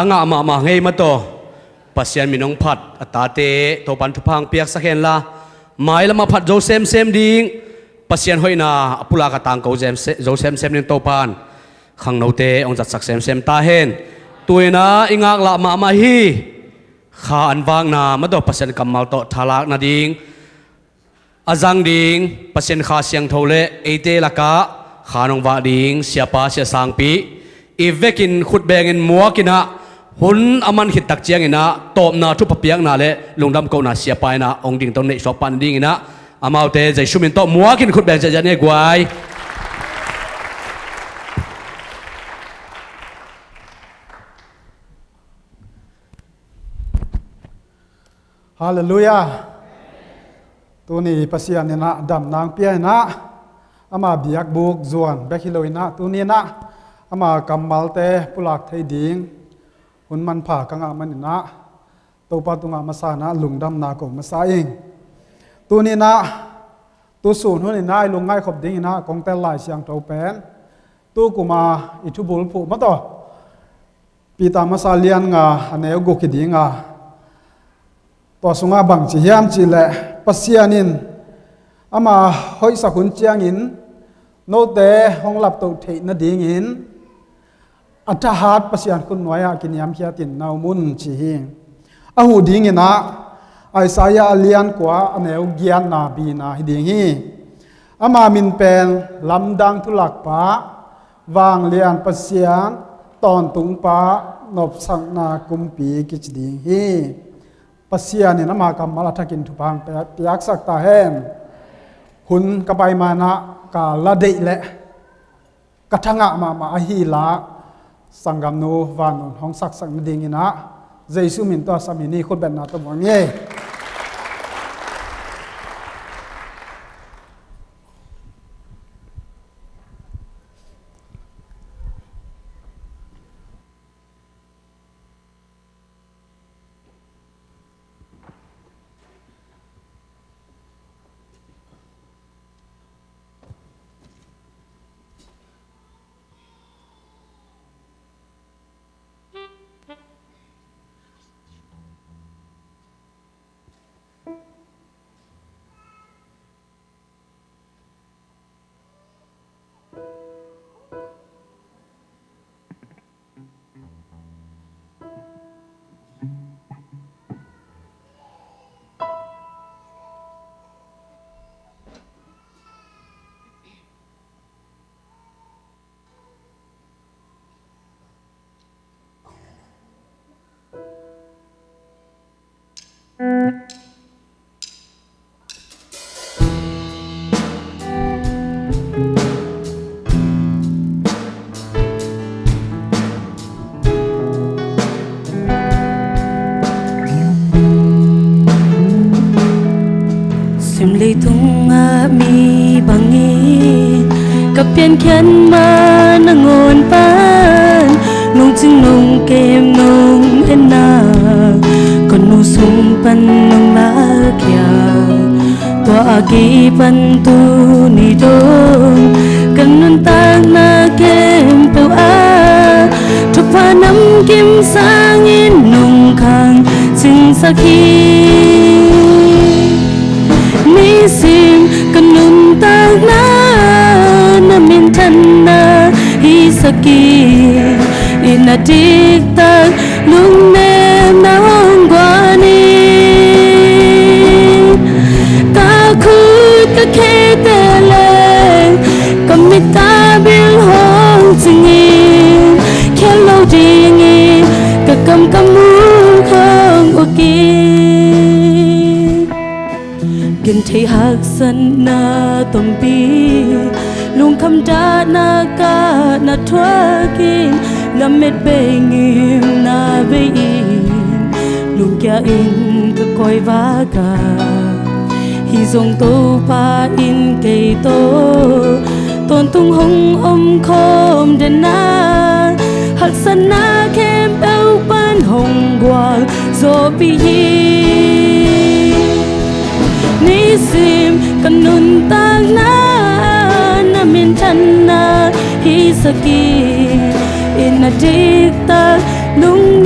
S1: งะมาเงยมาโตปัสยันมินองพัดอัตาเตโตปันทุพังเปียกสักเห็นละไม้ละมาพัดโจเซมดิ้งปัสยันหอยนาปุลากตังโกโจเซมนินโตปันขังโนเตองจัดสักเซมตาเห็นตัวน่ะอิงากละมาฮีข้าอันวางนามาโตปัสยันกำมาโตทาลักนาดิ้งอาจังดิ้งปัสยันข้าเสียงโทเลเอเตละกะข้านองวาดิ้งเสียป้าเสียสังปีอีเวกินขุดแบงอินมัวกินะหุ่นอามันขิดตักเจียงอินะตบนาทุบเปียงนาเละลุงดำโกนาเสียไปนะองดิ่งตรงนี้ชอบปันดิ่งอินะอามาเตใจชุมินโตมัวกินขุดแบงจะเนี่ยกวย
S8: ฮาเลลูยาตัวนี้ปัสยานินะดำนางเปียนะอามาเบียกบุกจวนเบคิโลยนะตัวนี้นะอามากำมัลเตปุลักไทยดิ้งหุ่นมันผ่ากังอามันนะตัวปัตุงอามาสานะลุงดำนาโกมาสาเองตัวนี้นะตัวสูนหุ่นนี่นะลุงง่ายขบดิ้งนะกองเตลลายเสียงเต้าแป้นตัวกูมาอิทุบุลผูมาต่อปีตามาสาเลียนงาอันเนวกุกิดิ้งาตัวสุงาบังจีเฮียมจีเละปัสยานินอามาหอยสักหุ่นเจียงอินโนเตห้องหลับตัวเทนดิ้งอินอัตหาดปัสยันคุณน้อยกินยามเขียตินนาวมุนชีหิงอาหูดิ้งอินะไอสายาเลียนกว่าอันเอวเกียนนาบีนาฮิดิ้งฮีอามามินเป็นลำดังทุลักปะวางเลียนปัสยันตอนตุงปะนบสังนากุมปีกิจดิ้งฮีปัสยันนี่นะมากำมาลทักินทุพังเปียกสักตาแห้งหุ่นกระใบมานะกาละเดะและกระทังะมาอหิละสังกัมโนวานนห้องสักนดิ่งนะเจสุมินตัวสามีนี่คนเป็นนาตัวมังเย่
S9: Simli tunga mi bangi kapian kian ma nangon pan nung ching nung kem nung enna kon nu sum pan nung la kya to agi pan tu ni dong kan nun tang na kem pe a tu pa nam kim sang in nung khang sing sakhi Nisim kanun tag na namin tanna hisaki inadik tag lung nem na hongwani kakut kaketele kamitabil hong singin kelo dingin kakam kamu hong uki Gin thay hak san na tompi lung kham da na ka na thwa kin lamet bengim na bein lung kya in ka koi va ka hi zong to pa in ke to ton tung hong om khom de na hak san na kem peu pan hong gwal zo pi Nisim kanun tag na namin tanna hisaki inadik tag nung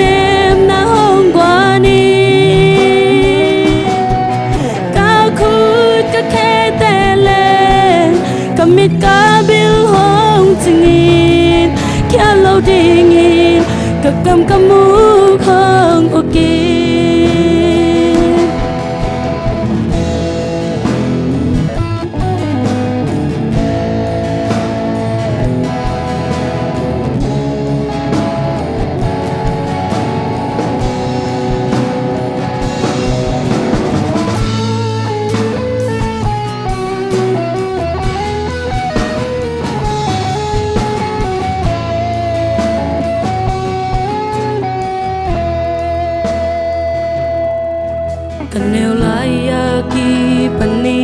S9: cầm cầm mu không ok kan neo lai ki pani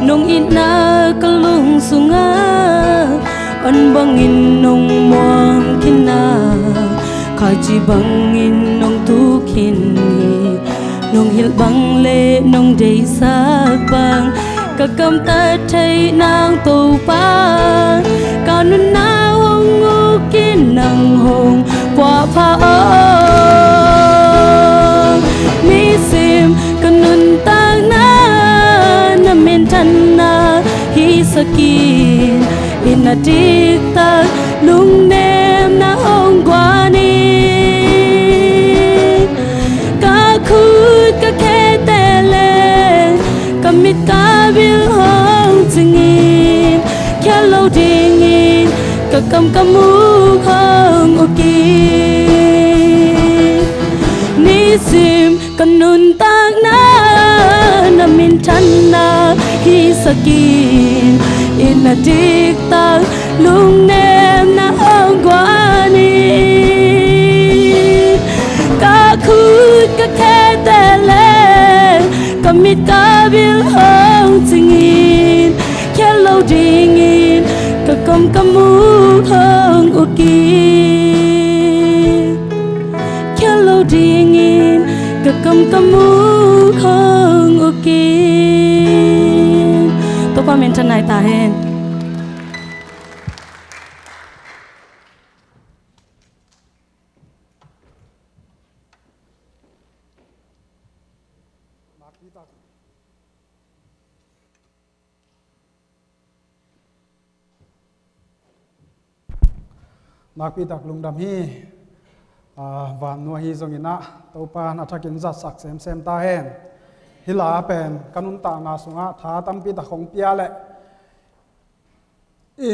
S9: nong ina kalung sunga an bangin nong muang kina khai chi bangin nong tu khin nong hil bang le nong dei sak bang ka kam ta thai nang to pa ka nun na hong ngu kin nang hong qua pha mi sim kanun tang na na min tan na hi sakin in a dik tak lung nem na hong qua ni ka khut ka khe te le ka mit ka bil hong singin kya lo ding in ka kam ka mu hong oki ni sim kanun tang na na min tan na hi sakin in a dik tak lung nem na hong qua ni ka khut ka khe te le ka mit ka bil hong singin kya lo ding in ka kam ka mu hong oki kya lo ding in ka kam ka mu hong oki to pa men tan nai ta hen
S8: nak pi tak lung dam hi van nuwa hi zongina topa na thakin za sak sem sem ta hen hila pen kanun ta na sunga tha tam pi ta khong pia le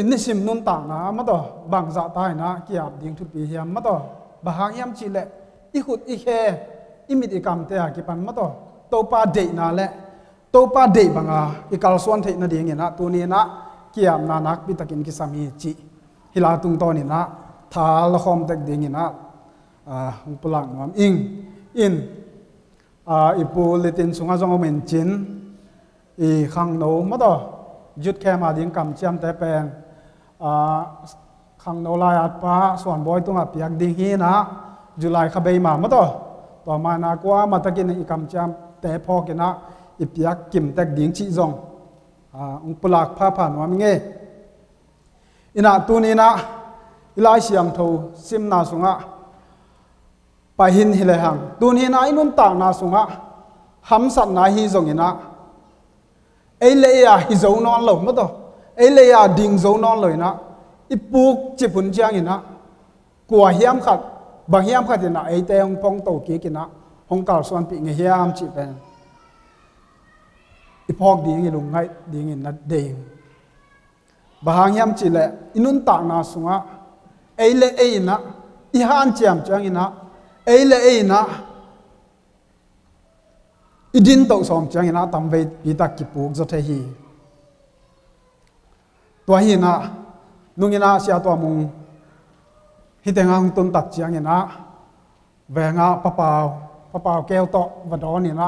S8: ni sim nun ta na ma to bang za ta na kiap ding thu pi hiam ma to bahang yam chi le i khut i khe i mit i kam te a ki pan ma to topa de na le topa de banga i kal suan thei na ding ina tu ni na kiam na nak pi takin ki sami chi hila tung to ni na tha la khom tek ding ina pulang ngam ing in ipu litin sunga jong men chin i khang no ma do jut khe ma ding kam cham te pen khang no la at pa swan boy tunga piak ding hi na july khabei ma ma do to ma na kwa ma takin i kam cham te pho ke na i piak kim tek ding chi jong pulak pha pha no mi nge ina tu ni na ilai siam tho sim na sunga pahin hile hang tun hi na inun ta na sunga ham sat na hi zong ina eile ya hi zo non lo ma to eile ya ding zo non lo ina ipuk chi phun chiang ina kwa hiam khat bang hiam khat ina ei te ong pong to ki kina hong kal suan pi nge hiam chi pen ipok ding i lung ngai ding in na ding bahang hiam chi le inun ta na sunga eile eina i han chiam chang ina eile eina idin to som chang ina tam ve pi tak ki puk zo the hi to hi na nungina sia to mung hi te ngang tun tak chang ina ve nga papao keo to va do ni na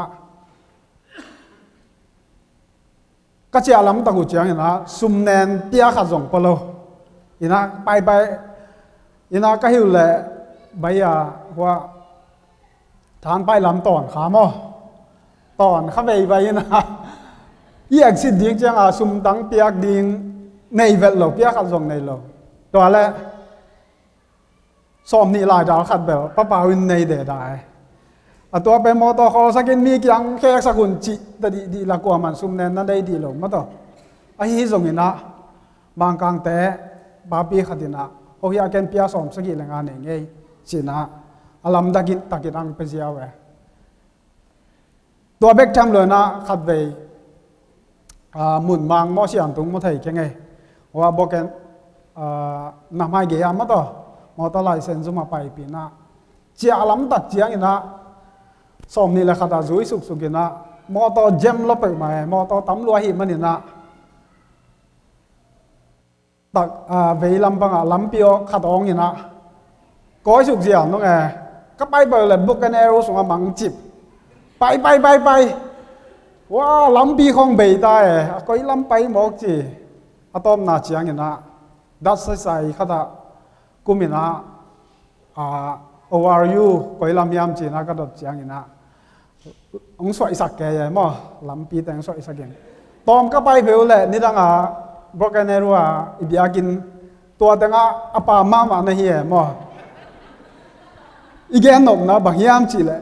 S8: ka chia lam ta gu chang ina sum nen pia kha jong polo ina pai ina ka hiu le baya wa than pai lam ton kha mo ton kha vei vai na yak si ding chang a sum tang piak ding nei vet lo piak kha jong nei lo to le som ni lai dal khat bel pa pa win nei de dai a to pe mo to kho sakin mi kyang khek sakun chi ta di la ko man sum nen na dei di lo ma to a hi jong ina bang kang te ba pi khatina ho ya ken pia som sagi lenga ne ngei จีน่าอลัมดักินตักิรังเปเซียวเวตัวเบกทำเลยนะขัดเวหมุนมังมอสิอันตุงมอไทยแค่ไงว่าบอกกันนำให้เกียร์มาต่อมอตไลเซนซุมาไปปีน่ะเจ้าอลัมตักเจียงอินะสมนี่แหละขัดจุยสุกสุกินะมอตเจมลบไปไหมมอตตั้มลัวหิมันนี่นะตักเวลำบังลำปีโอขัดองอินะก้อยสุกเสียงน้องก็ไปเลยบุกกันเอรุสงมังจิบไปว้าลำปีของเบย์ได้ก็ลำไปหมอกจีอะตอมนาเจียงอินะดัดใส่ขัดกุมินะORU ก็ลำยามจีนะก็ดัดเจียงอินะองสวยสักแกยังมั้งลำปีแต่งสวยสักแกตอมก็ไปเผลเลยนี่ดังบล็อกกันเอรัวอีบียกินตัวแต่งอาปามามาในเฮียมั้งอีแกนกนะบางยามจีเลย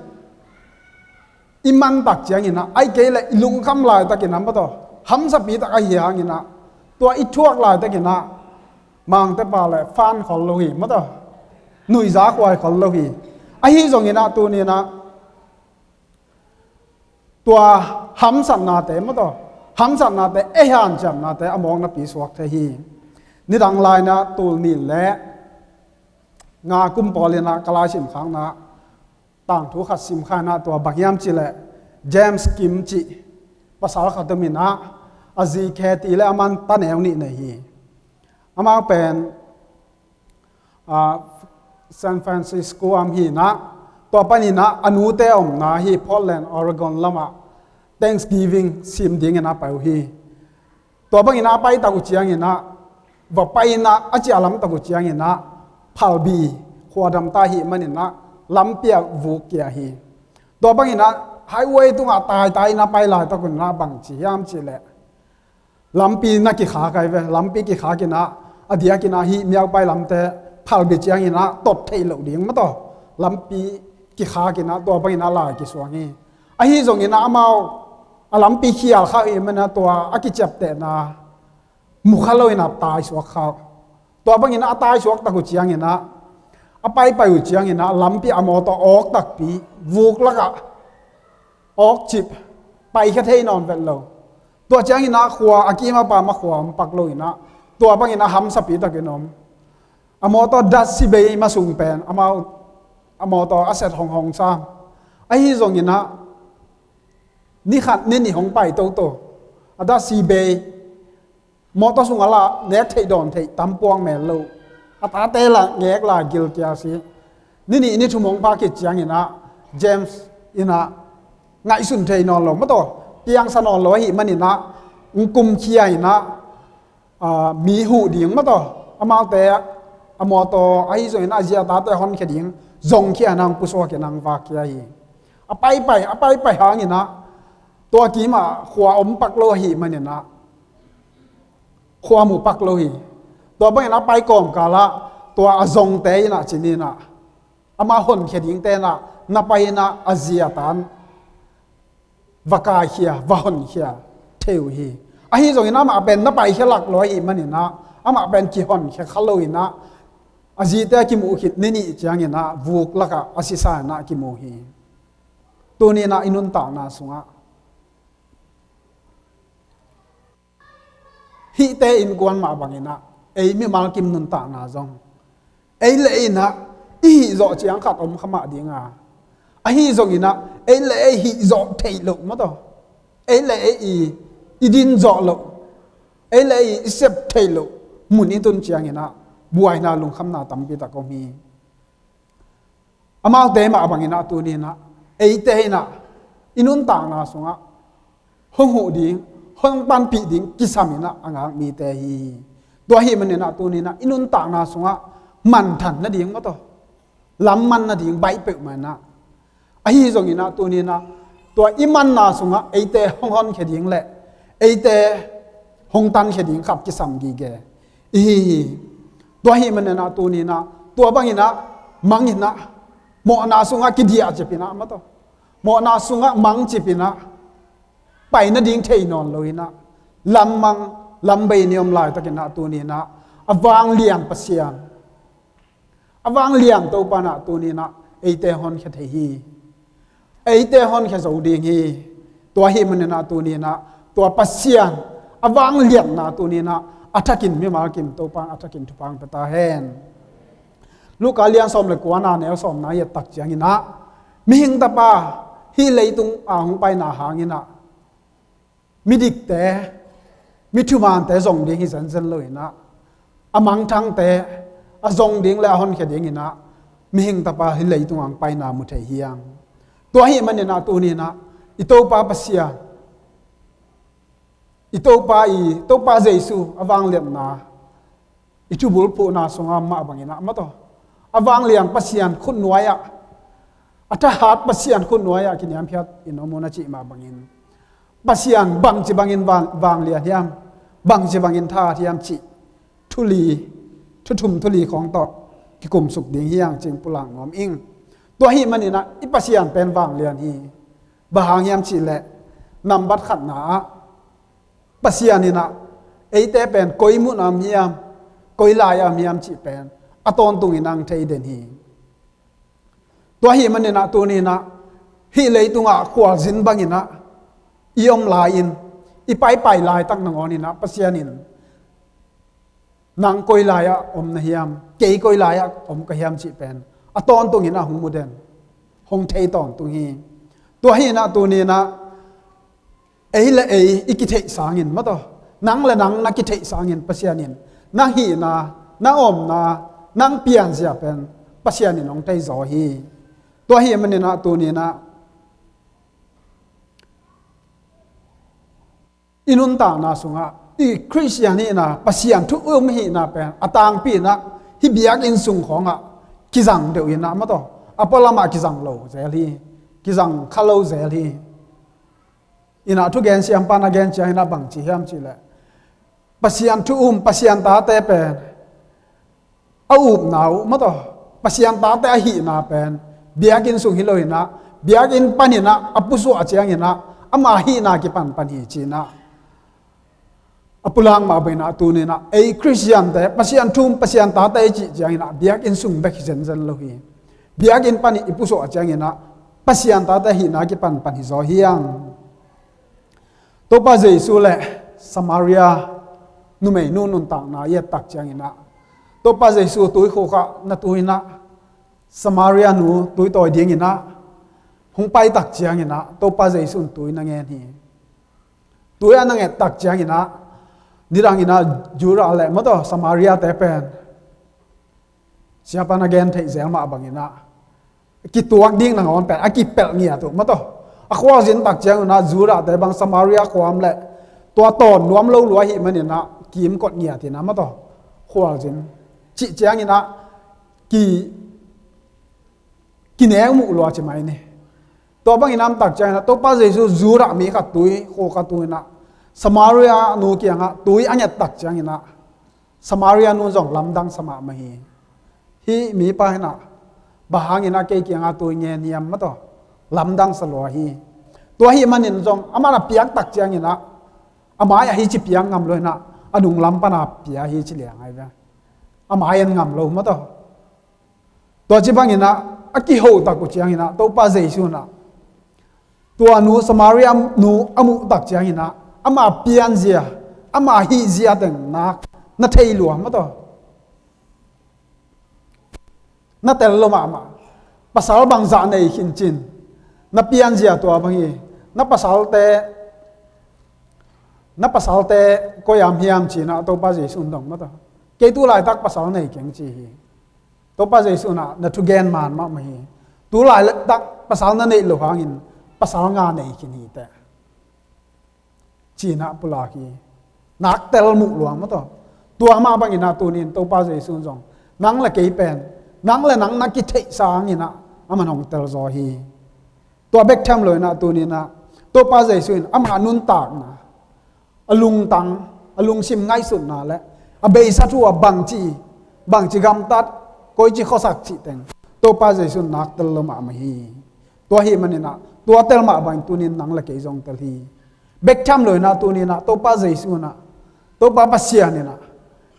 S8: อิมันตักเจียงอินะไอเกลเลยลุงคำลายตะกินน้ำปะต่อห้ำสปีตะไอเฮียกินนะตัวอีทั่วลายตะกินนะมังแต่ปลาเลยฟันขอลโลหิมะต่อหนุ่ยจากวายขอลโลหิไอฮีส่งอินะตัวนี้นะตัวห้ำสันนาเตมะต่อห้ำสันนาเตเอฮันจำนาเตอมองนับปีสวักเทฮีนี่ดังลายนะตัวนี้แหละงากุมปอเลนะกลาชิมขังนะต่างทุกขัดสิมขานะตัวบักยามจิเลเจมส์กิมจิภาษาขัดมินะอาจีแคตีและอามันตันเอวนี่ในฮีอามาเป็นซานฟรานซิสโกอัมฮีนะตัวปนินะอนุเตอมนะฮีพอร์ตแลนด์ออริกอนละมา Thanksgiving ซิมดิ้งนะไปฮีตัวบังอินะไปตะกุเจียงอินะว่าไปนะอาจจะลำตะกุเจียงอินะพัลบีขวดำตาฮีมันอินะลำเปียกวูเกียฮีตัวบังอินะไฮเวย์ตุงอาตายนะไปลายตะกุนนะบังจียามจีเลลำปีนักกิขาไกเวลำปีกิขากินะอดียกินะฮีเมียวไปลำเตพัลบีเจียงอินะตบเทเหลวดิ้งมาต่อลำปีกิขากินะตัวบังอินะลายกิสวงีไอฮีส่งอินะอามาลำปีเขียลข้าวเองมันนะตัวอากิจับเตนะมุขเลยนะตายสวกเขาตัวบังอินะตายสวกตะกุเจียงอินะไปอยู่เจียงอินะลำปีอมอตออกตักปีวูกละกะออกจิบไปแค่เทนอนเป็นเราตัวเจียงอินะขวาอากิมาปามาขวามปักเลยนะตัวบังอินะหำสปีตะกินอมอมอตดัชสิเบย์มาส่งเป็นอมอตอาเซตของซ้ำไอ้ที่ส่งอินะนี่ขัดนี่ของไปโตอาดัชสิเบย์มอตส่งอะไรเน็ตเทดอนเทตั้มปวงแมลลูอาตาเตละเงกละกิลเกียสินี่ชั่วโมงพากิจยังอินะเจมส์อินะไงสุนเทนอนลงมาต่อเพียงสนอนลอยมันอินะกุมเคียอินะมีหูดิ่งมาต่ออามาเตะอมอตไอ้ส่วนอินะเจียตาเตะฮอนแค่ดิ่งจงเคียนางปุสวะเคียนางวาเคียฮีไปหางอินะตัวกีมาขวาอมปักโลหิมันอินะขวาหมูปักโลหิตัวบางอย่างไปก่อมกาละตัวอาจงเตยนะจีนีนะอามาหนเขียดิงเตนะนับไปนะอาเซียตันวากาเขียวาหนเขียเทวฮีอาฮีตรงนี้นะมาเป็นนับไปเขียหลักร้อยมันนี่นะอามาเป็นกี่หนเขียขลุ่ยนะอาจีเตกิมูขิดนี่จางนะวูกละกะอาศิสานะกิมูฮีตัวนี้นะอินุนตานะสุงะฮิเตอินกวนมาบังอินะไอ้มีมากิมนุนตานาจงไอ้เล่นะอีโจเจียงขัดอมขมาดีงาไอ้ฮิจงอินะไอ้เล่ฮิโจเทลุมาต่อไอ้เล่อีดินโจลุไอ้เล่อีเซปเทลุมุนิตุนเจียงอินะบัวนาลุงคำนาตัมปิตะกมีอามาเตมาบังอินะตัวนี้นะไอ้เตนะอินุนตานาสงะหงหูดิงหงปันปีดิงกิสามินะอ่างมีเตฮีตัวฮีมันเนี่ยนะตัวนี้นะอินุนตางนาสงะมันทันนะดิ่งมาต่อลำมันนะดิ่งใบเปิดมันนะไอ้ฮีตรงนี้นะตัวนี้นะตัวอิมันนาสงะไอเตหงฮอนเขดิ่งแหละไอเตหงตันเขดิ่งขับกิสามกีแกตัวฮีมันเนี่ยนะตัวนี้นะตัวบางอีนะมังอีนะโมนาสงะกิดีอาจจะปีนะมาต่อโมนาสงะมังจิปีนะไปนะดิ่งเทนอนเลยนะลำมังลำใบเนียมลายตะกินนาตัวนี้นะอวางเลียงปัสยาน awang liam to pa na tu ni na eite hon khe the hi eite hon khe zo ding hi to hi man na tu ni na to pasian awang liam na tu ni na atakin mi mal kim to pa atakin tu pang pata hen luka lian som le kwa na ne som na ye tak chiang ina mi hing ta pa hi leitung a hong pai na hang ina mi dik te mi thu man te zong ding hi san san loi na amang thang te a zong ding la hon khe ding ina mi hing ta pa hi leitung ang pai na mu thei hiang to hi man na tu ni na i to pa pasia i to pa jesu awang lem na i chu bul pu na songa ma bangina ma to awang liang pasian khun nuaya ata hat pasian khun nuaya kiniam phiat inomona chi ma bangin pasian bang chi bangin wang lia hiam bang chi bangin tha thiam chi thuli thuthum thuli khong to ki kum suk ding hiang ching pulang ngom ing to hi manina i pasian pen wang lian hi bahang yam chi le nambat khat na pasianina eite pen koimu nam hiam koilaya miam chi pen aton tung inang thei den hi to hi manina tu ni na hi leitunga khwal jin bangina iom la in i pai lai tak nangoni na pasianin nang koilaya om na hiam ke koilaya om ka hiam chi pen aton tung ina hung muden hong thei ton tung hi to hi na tu ni na ei le ei ikithei sangin ma to nang le nang na kithei sangin pasianin na hi na om na nang pian sia pen pasianin ong thei zo hi to hi man na tu ni na inun ta na sunga i christian ni na pasian thu hi na pen atang pi na hi biak in sung khonga kizang deu ina ma to apolama kizang lo zeli kizang khalo zeli ina thu gen siam pan again china bang chi hiam chi le pasian thu pasian ta te pen au nau ma to pasian ta te hi na pen biakin sung hiloina biakin panina apusu achiang ina ama hi na ki pan hi china apulang ma baina tu ni na ei christian te pasian thum pasian ta te chi chiang ina biakin sung bek jen jen lo hi biakin pani ipusu achiang ina pasian ta te hi na ki pan hi zo hiang to pa jesu le samaria nu mei nun tang na ye tak chiang ina to pa jesu tui kho kha na tuina samaria nu tui toy ding ina hung pai tak chiang ina to pa jesu tui na nge ni tui an nge tak chiang ina nirang ina jura le mo to samaria te pen siapa na gen thei zel ma bang ina ki tuak ding na ngon pen a ki pel ngia tu mo to a khwa jin tak chiang na jura te bang samaria khwam le to ton nuam lo lua hi manina kim kot ngia ti na ma to khwa jin chi chiang ina ki ne mu lo chi mai ni to bang inam tak chiang na to pa jesu jura mi kha tui kho kha tu na samaria nu kianga tui anya tak chiang ina samaria nu jong lamdang sama ma hi mi pa na bahang ina ke kianga tu nge niam ma to lamdang salo hi to hi manin jong amana piak tak chiang ina amaya hi chi piang ngam lo na anung lam pa na pia hi chi liang ai ba amayan ngam lo ma to chi bang ina aki ho ta ku chiang ina to pa jesu na to anu samaria nu amu tak chiang ina ama pian zia ama hi zia teng na thei lu ma to na tel lo ma pasal bang za nei hin chin na pian zia to bang hi na pasal te ko yam hiam chi na to pa jesu dong ma to ke tu lai tak pasal nei keng chi hi to pa jesu na thu gen man ma hi tu lai tak pasal na nei lo hangin pasal nga nei kin hi te chi na pula ki nak tel mu luang ma to tua ma bang ina tu nin to pa jesu jong nang la ke pen nang la nang na ki thei sang ina aman hong tel zo hi to bek tham lo na tu ni na to pa jesu ama nun tak na alung sim ngai sun na le abei sa tu bang chi gam tat koi chi khosak chi teng to pa jesu nak tel lo ma hi to hi manina to tel ma bang tu nin nang la ke jong tel hi bek tham lo na tu ni na to pa jesu na to pa pasia ni na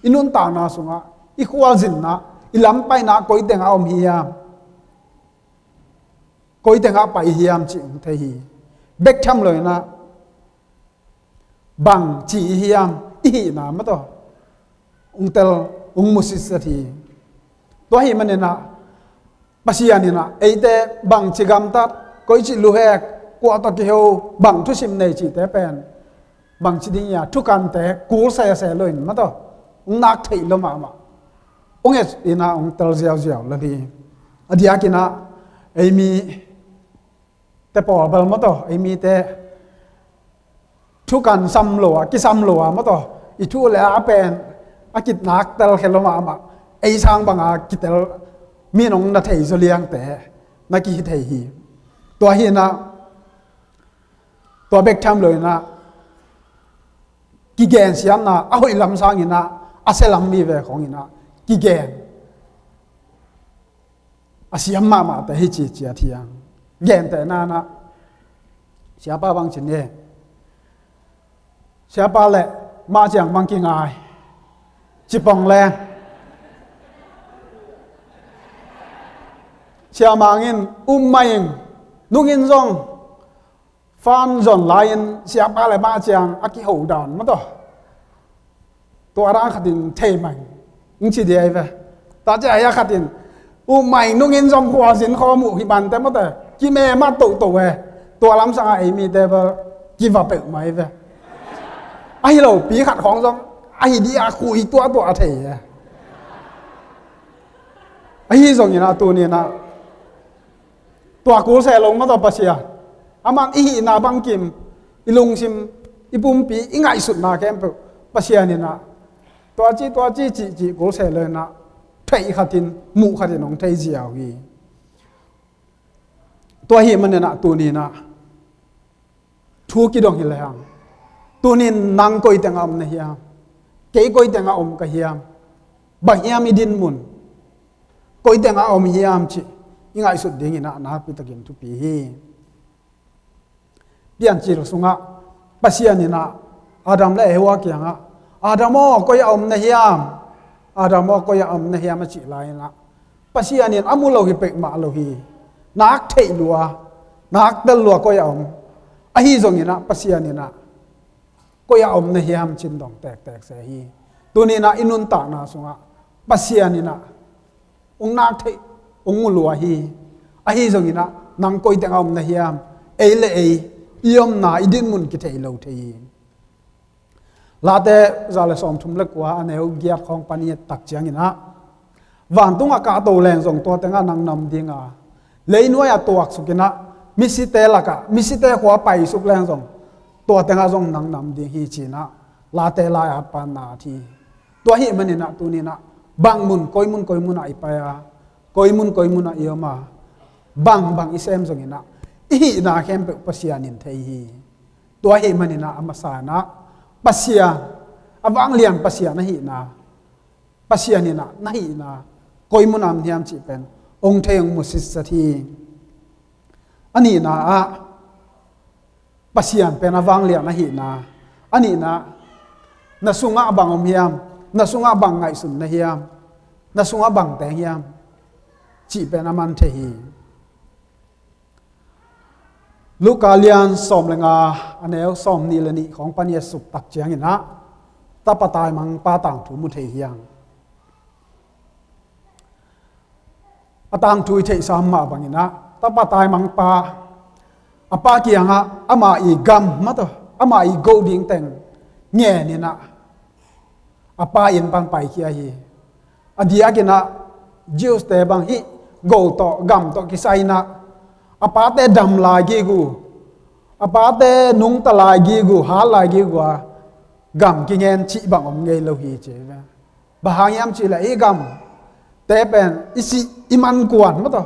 S8: inun ta na sunga i khwal jin na ilam pai na koi tenga om hiam koi tenga pai hiam chi the hi bek tham loi na bang chi hiam i na ma to ung tel ung musis thi to hi manena pasiani na eite bang chigam tat koi chi lu hek kwa to ki ho bang thu sim nei chi te pen bang chi ding ya thu kan te ku se loin ma to ung nak thei lo ma ung es ina ung tel ziao ziao la di adia kina mi te por bal ma to mi te thu kan sam lo ki sam lo ma to i thu le a pen a kit nak tel khelo ma ei sang banga ki tel mi nong na thei zo liang te na ki thei hi to hi na to bek tham loi na ki gen siam na a hoi lam sang ina a selam mi ve khong ina ki gen a siam ma te hi chi chia thiang gen te na sia pa bang chin ne sia pa le ma chang mang ki ngai chi pong len sia mangin maing nungin zong fan zon lain sia pa le ma chang aki ho dan ma to ra khatin thei mang ung chi de ve ta ja ya khatin mai nungin zong kwa sin kho mu hi ban te ma te ki me ma to we to lam sa ai mi te ba ki va pe mai ve ai lo pi khat khong zong ai di a khui to thei ai zong ina tu ni naตัวกูเสลงมาต่อปัสยาอามันอีนาบังกิมอีลุงซิมอีปุ่มปีอีง่ายสุดนาแกมปัสยานี่นะตัวจีกูเสเลยนะไทยขัดินมูขัดินของไทยเจียวกีตัวเฮียมันเนี่ยนะตัวนี้นะทูกิดองหิเลยังตัวนี้นังก้อยแต่งอมนะเฮียเก๋ก้อยแต่งอมกับเฮียบางเฮียมีดินมุนก้อยแต่งอมเฮียมจียังไงสุดเดียงนะพิตากินทุกปีเปลี่ยนจีรสุงะปัสยานี่นะอาดัมและเอวาเกียงะอาดัมก็ยาอมนะเฮียมอาดัมก็ยาอมนะเฮียมจีลายนะปัสยานี่อามุโลหิเปกมาโลหินักเทลัวนักเดลัวก็ยาอมอหิจงนี่นะปัสยานี่นะก็ยาอมนะเฮียมจินดองแตกเสียฮีตัวนี้นะอินุนตานะสุงะปัสยานี่นะองนักเทองมุลัวฮีอหิจงนี่นะนังก้อยแต่งอมนะเฮียมเอเลเอยอมนาอิดินมุนกิเทโลเทยลาเตจาเลสอมทุมเล็กว่าอันเอวเกียบของปานีตักเจียงนะวันตุงอากาโตแรงส่งตัวแต่งนังนำดิ้งอ่ะเลยนัวตัวสุกินะมิสิเตละกะมิสิเตหัวไปสุกแรงส่งตัวแต่งส่งนังนำดิ้งฮีจีนะลาเตลายปานาทีตัวฮีมันนี่นะตัวนี้นะบางมุนก้อยมุนไอไปอ่ะก้อยมุนอ่ะเยอะมาบางอิเซมส่งนะอีน่าเข้มเป็นปัสยานินเทฮีตัวเหมันนี่นะอมาสานะปัสยาอวังเลียงปัสยานะฮีนะปัสยานี่นะฮีนะก้อยมุนามเทียมจีเป็นองค์เทงมุสิสถีอันนี้นะปัสยาเป็นอวังเลียงนะฮีนะอันนี้นะนาสุงะบังอมเฮียมนาสุงะบังไงสุนนะเฮียมนาสุงะบังแต่เฮียมจีเป็นอมันเทฮีลูกาเลียนสอมเลงาอันเอลสอมนีเลนีของปัญญาสุตักเจียงอินะตาปตายมังปาต่างถูมุเทียงอต่างถูเทสามมาบังอินะตาปตายมังปาอปาเกียงะอามาอีกัมมาตัวอามาอีโกดิงเต็งเงี้ยนี่นะอปาอินปังไปเคียฮีอดียกินะจิวสเตบังฮีโกโตกัมโตกิไซนะapa te dam lagi gu apa te nung ta lagi gu ha lagi gu gam ki ngen chi bang om ngei lo hi che ba bahayam chi la e gam te pen isi iman kuan ma to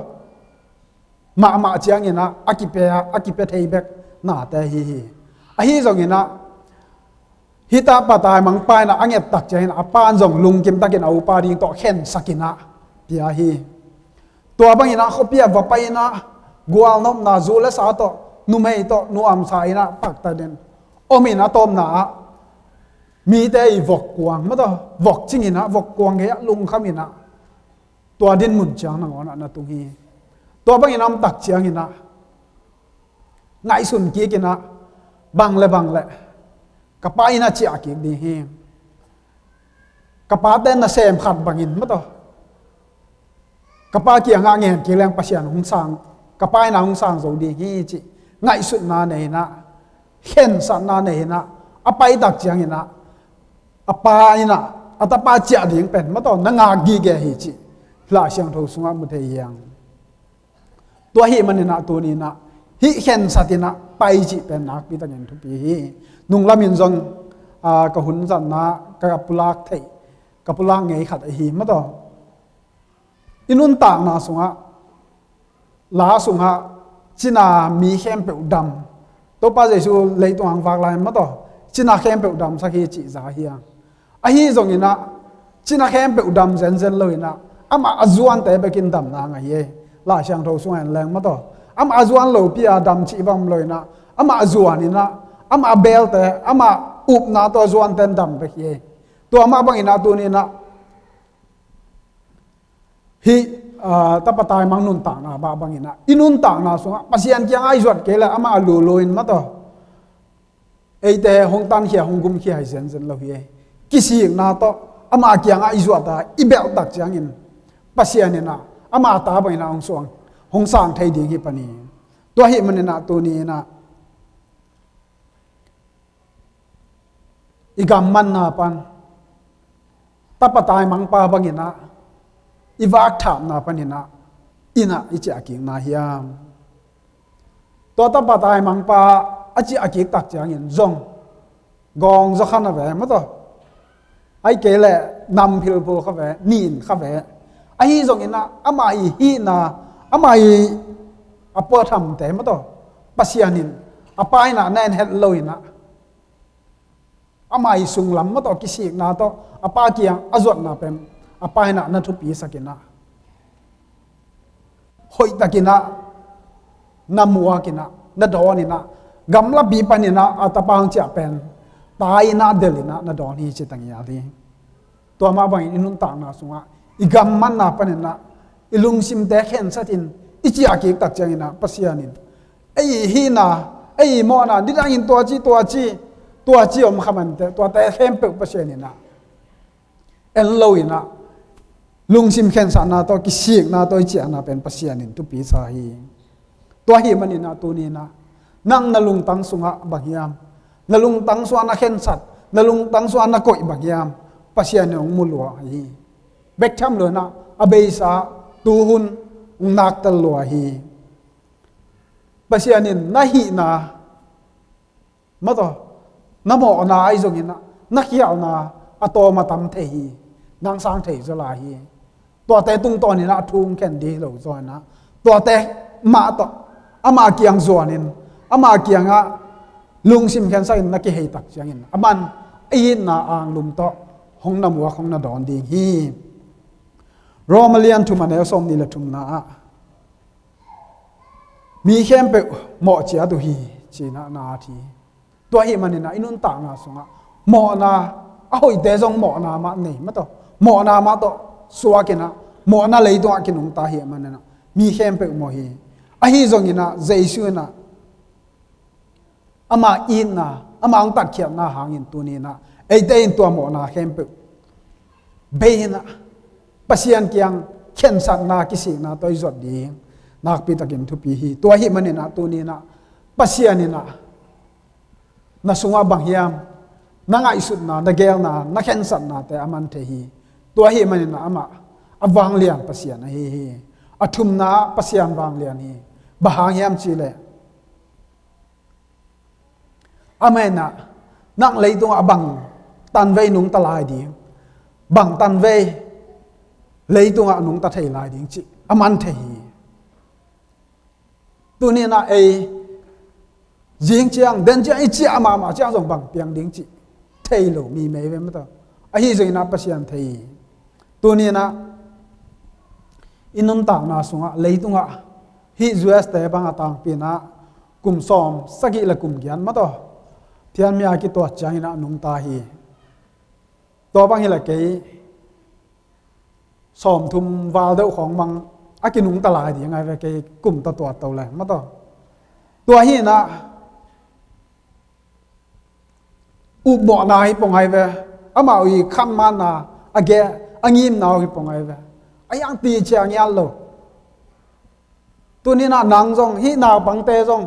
S8: ma chiang ina akipe thei bek na te hi a hi zong ina hita patai mang pai na anget tak chen apan zong lung kim takin au pa ding to khen sakina pia hi to bang ina khopia va pai na gual nom na zula sa to numei to nu am sai na pak ta den omina tom na mi te i vok kuang ma to vok chingina vok kuang ge lung khamina ตัวดินมุนจางนังอ่อนนะตุงฮีตัวบางอินำตักเชียงอินะไงสุนกีกินะบังเลยกับป้าอินะเจียกิดีฮีกับป้าเต้นนะเซมขัดบางอินมั้งต่อกับป้าเกี่ยงงาเงียนกี่แรงปัสยานหงสังกับป้าอินะหงสังโจดีฮีจิไงสุดนาเนนะเห็นสันนาเนนะอไปตักเชียงอินะอป้าอินะอัตป้าเจียดิ้งเป็นมั้งต่อนังอากีเกฮีจิลาเชียงทูสุงามุเทียงตัวฮีมันนะตัวนี้นะฮิเห็นสัตย์นะไปจิเป็นนักพิจารณาทุกปีนุ่งละมินจงกะหุนจันนะกะปุลากเทกะปุลากไงขัดฮีมาต่ออินุนต่างนาสุงะลาสุงะจินามีเข้มเปอุดำตัวป้าเจสูเลยตัวอังฝากลายมาต่อจินาเข้มเปอุดำสักฮีจิซาฮียงฮีจงอินะจินาเข้มเปอุดำเซนเซนเลยนะอามาอจวนแต่ไปกินดำนางไงเย่ลาเชียงทูสุงะแรงมาต่ออามาอจวนโลปีอาดำชีบำเลยนะอามาอจวนนี่นะอามาเบลแต่อามาอุบนาตัวจวนเต็นดำไปเย่ตัวมาบางอินาตัวนี้นะฮีตะปะตายมังนุนต่างนาบางอินะอินุนต่างนาสุงะปัสยันเกียงไอจวดเกล้อามาลูโลอินมาต่อไอแต่หงตันเขียหงกุมเขียให้เซนเซนเราเย่กิสิงนาต่ออามาเกียงไอจวดตาอิเบลตักเจียงอินปัสยันนี่นะอามาตาบางอินาหงสวงหงสางไทยดีกี่ปนีตัวเหตุมันนะตัวนี้นะอีกำมันนะปันตาปตายมังปาบังอินะอีวักถามนะปันอินะอินะอิจิอากิงนาฮิยามตัวตาปตายมังปาอิจิอากิตักจางอินจงกองจะขันนะเวมั้งตัวไอ้เกลเลยนำพิลโพข้าเวนีนข้าเวไอ้จงอินะอามาอีฮีนะอามาอีอปอทำแต่มั้งตัวปัสยานินอปายนะแน่นเฮลโลอินะอามาอีสุงลำมั้งตัวกิสิกนาตัวอปาเกียงอจวดนาเป็นอปายนะนั่นทุปีสักินะหอยตะกินะนามัวกินะนาดอนินะกำลับบีปานินะอัตปางจะเป็นตายนะเดลินะนาดอนี่จิตังยาดีตัวมาบางอินุนต่างนาสุงะอีกำมันนาปานินะอีลุงซิมเตะเข็นสัตินอิจิอากิตักจังนะปัสยานินไอ้ฮีนาไอ้มอนะดิดังอินตัวจีอมขมันเตตัวแต่เข้มเปปัสยานินะเอลโลอินะลุงซิมเข็นสานาตัวกิสิกนาตัวจีอานาเป็นปัสยานินทุปีสาฮีตัวฮีมันนี่นะตัวนี้นะนั่งนลุงตังสุงะบางยามนลุงตังสวานาเข็นสัตนลุงตังสวานาโกยบางยามปัสยานิองมุลวะฮีเบกชัมเลยนะอเบยสาตูหุนนักตลวฮีปัสยานินนาฮีนามาต่อนโมนาไอจงอินะนักยาวนาอโตมาตำเทฮีนางสร้างเทจลาฮีตัวแต่ตุงตอนนี้นะทุ่งแคนดีเหล่าจอยนะตัวแต่มาต่ออามาเกียงจวนินอามาเกียงอะลุงซิมแคนไซน์นักเฮตักจังอินอามันอีนาอ่างลุมโตหงน้ำวัวของนาดอนดีฮีโรมาเลียนทุมันเอลสมนี่ละทุมนามีเข้มเปหมอเจียตุฮีจีนานาทีตัวฮีมันนี่นะอินุนต่างนาสุงะหมอนาอ้อยเดจงหมอนามาเนี่ยมาต่อหมอนามาต่อสัวกินะหมอนาเลยตัวกินุงตาฮีมันนะมีเข้มเปหมอฮีไอฮีจงอินะเจสุนะอามาอินนะอามาอังตัดเขียนนาหางอินตัวนี้นะไอเดนตัวหมอนาเข้มเปเบนะปัสยันเกียงเข็นสัตนากิสินาตัวจดดีนักพิตากินทุปีฮีตัวฮีมันนี่นะตัวนี้นะปัสยันนี่นะนาสุงาบางยามนางไอสุดนะนาเกลนะนักเข็นสัตนาแต่อามันเทฮีตัวฮีมันนี่นะอามาอวางเลียนปัสยันฮีอทุมนาปัสยันวางเลียนฮีบางยามจีเลอาเมนะนักเลยตัวอบังตันเวนุงตลายดีบังตันเวเลยตัวนุงตะเทลายดิ้งจิอามันเทฮีตัวนี้นะไอยิงเจียงเดินเจียงไอเจียมาเจียงส่งบังเปียงดิ้งจิเทโลมีไม่เว้นมั้งตัวไอฮีจะนับปัสยันเทฮีตัวนี้นะอินุนต่างนาสุงะเลยตัวฮีจูเอสแต่บังต่างปีนะกุมซอมสกิละกุมยันมั้งตัวเทียนมีอากิตัวจังนะนุงตาฮีตัวบังฮีละเกย สอมทุมวาลเดของมังอากินุงตลายดียังไงเวกกลุ่มตัวเตาแหลงมาต่อตัวฮีนะอุบบ่อนาฮิปงไงเวอามาอีขันมานาอาแกอังิมนาฮิปงไงเวอายังตีเชียงยันโลตัวนี้นะนางจงฮีนาบังเตจง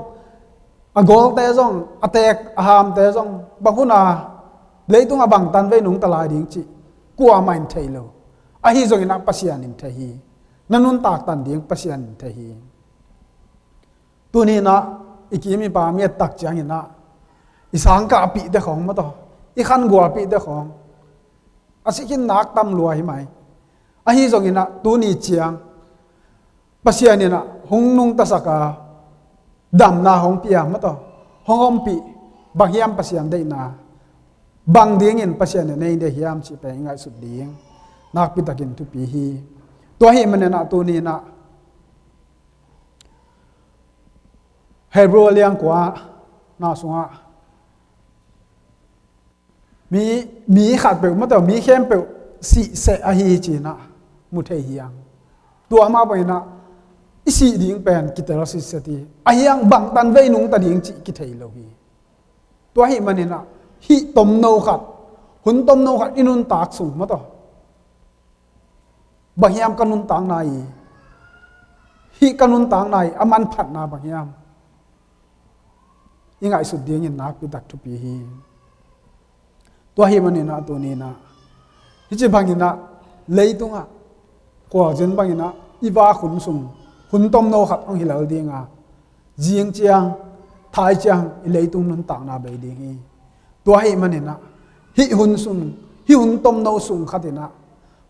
S8: อากอลเตจงอเตกอาหามเตจงบางคนน่ะเลยต้องบังตันเวนุงตลายดิ้งจีกัวไม่เทโลอาฮีจงอินักปัสยานินเทฮีนั่นนุนตากตันดิ้งปัสยานินเทฮีตัวนี้นะอีกมีปามีตักจังอินะอีสังกะปีเดของมาต่ออีขันกัวปีเดของอาศัยกินนักตำรวจไหมอาฮีจงอินะตัวนี้เจียงปัสยานินะหงนุงตะสักาดำนาหงปียมาต่อหงอมปีบางยามปัสยานได้นาบางเดียงอินปัสยานในเดียมสิไปง่ายสุดเดียงนักปิตากินทุปีฮีตัวฮีมันนะตัวนี้นะเฮบรูเลียงกว่าน่าสงะมีขาดเปลวมาต่อมีเข้มเปลวสิเสอฮีจีนะมุทเฮียงตัวมาไปนะอิสิดิ้งเป็นกิตรสิสติอายังบังตันเวนุงตาดิ้งจิกิเทยโลฮีตัวฮีมันนะฮิตมโนขัดหุนตมโนขัดอินุนตากสูงมาต่อบางยามกันุนตางนายฮิกันุนตางนายอามันผัดนาบางยามยังไงสุดเดียงนักปิดักทุปีฮีตัวฮีมันนะตัวนี้นะฮิจิบางยินะเลยตรงอ่ะกว่าจนบางยินะอีวาขุนสุงหุนต้มโนขัดองหิลาดีงาเจียงเจียงทายเจียงอิเลยตุงนุนต่างนาเบดีงีตัวให้มันนะฮิหุนสุนฮิหุนต้มโนสุงขัดนะ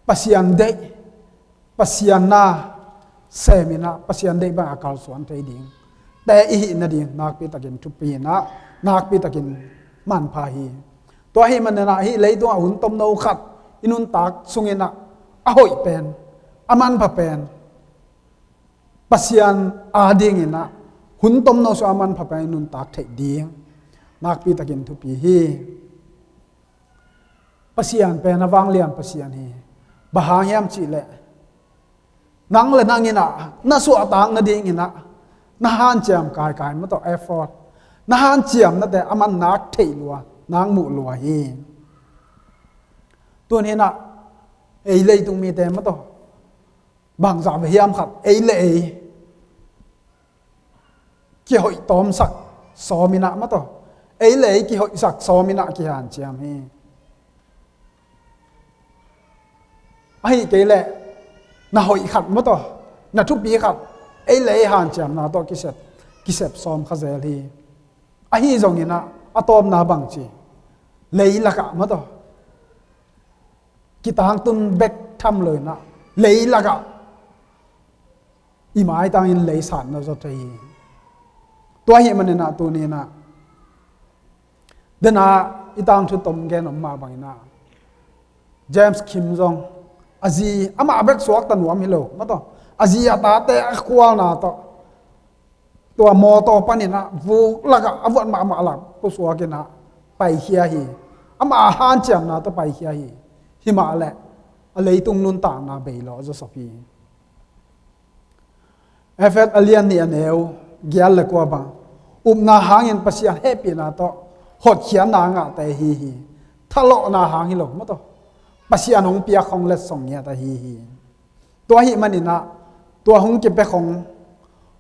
S8: ปัสยันเดปัสยันนาเซมินะปัสยันเดบางอาการสวนใจดิ้งแต่อีหินดิ้งนักปีตะกินทุปีนะนักปีตะกินมันพาฮีตัวให้มันนะฮิเลยตัวหุนต้มโนขัดอินุนตากสุงเงินะอหอยเป็นอามันพะเป็นpasien ading ina hun tom no so aman phapai nun tak thei ding nak pi takin thu pi hi pasien pe na wang liam pasien hi bahang yam chi le nang le nang ina na su atang na ding ina na han cham kai kai ma to effort na han chiam na te aman nak thei lua nang mu lua hi tuan hi na ei lei tung mi te ma to bang za ve hiam khat ei le ei ki hoi tom sak so mina ma to ei le ki hoi sak so mina ki han chiam hi ai ke le na hoi khat ma to na thu pi khat ei le han chiam na to ki sep som kha zel hi a hi zong ina atom na bang chi lei la ka ma to ki tang tun bek tham le na lei la ka i mai tang in lei san na zo theiตัวเหี้ยมันนะตัวนี้นะเดน่าอีตางชุดตมแกนออกมาบางนะเจมส์คิมจงอาจีอามาเบกสวกตันหัวมิโลมาต่ออาจีอาตาเตะควานาต่อตัวมอต่อปันนี่นะฟูลักอวันมาหลับก็สวกนะไปเฮียฮีอามาฮันเจียมนะต่อไปเฮียฮีหิมาแหละอะไรตรงนู้นต่างนะเบลล์จะสปีเอฟเอสอเลียนเนี่ยเนวเกี่ยวเลยกว่าบางนาหางเงินภาษีเฮปีนาโตหดเขียนนางะแต่ฮีทะเลาะนาหางฮิโลมาโตภาษีหงเปียของเล็ดส่งเนี่ยแต่ฮีตัวฮีมันนี่นะตัวหงเก็บไปของ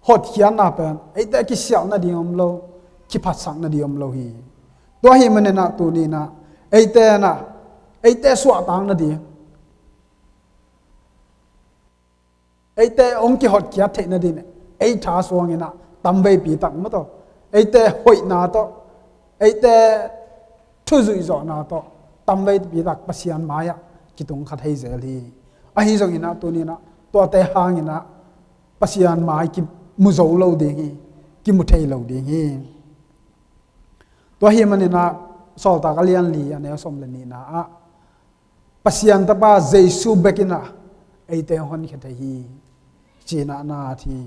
S8: หดเขียนนาเป็นไอ้แต่กิเสียวนาดีอมโลกิพัดสังนาดีอมโลฮีตัวฮีมันนี่นะตัวนี้นะไอ้แต่สวดตังนาดีไอ้แต่องค์กิหดเขียนเทนาดีเนี่ยไอ้ท้าสวงนะตำเวปีตักมาต่อไอ้แต่หอยนาต่อไอ้แต่ทุจุยจอนาต่อตำเวปีตักปัสยานมายะกิตุงขัดให้เจลีไอ้จงนะตัวนี้นะตัวแต่หางนะปัสยานมายกิมุโจโลดีฮีกิมุเทโลดีฮีตัวเฮียมันนะสอตากเลียนลีอันนี้สมเลนีนะปัสยานตะบ้าเจสุเบกินะไอ้แต่หอนขัดให้จีน่านาที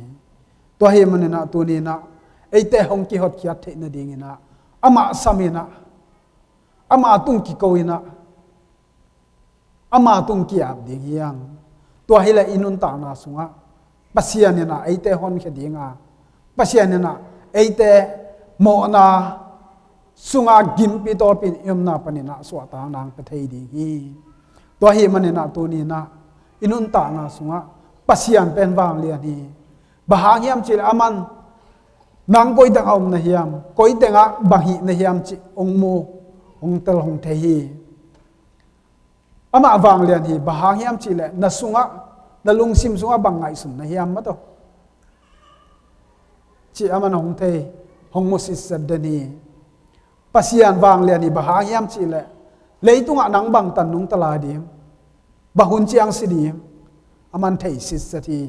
S8: ตัวเฮมันนะตัวนี้นะไอ้แต่หงกิหดขีดเทนดิ่งนะอามาสามีนะอามาตุงกิโกยนะอามาตุงกิอาบดิ่งยัง ตัวให้ละอินุนตานาสุงะปัสยานี่นะไอเตฮอนแค่ดีงาปัสยานี่นะไอเตโมนาสุงากิมปิโตปินยมนาปนินะสวตานางปะเทยดีฮีตัวให้มันนี่นะตัวนี้นะอินุนตานาสุงะปัสยานเป็นวางเลียนีบะหางยามจิลอามันนางกอยตังเอานะฮิยามกอยตังะบะหินะฮิยามจิองโมองเตลองเทฮีอามาบางเลียนฮีบะหางยามจิเลนะสุงะนะลุงซิมสุงะบางไงสุนนะฮิยามมะโตจิอามันองเทองมุสิสเดนีปัสยานวางเลียนีบะหางยามจิเลเลยตุงะนังบางตันนุงตลาดีมบะหุนจิอังสิดีมอามันเทสิสที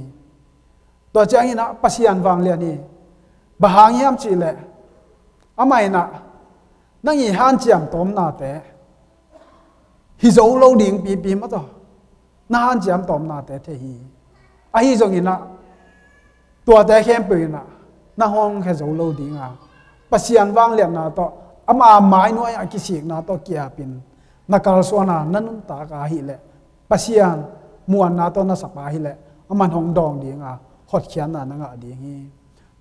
S8: ตัวจังอินะปัสยานวางเลียนีบะหางยามจิเลอามาอินะนั่งอีฮันเจียมตอมนาเตฮิโซโลดิ่งปีมาต่อน่าฮันเจียมตอมนาเตเทฮีอาฮิโซอินะตัวแต่เข้มปืนนะน่าห้องแค่โซโลดิ่งอ่ะปัสยานวางเลียนนาต่ออามาไม้น้อยอากิสิกนาต่อเกียปินนักการสวนานั่นตากาฮิเลปัสยานมวนนาต่อนาสปาฮิเลอามันห้องดองดิ่งอ่ะฮอดเขียนนานังอ่ะดิ่งฮี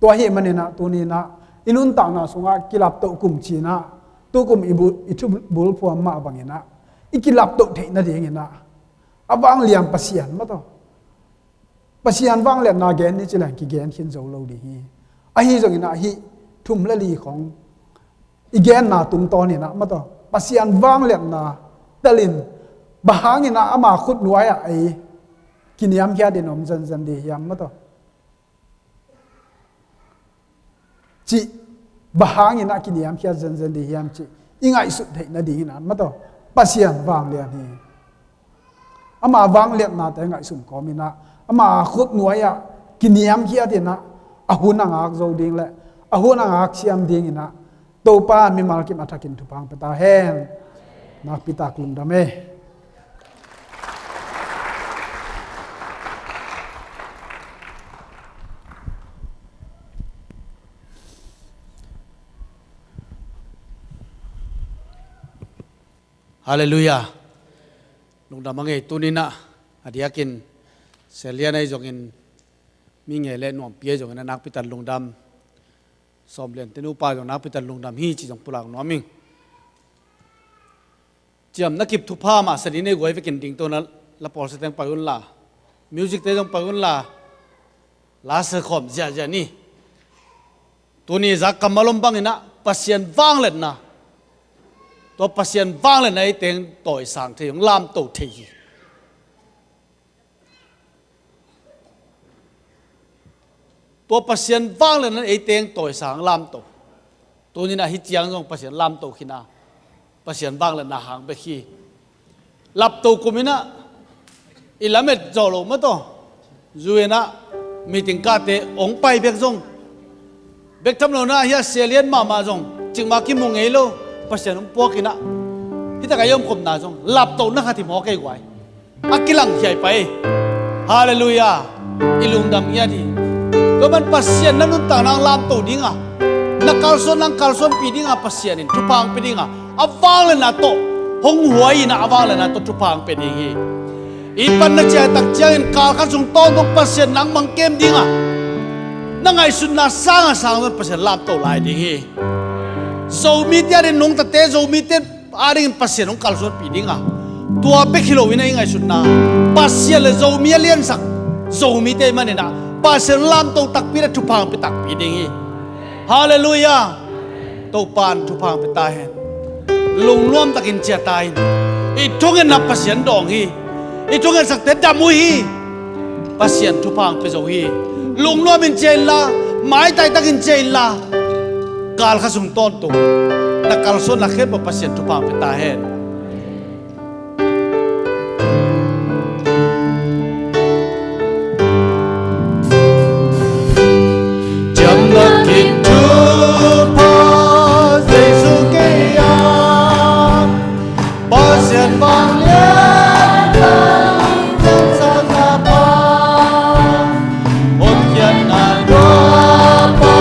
S8: ตัวเฮมันเนี่ยนะตัวนี้นะอินุนต่างนาสงะกิลับโตกุมชีนะตัวกุมอิทุบุลพัวมาบังเงินะอิกิลับโตเทนะเดียงเงินะอวังเลียงปัสยานมาต่อปัสยานวังเลียงนาเกนนี่จิแหลงกิเกนขินโจโลดีฮีไอฮีจงเงินะฮีทุ่มละลีของอีเกนนาตุมตอนนี่นะมาต่อปัสยานวังเลียงนาตะลินบะหางเงินะอามาขุดหน่วยไอกินยามแค่เดนอมจันดียามมาต่อจิบะหางอินะกินยามแค่จันดียามจิอิงไอสุดเทนะดีนะมาต่อปัสยานวางเลียนี่อามาวางเลียนาแต่ไงสุนก็มีนะอามาขุดหน่วยอะกินยามแค่เดนะอาหุนังอักโจดิงแหละอาหุนังอักเสียมดิงนะโตปามีมาลกิมอัตกินทุพังเปตาเฮนนักปิตากลุมดามเอ
S3: ฮาเลลูยาลุงดำมังเอตุนินะอดียกินเสลียนไอจงอินมีเงยเล่นหน่อมเปียจงอินนักพิตันลุงดำสอมเลียนเตนูปาจงนักพิตันลุงดำฮีจีจงปุลังน้อมิงเจียมนักกิบทุพามาสนิในกวยไปกินดิ่งตัวนั้นละปอลสเตงไปอุ่นละมิวสิกเตจงไปอุ่นละลาเซคอมเจานี่ตัวนี้จากกำมาลมบังอินะปัสยันว่างเล่นนะตัวปัสยันว่างเลยในเตียงต่อยสางเทียงลามโตทีตัวปัสยันว่างเลยในเตียงต่อยสางลามโตตัวนี้นะฮิจยังจงปัสยันลามโตขึ้นนะปัสยันว่างเลยนะหางไปขี้หลับโตกุมินะอิลาเมตจอลมาโตจูเอนะมีติงกาเตองไปเบกจงเบกทำโลนะเฮียเสียเลียนมาจงจึงมากิมงเอโลปัสยันพวกกินะที่ตะกายยมคมนาจงหลับโตนักที่หมอไกไว้อากิลังใหญ่ไปฮาเลลูยาอิลุงดำยาดีก็มันปัสยันนั้นนุ่นต่างนางลามโตดิ้งอ่ะนักการส่วนนักการส่วนปีดิ้งอ่ะปัสยันนี่ทุพังปีดิ้งอ่ะอวางเลยนะโตหงหัวยินะอวางเลยนะโตทุพังปีดิ้งอีปันนักเจ้าตักเจ้าอินการขันส่งโตต้องปัสยันนังมังเกมดิ้งอ่ะนั่งไงสุดน่าสร้างนั้นปัสยันลามโตลายดิ้งโซมีเตียนนงตะเตโซมีเตียนอาริงปัสยันนงการส่วนปีดิ้งอ่ะตัวเบคิโลวินัยไงสุดน่าปัสยันเลยโซมีเลียนสักโซมีเตียนมันเนี่ยนะปัสยันลามโตตักปีระทุพังไปตักปีดิ้งฮาเลลูยาโตปานทุพังไปตายเห็นลุงร่วมตักินเจียตายอีทุกเงินนับปัสยันดองฮีอีทุกเงินสักเต็ดดำมุฮีปัสยันทุพังไปโซฮีลุงร่วมอินเจลละไม้ไตตักินเจลละการขสุมต้นตุนักการส่วนนักเก็บปัสยันทุพังไปตายเห็นจำนักกินทุพาเจสุเกียปัสยันบางเลี้ยงจันทร์สาปาอดยันนาโดปา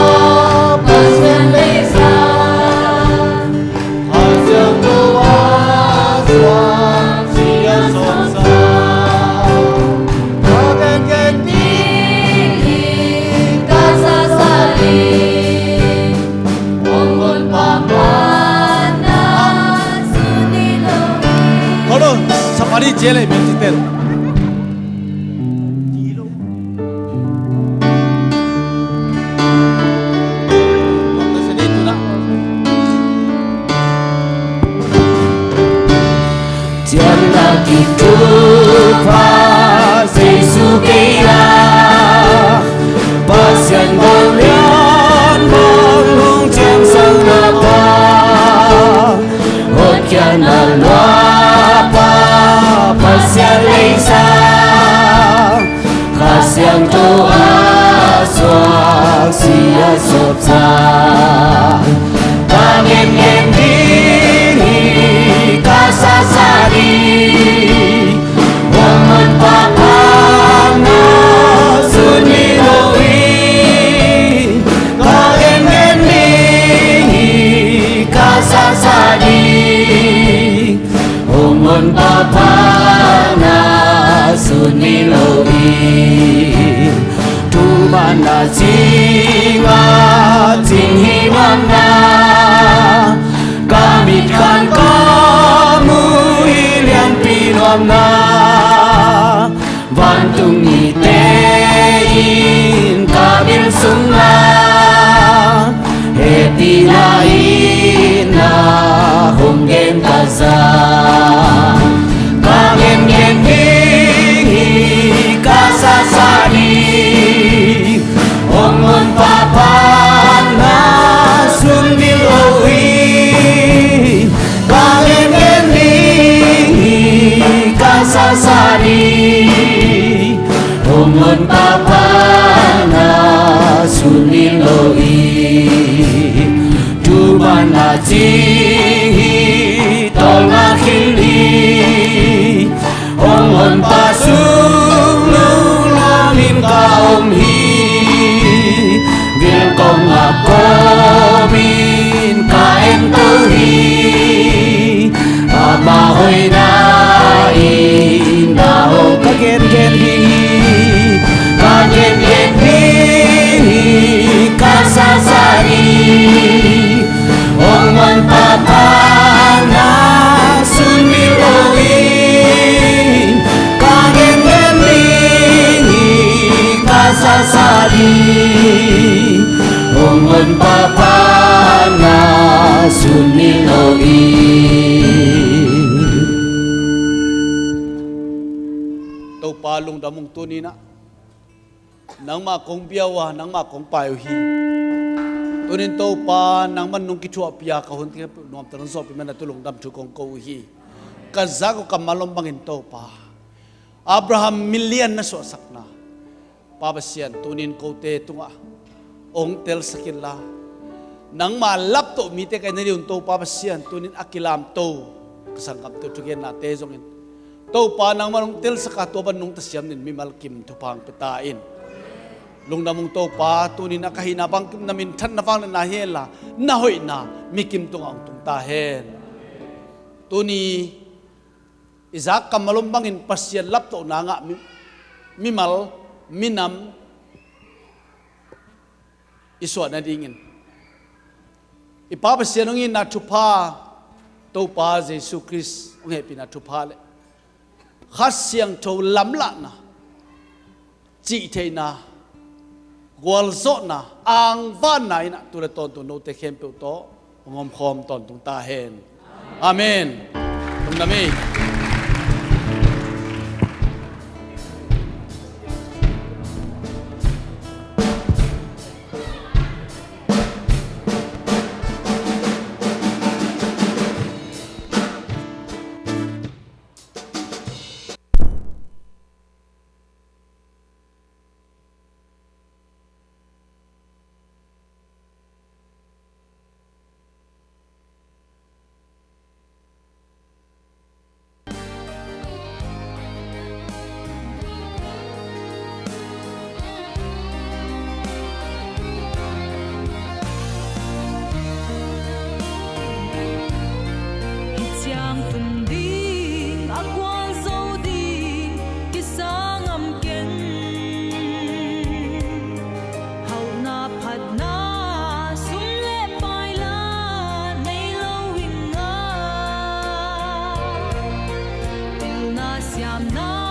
S3: ปัสยันเลสาหาเจ้าตัว เจเลยเมจิเตล
S1: Jangan itu pas Yesus kaya pasien bolian bangun jam sang napa hot kiana luapa pasien leisa kasian doa suak sia sopsa kangen ngendi kasasari woman papana suniloi kangen ngendi kasasari woman papana suniloi tu mana jinga jinghimana kami kan kamu ilian pinamna vantung itein kabil sunga hetina ina honggen kaza kangen ngendi kasasani omon papana suniloi kangen ngendi kasasani omon papana suniloi dumana jihi tolga khili omon pasulu lamin kaum hi vil kong akomin kaen tuhi ama hoi na inda ho kagen gen hi kagen gen hi kasasari omon papana suniloi kagen gen hi kasasari omon papana suniloi
S3: tàu pa lung damung tunina nang ma kong biawa nang ma kong payo hi tunin tàu pa nang man nung kichua pia ka hun ke nom tan so pi man tulung dam thu kong ko hi ka za ko kamalom bangin tàu pa Abraham million na so sakna pabasian tunin ko te tunga ong tel sakilla nang ma lap to mi te kai na riun tàu pabasian tunin akilam to kasangkap to tugen na te zongin tàu pa nang manong tel saka to ban nung tasyam nin mimal kim tupang petain lung namong tàu pa tunin nakahina bang kim namin than na fang na hela na hoy na mi kim tung ang tung tahen tuni izak kamalom bangin pasyan lap to na nga mimal minam iswa na dingin ipapasyan ngin na tupa tàu pa Jesus Christ nge pinatupa le khát xiang trâu lắm lạ na chị thầy na gwal zot na ang van nai na tu le ton tu no te khem pe to ngom khom ton tung ta hen amen tum nami
S9: ามน้อ